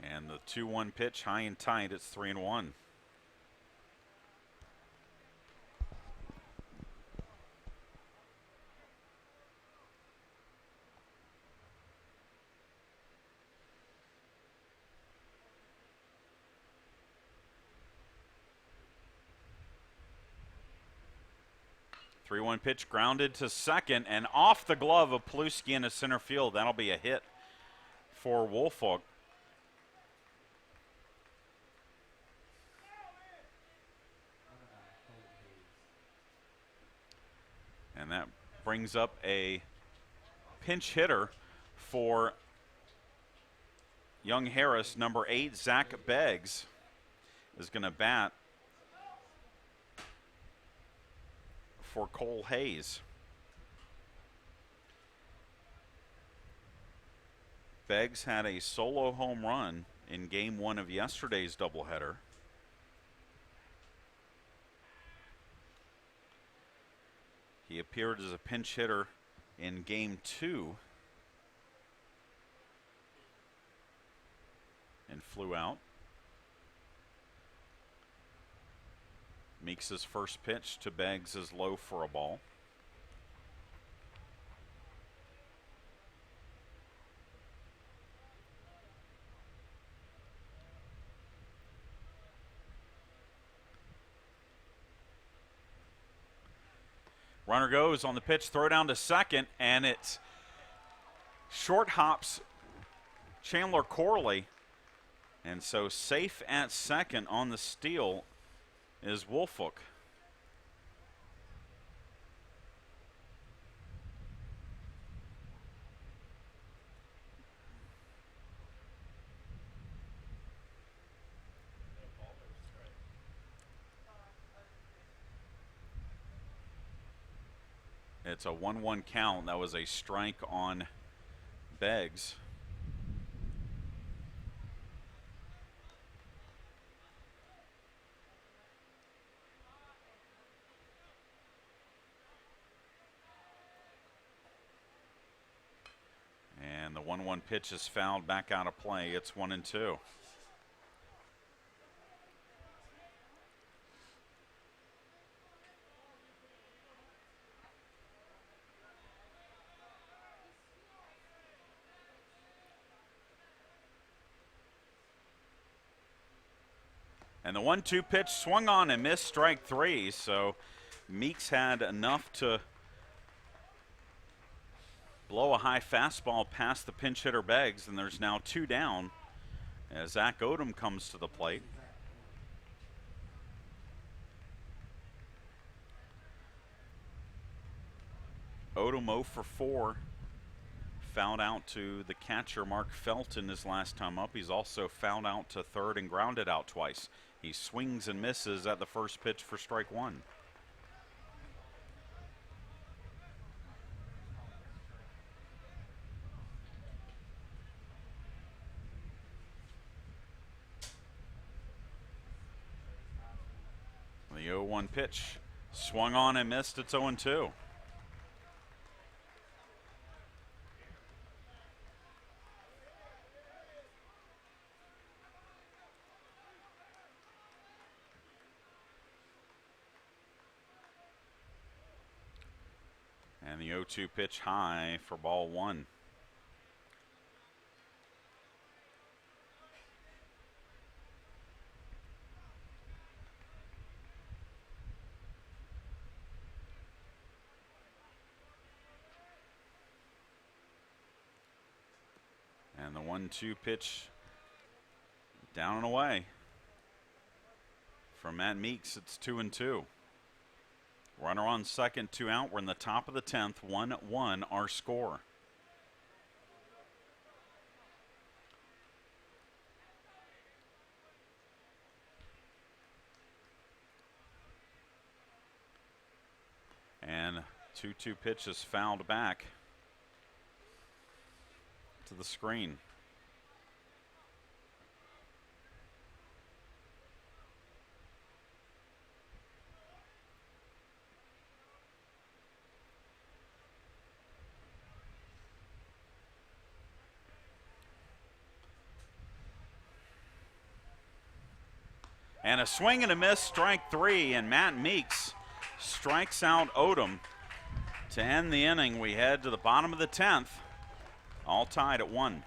And the 2-1 pitch, high and tight. It's 3-1. Three-one pitch grounded to second and off the glove of Paluski into center field. That'll be a hit for Woolfolk. And that brings up a pinch hitter for Young Harris. Number 8, Zach Beggs, is going to bat for Cole Hayes. Beggs had a solo home run in game 1 of yesterday's doubleheader. He appeared as a pinch hitter in game 2 and flew out. Meeks' first pitch to Beggs is low for a ball. Runner goes on the pitch, throw down to second, and it's short hops Chandler Corley. And so safe at second on the steal is Woolfolk. It's a 1-1 count. That was a strike on Beggs. And the 1-1 pitch is fouled back out of play. It's 1-2. And the 1-2 pitch swung on and missed, strike 3. So Meeks had enough to blow a high fastball past the pinch hitter Beggs, and there's now 2 down as Zach Odom comes to the plate. Odom 0 for 4. Fouled out to the catcher Mark Felton his last time up. He's also fouled out to third and grounded out twice. He swings and misses at the first pitch for strike 1. The 0-1 pitch swung on and missed. It's 0-2. And the 0-2 pitch high for ball one. And the 1-2 pitch down and away. From Matt Meeks, it's 2-2. Runner on second, 2 out. We're in the top of the 10th, 1-1 our score. And 2-2 pitch is fouled back to the screen. And a swing and a miss, strike 3, and Matt Meeks strikes out Odom to end the inning. We head to the bottom of the 10th, all tied at 1.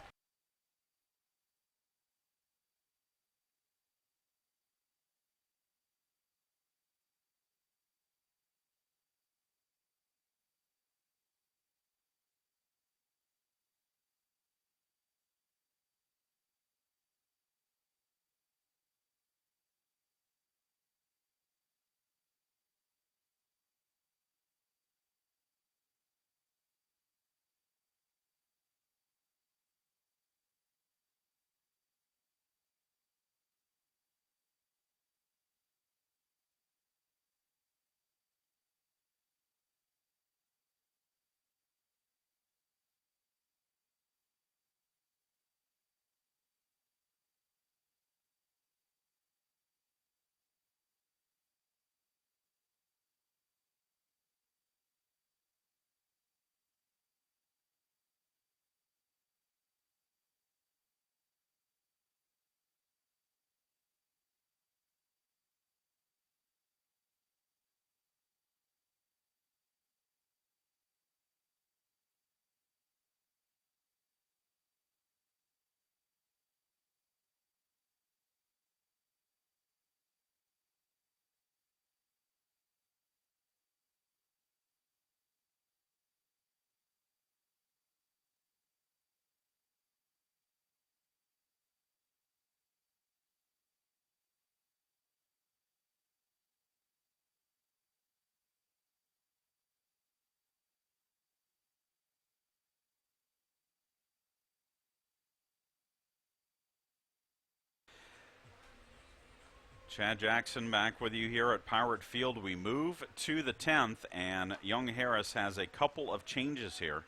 Chad Jackson back with you here at Pirate Field. We move to the 10th, and Young Harris has a couple of changes here.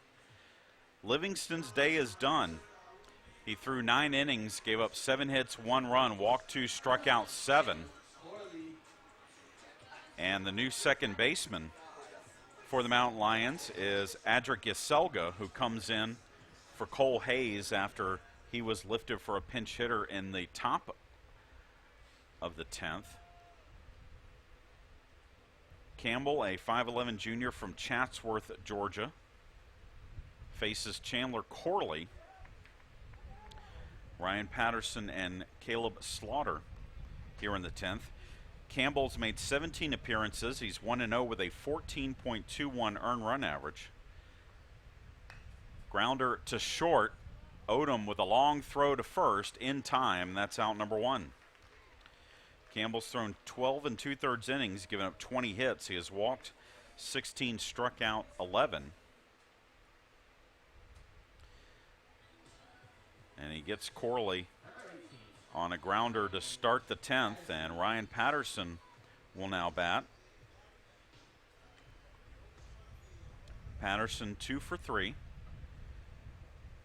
Livingston's day is done. He threw 9 innings, gave up 7 hits, 1 run, walked 2, struck out 7. And the new second baseman for the Mountain Lions is Adric Yaselga, who comes in for Cole Hayes after he was lifted for a pinch hitter in the top of the 10th. Campbell, a 5'11 junior from Chatsworth, Georgia, faces Chandler Corley. Ryan Patterson and Caleb Slaughter here in the 10th. Campbell's made 17 appearances. He's 1-0 with a 14.21 earned run average. Grounder to short. Odom with a long throw to first in time. That's out number 1. Campbell's thrown 12 2/3 innings, given up 20 hits. He has walked 16, struck out 11. And he gets Corley on a grounder to start the 10th, and Ryan Patterson will now bat. Patterson 2 for 3.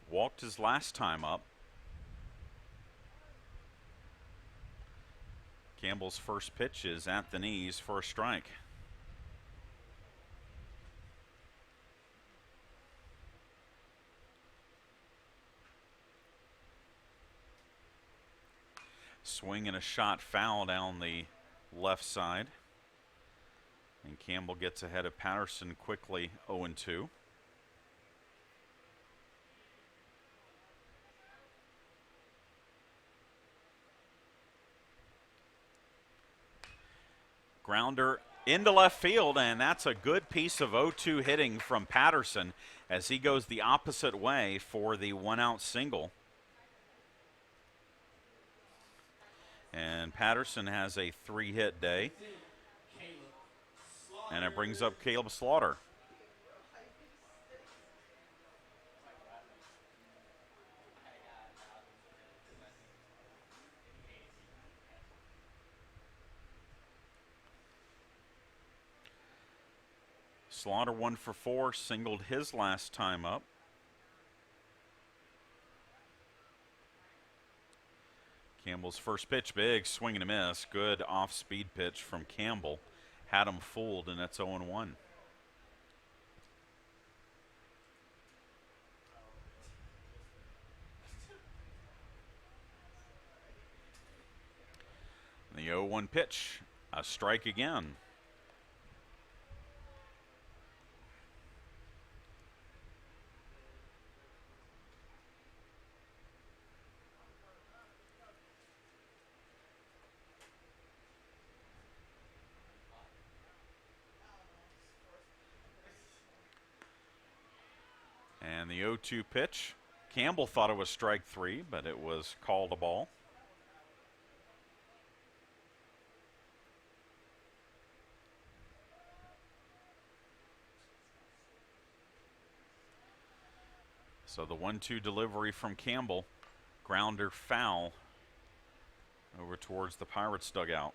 Walked his last time up. Campbell's first pitch is at the knees for a strike. Swing and a shot foul down the left side. And Campbell gets ahead of Patterson quickly, 0-2. Grounder into left field, and that's a good piece of 0-2 hitting from Patterson as he goes the opposite way for the one-out single. And Patterson has a 3-hit day. And it brings up Caleb Slaughter. Slaughter 1 for 4, singled his last time up. Campbell's first pitch, big swing and a miss. Good off-speed pitch from Campbell. Had him fooled, and it's 0-1. The 0-1 pitch, a strike again. And the 0-2 pitch, Campbell thought it was strike 3, but it was called a ball. So the 1-2 delivery from Campbell, grounder foul over towards the Pirates dugout.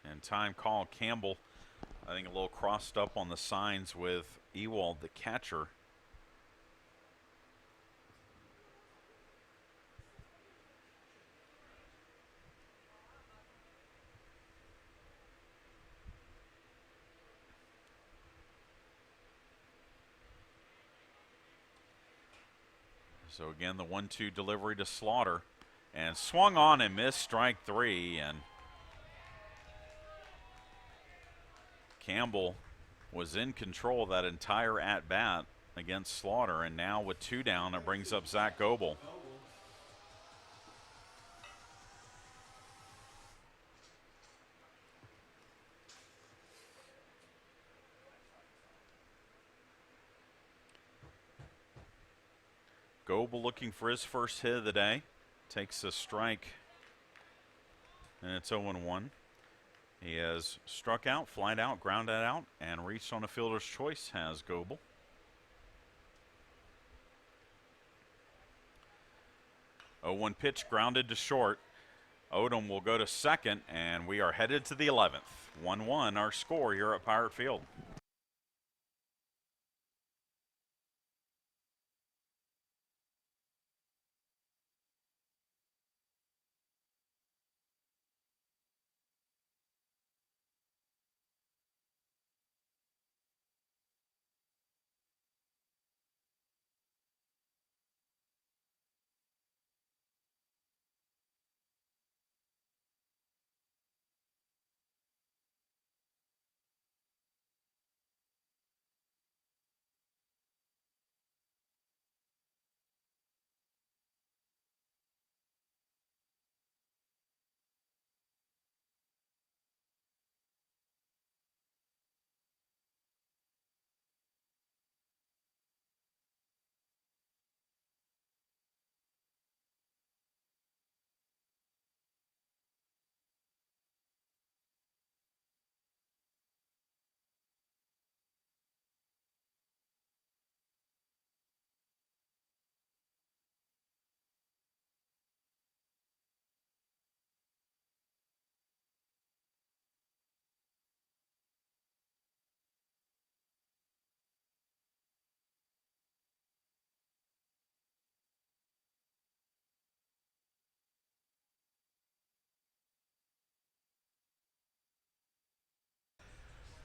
And time call. Campbell, I think, a little crossed up on the signs with Ewald, the catcher. So again, the 1-2 delivery to Slaughter, and swung on and missed strike 3, and Campbell was in control of that entire at-bat against Slaughter, and now with 2 down, it brings up Zach Goebel. Goebel looking for his first hit of the day. Takes a strike, and it's 0-1. He has struck out, flied out, grounded out, and reached on a fielder's choice, has Goebel. 0-1 pitch, grounded to short. Odom will go to second, and we are headed to the 11th. 1-1 our score here at Pirate Field.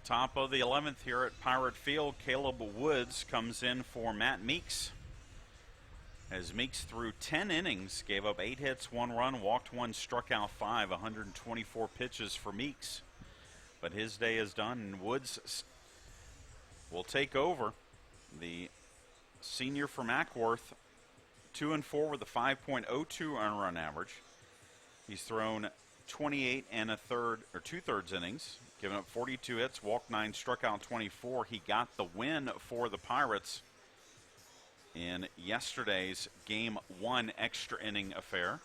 Top of the 11th here at Pirate Field, Caleb Woods comes in for Matt Meeks. As Meeks threw 10 innings, gave up 8 hits, 1 run, walked 1, struck out 5, 124 pitches for Meeks. But his day is done, and Woods will take over. The senior from Ackworth, 2 and 4 with a 5.02 earned run average. He's thrown 28 and a third or 2/3 innings, given up 42 hits, walked 9, struck out 24. He got the win for the Pirates in yesterday's Game 1 extra inning affair.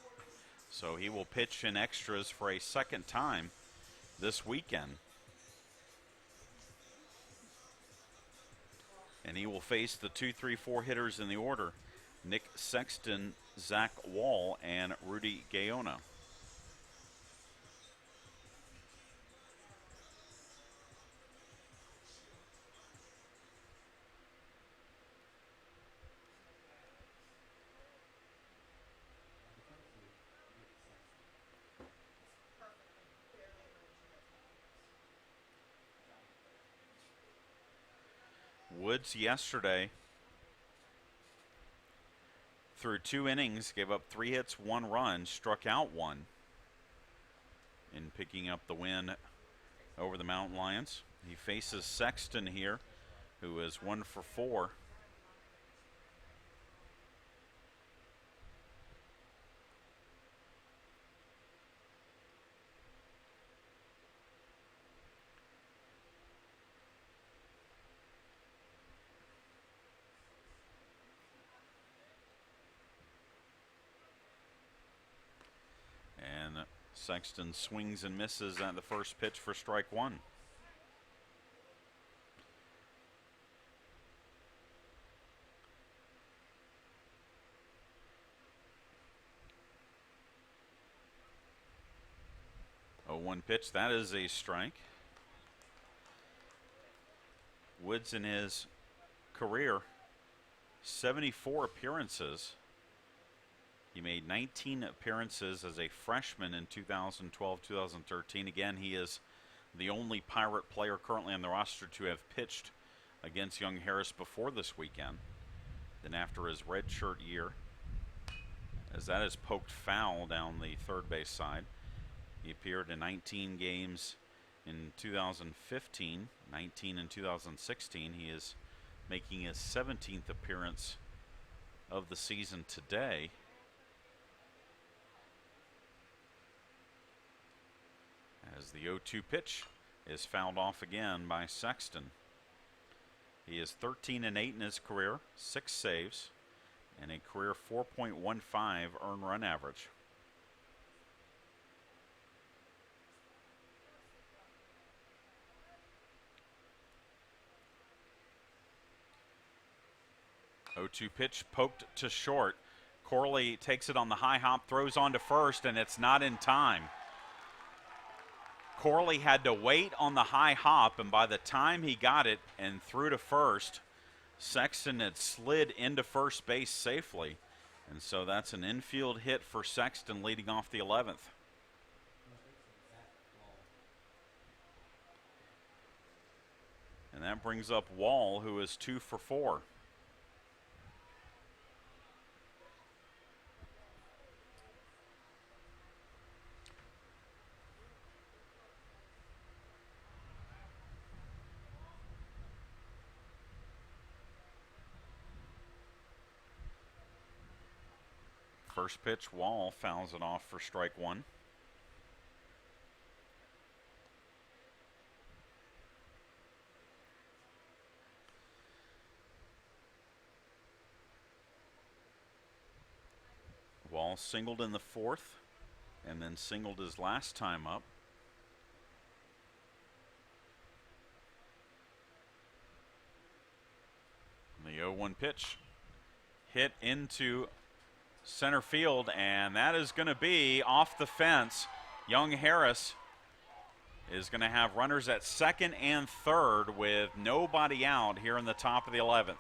So he will pitch in extras for a second time this weekend. And he will face the 2, 3, 4 hitters in the order: Nick Sexton, Zach Wall, and Rudy Gaona. Woods yesterday through 2 innings, gave up 3 hits, 1 run, struck out 1 in picking up the win over the Mountain Lions. He faces Sexton here, who is 1 for 4. Sexton swings and misses at the first pitch for strike 1. A 1 pitch, that is a strike. Woods in his career, 74 appearances. He made 19 appearances as a freshman in 2012-2013. Again, he is the only Pirate player currently on the roster to have pitched against Young Harris before this weekend. Then after his redshirt year, as that is poked foul down the third base side, he appeared in 19 games in 2015, 19 in 2016. He is making his 17th appearance of the season today. As the 0-2 pitch is fouled off again by Sexton. He is 13 and 8 in his career, 6 saves, and a career 4.15 earned run average. Oh-2 pitch poked to short. Corley takes it on the high hop, throws on to first, and it's not in time. Corley had to wait on the high hop, and by the time he got it and threw to first, Sexton had slid into first base safely. And so that's an infield hit for Sexton leading off the 11th. And that brings up Wall, who is 2 for 4. First pitch, Wall fouls it off for strike 1. Wall singled in the 4th and then singled his last time up. The 0-1 pitch hit into center field, and that is going to be off the fence. Young Harris is going to have runners at second and third with nobody out here in the top of the 11th.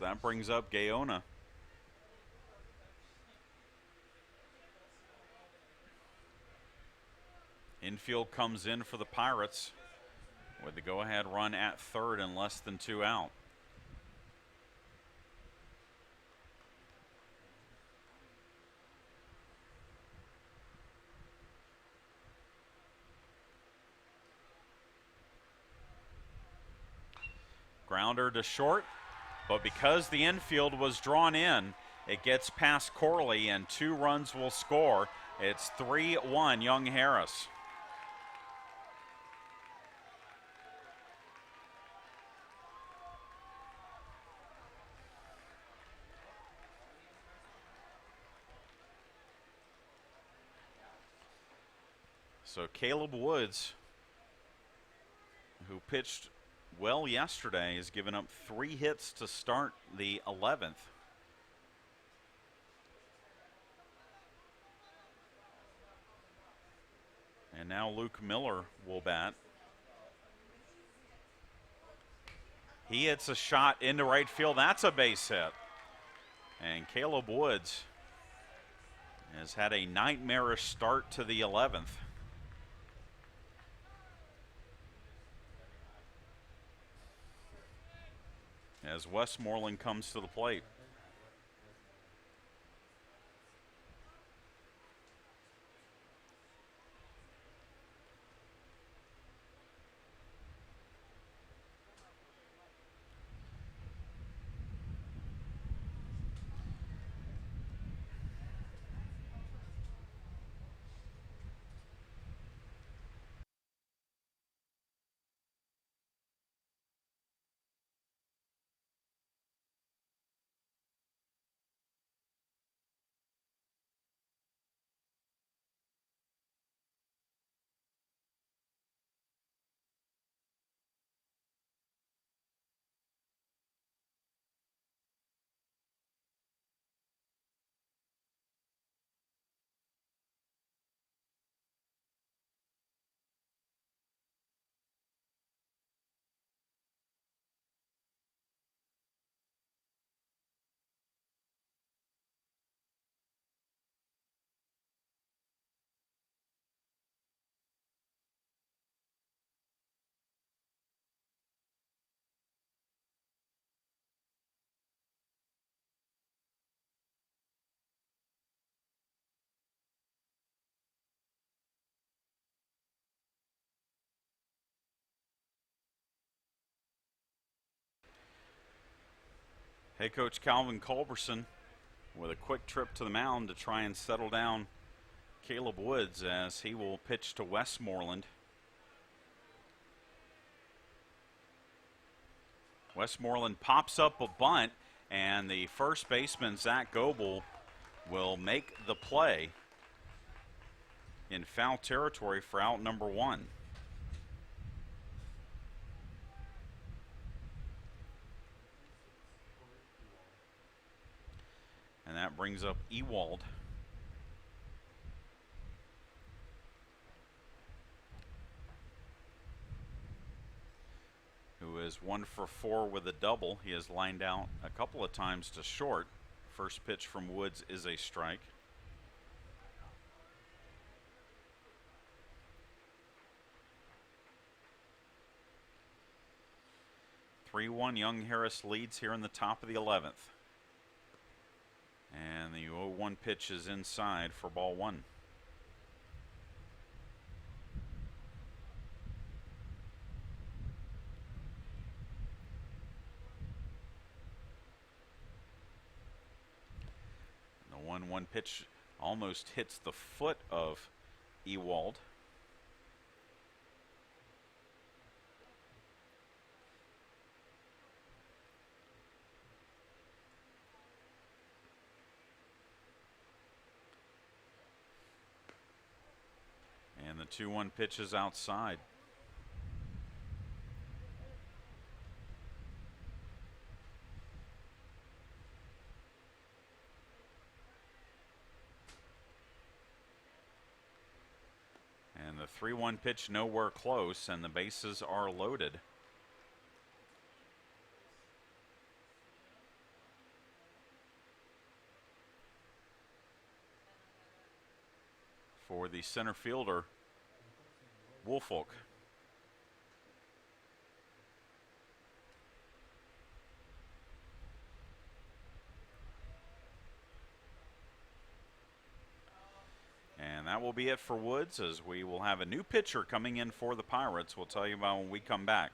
So that brings up Gaona. Infield comes in for the Pirates with the go-ahead run at third and less than 2 out. Grounder to short, but because the infield was drawn in, it gets past Corley and 2 runs will score. It's 3-1 Young Harris. So Caleb Woods, who pitched well yesterday, has given up 3 hits to start the 11th. And now Luke Miller will bat. He hits a shot into right field. That's a base hit. And Caleb Woods has had a nightmarish start to the 11th. As Westmoreland comes to the plate. Head coach Calvin Culberson with a quick trip to the mound to try and settle down Caleb Woods as he will pitch to Westmoreland. Westmoreland pops up a bunt, and the first baseman, Zach Goebel, will make the play in foul territory for out number 1. And that brings up Ewald. Who is 1 for 4 with a double. He has lined out a couple of times to short. First pitch from Woods is a strike. (3-1) Young Harris leads here in the top of the 11th. And the 0-1 pitch is inside for ball 1. The 1-1 pitch almost hits the foot of Ewald. And the 2-1 pitch is outside. And the 3-1 pitch nowhere close, and the bases are loaded. for the center fielder, Woolfolk. And that will be it for Woods, as we will have a new pitcher coming in for the Pirates. We'll tell you about when we come back.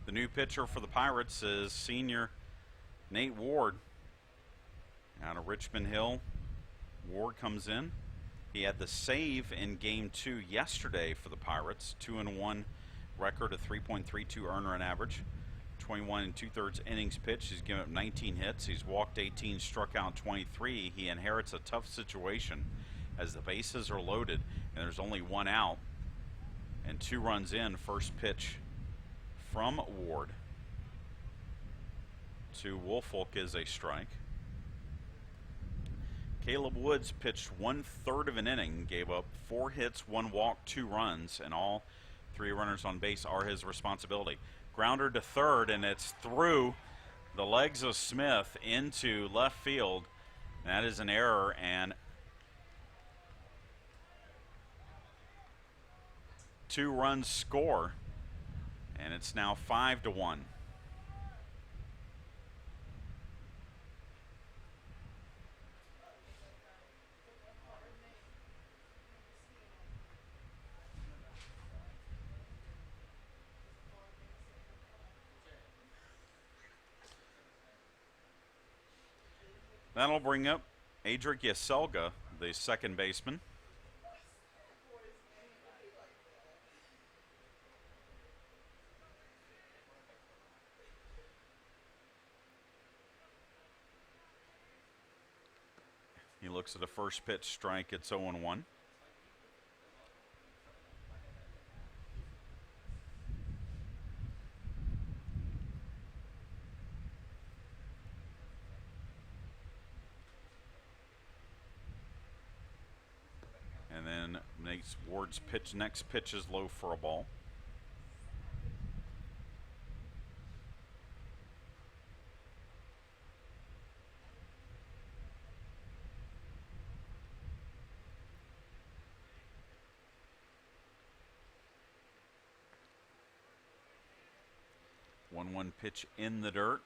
The new pitcher for the Pirates is senior Nate Ward out of Richmond Hill. Ward comes in. He had the save in Game 2 yesterday for the Pirates. 2-1 record, a 3.32 earner run average. 21 2/3 innings pitched. He's given up 19 hits. He's walked 18, struck out 23. He inherits a tough situation as the bases are loaded and there's only one out. And 2 runs in. First pitch from Ward to Woolfolk is a strike. Caleb Woods pitched 1/3 of an inning, gave up 4 hits, 1 walk, 2 runs, and all 3 runners on base are his responsibility. Grounder to third, and it's through the legs of Smith into left field. That is an error, and 2 runs score. And it's now 5-1. That'll bring up Adric Yaselga, the second baseman. He looks at a first pitch strike. It's 0-1. And then makes Ward's pitch. Next pitch is low for a ball. 1-1 pitch in the dirt.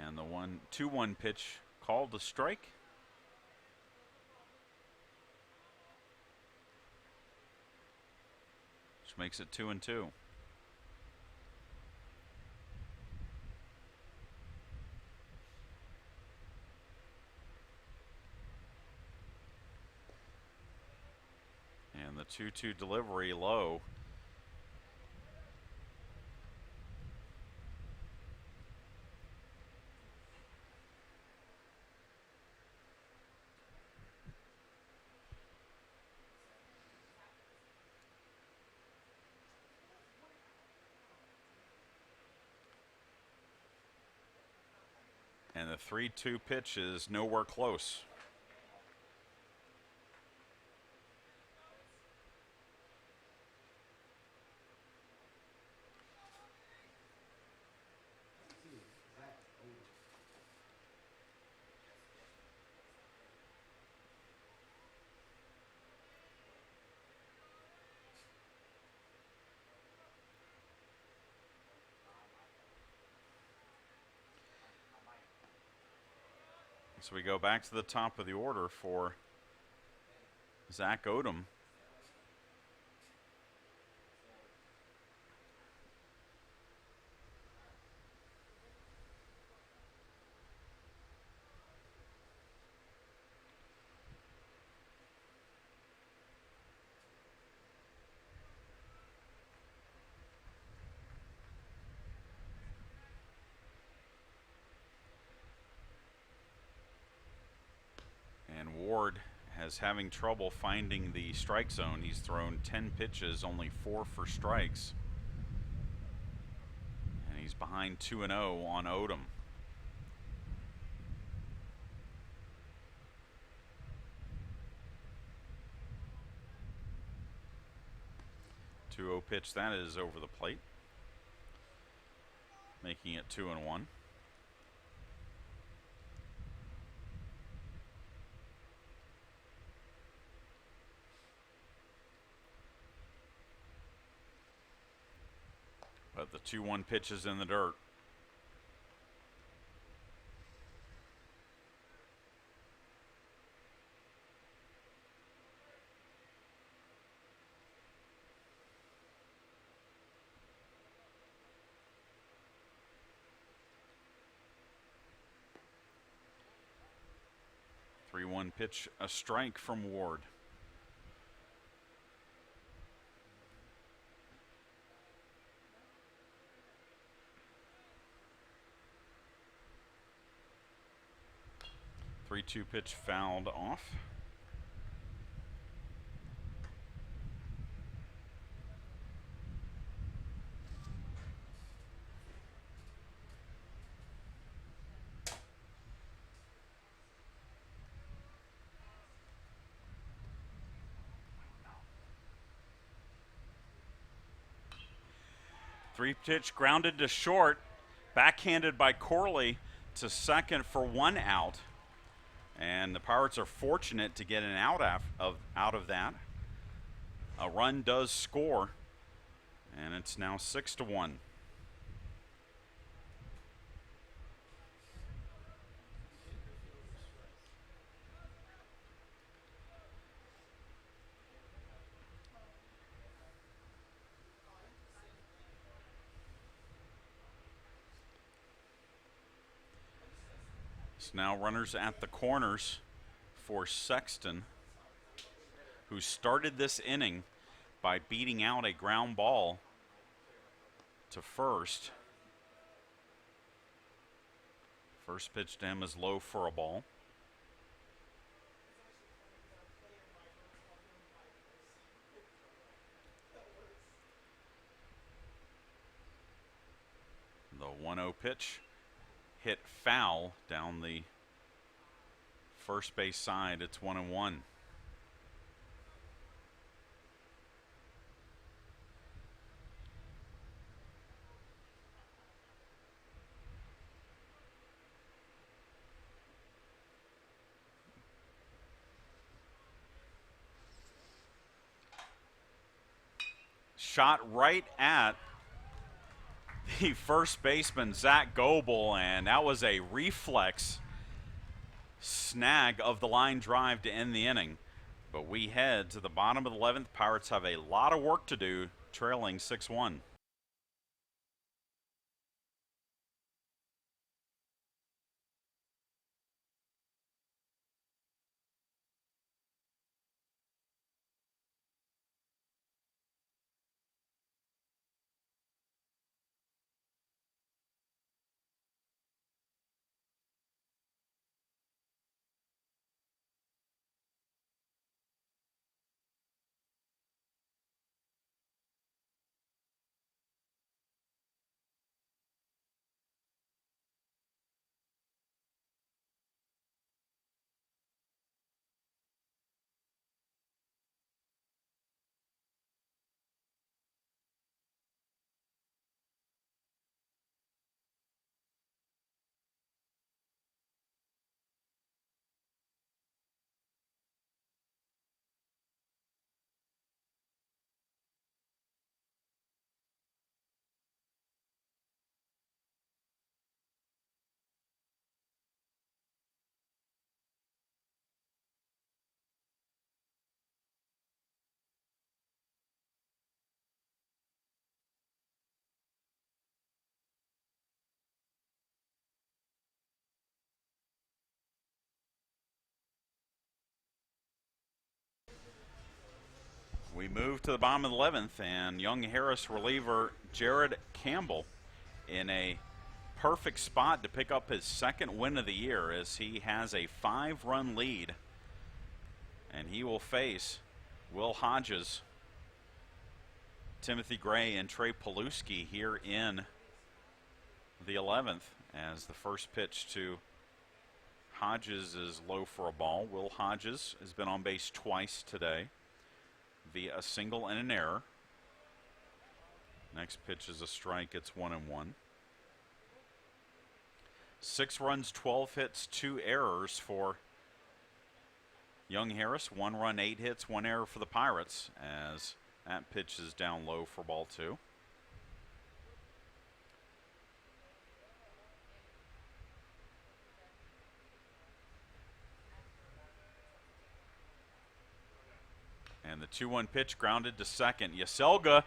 And the 2-1 pitch called a strike. Which makes it 2-2. And the 2-2 delivery low. And the 3-2 pitch is nowhere close. So we go back to the top of the order for Zach Odom. And Ward has having trouble finding the strike zone. He's thrown 10 pitches, only 4 for strikes. And he's behind 2-0 on Odom. Pitch that is over the plate, making it 2-1. But the 2-1 pitch is in the dirt. One pitch, a strike from Ward. The 3-2 pitch fouled off. Three pitch grounded to short, backhanded by Corley to second for 1 out. And the Pirates are fortunate to get an out of that. A run does score, and it's now 6-1. Now runners at the corners for Sexton, who started this inning by beating out a ground ball to first. First pitch to him is low for a ball. The 1-0 pitch hit foul down the first base side. It's 1-1. shot right at the first baseman, Zach Goebel, and that was a reflex snag of the line drive to end the inning. But we head to the bottom of the 11th. Pirates have a lot of work to do, trailing 6-1. We move to the bottom of the 11th, and Young Harris reliever Jared Campbell in a perfect spot to pick up his second win of the year as he has a 5-run lead. And he will face Will Hodges, Timothy Gray, and Trey Paluski here in the 11th, as the first pitch to Hodges is low for a ball. Will Hodges has been on base twice today via a single and an error. Next pitch is a strike. It's 1-1. 6 runs, 12 hits, 2 errors for Young Harris. 1 run, 8 hits, 1 error for the Pirates, as that pitch is down low for ball 2. And the 2-1 pitch grounded to second. Yaselga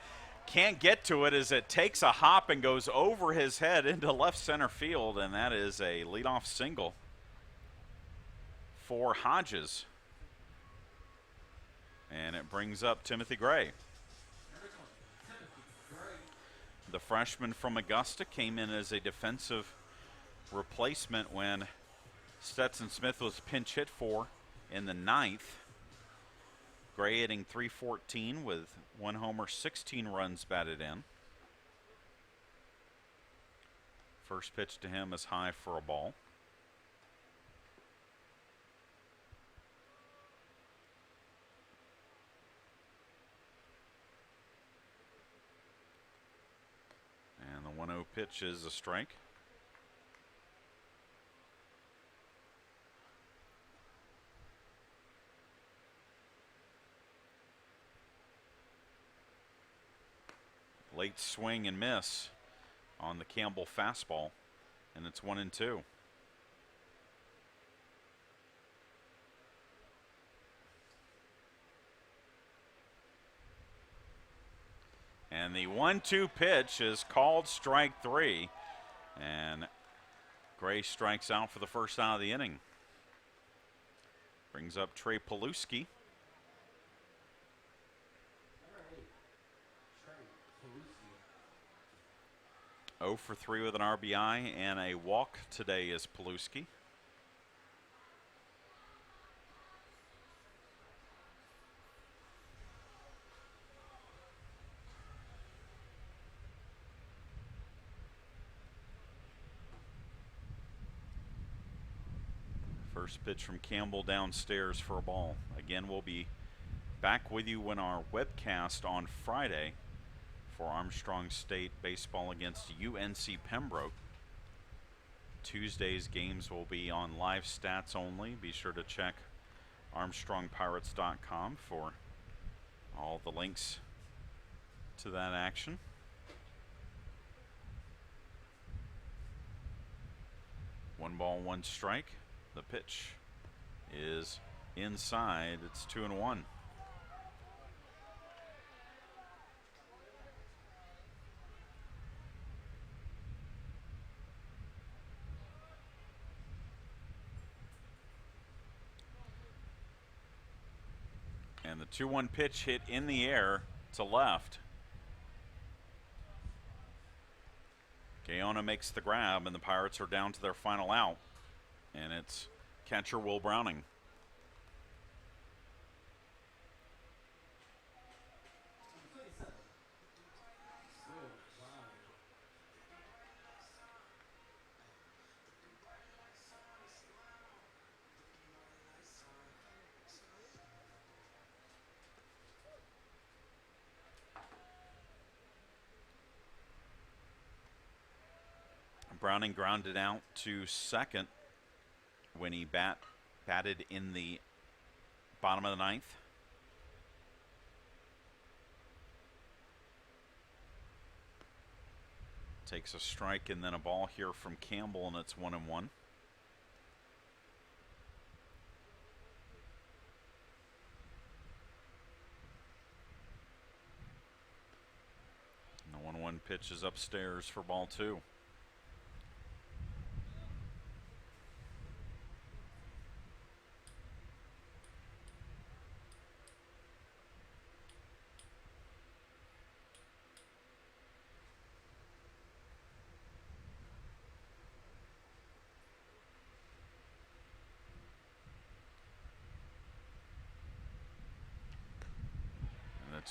can't get to it as it takes a hop and goes over his head into left center field, and that is a leadoff single for Hodges. And it brings up Timothy Gray. The freshman from Augusta came in as a defensive replacement when Stetson Smith was pinch hit for in the 9th. Gray hitting .314 with 1 homer, 16 runs batted in. First pitch to him is high for a ball. And the 1-0 pitch is a strike. Late swing and miss on the Campbell fastball, and it's 1-2. And the 1-2 pitch is called strike 3, and Gray strikes out for the first out of the inning. Brings up Trey Paluski. 0 for 3 with an RBI and a walk today is Paluski. First pitch from Campbell downstairs for a ball. Again, we'll be back with you when our webcast on Friday for Armstrong State baseball against UNC Pembroke. Tuesday's games will be on live stats only. Be sure to check ArmstrongPirates.com for all the links to that action. One ball, one strike. The pitch is inside. It's 2-1. And the 2-1 pitch hit in the air to left. Gaona makes the grab, and the Pirates are down to their final out. And it's catcher Will Browning. Browning grounded out to second when he batted in the bottom of the ninth. Takes a strike and then a ball here from Campbell, and it's 1-1. And the 1-1 pitch is upstairs for ball two.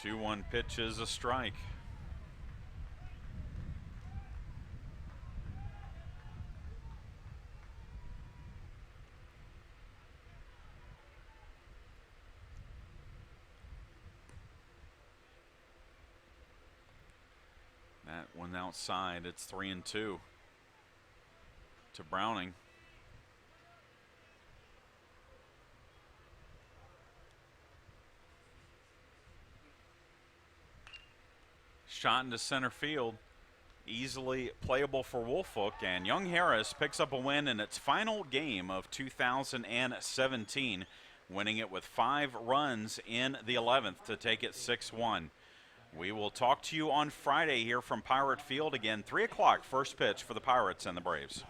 The 2-1 pitch is a strike. That one outside, it's 3-2 to Browning. Shot into center field, easily playable for Woolfolk, and Young Harris picks up a win in its final game of 2017, winning it with 5 runs in the 11th to take it 6-1. We will talk to you on Friday here from Pirate Field again, 3 o'clock, first pitch for the Pirates and the Braves.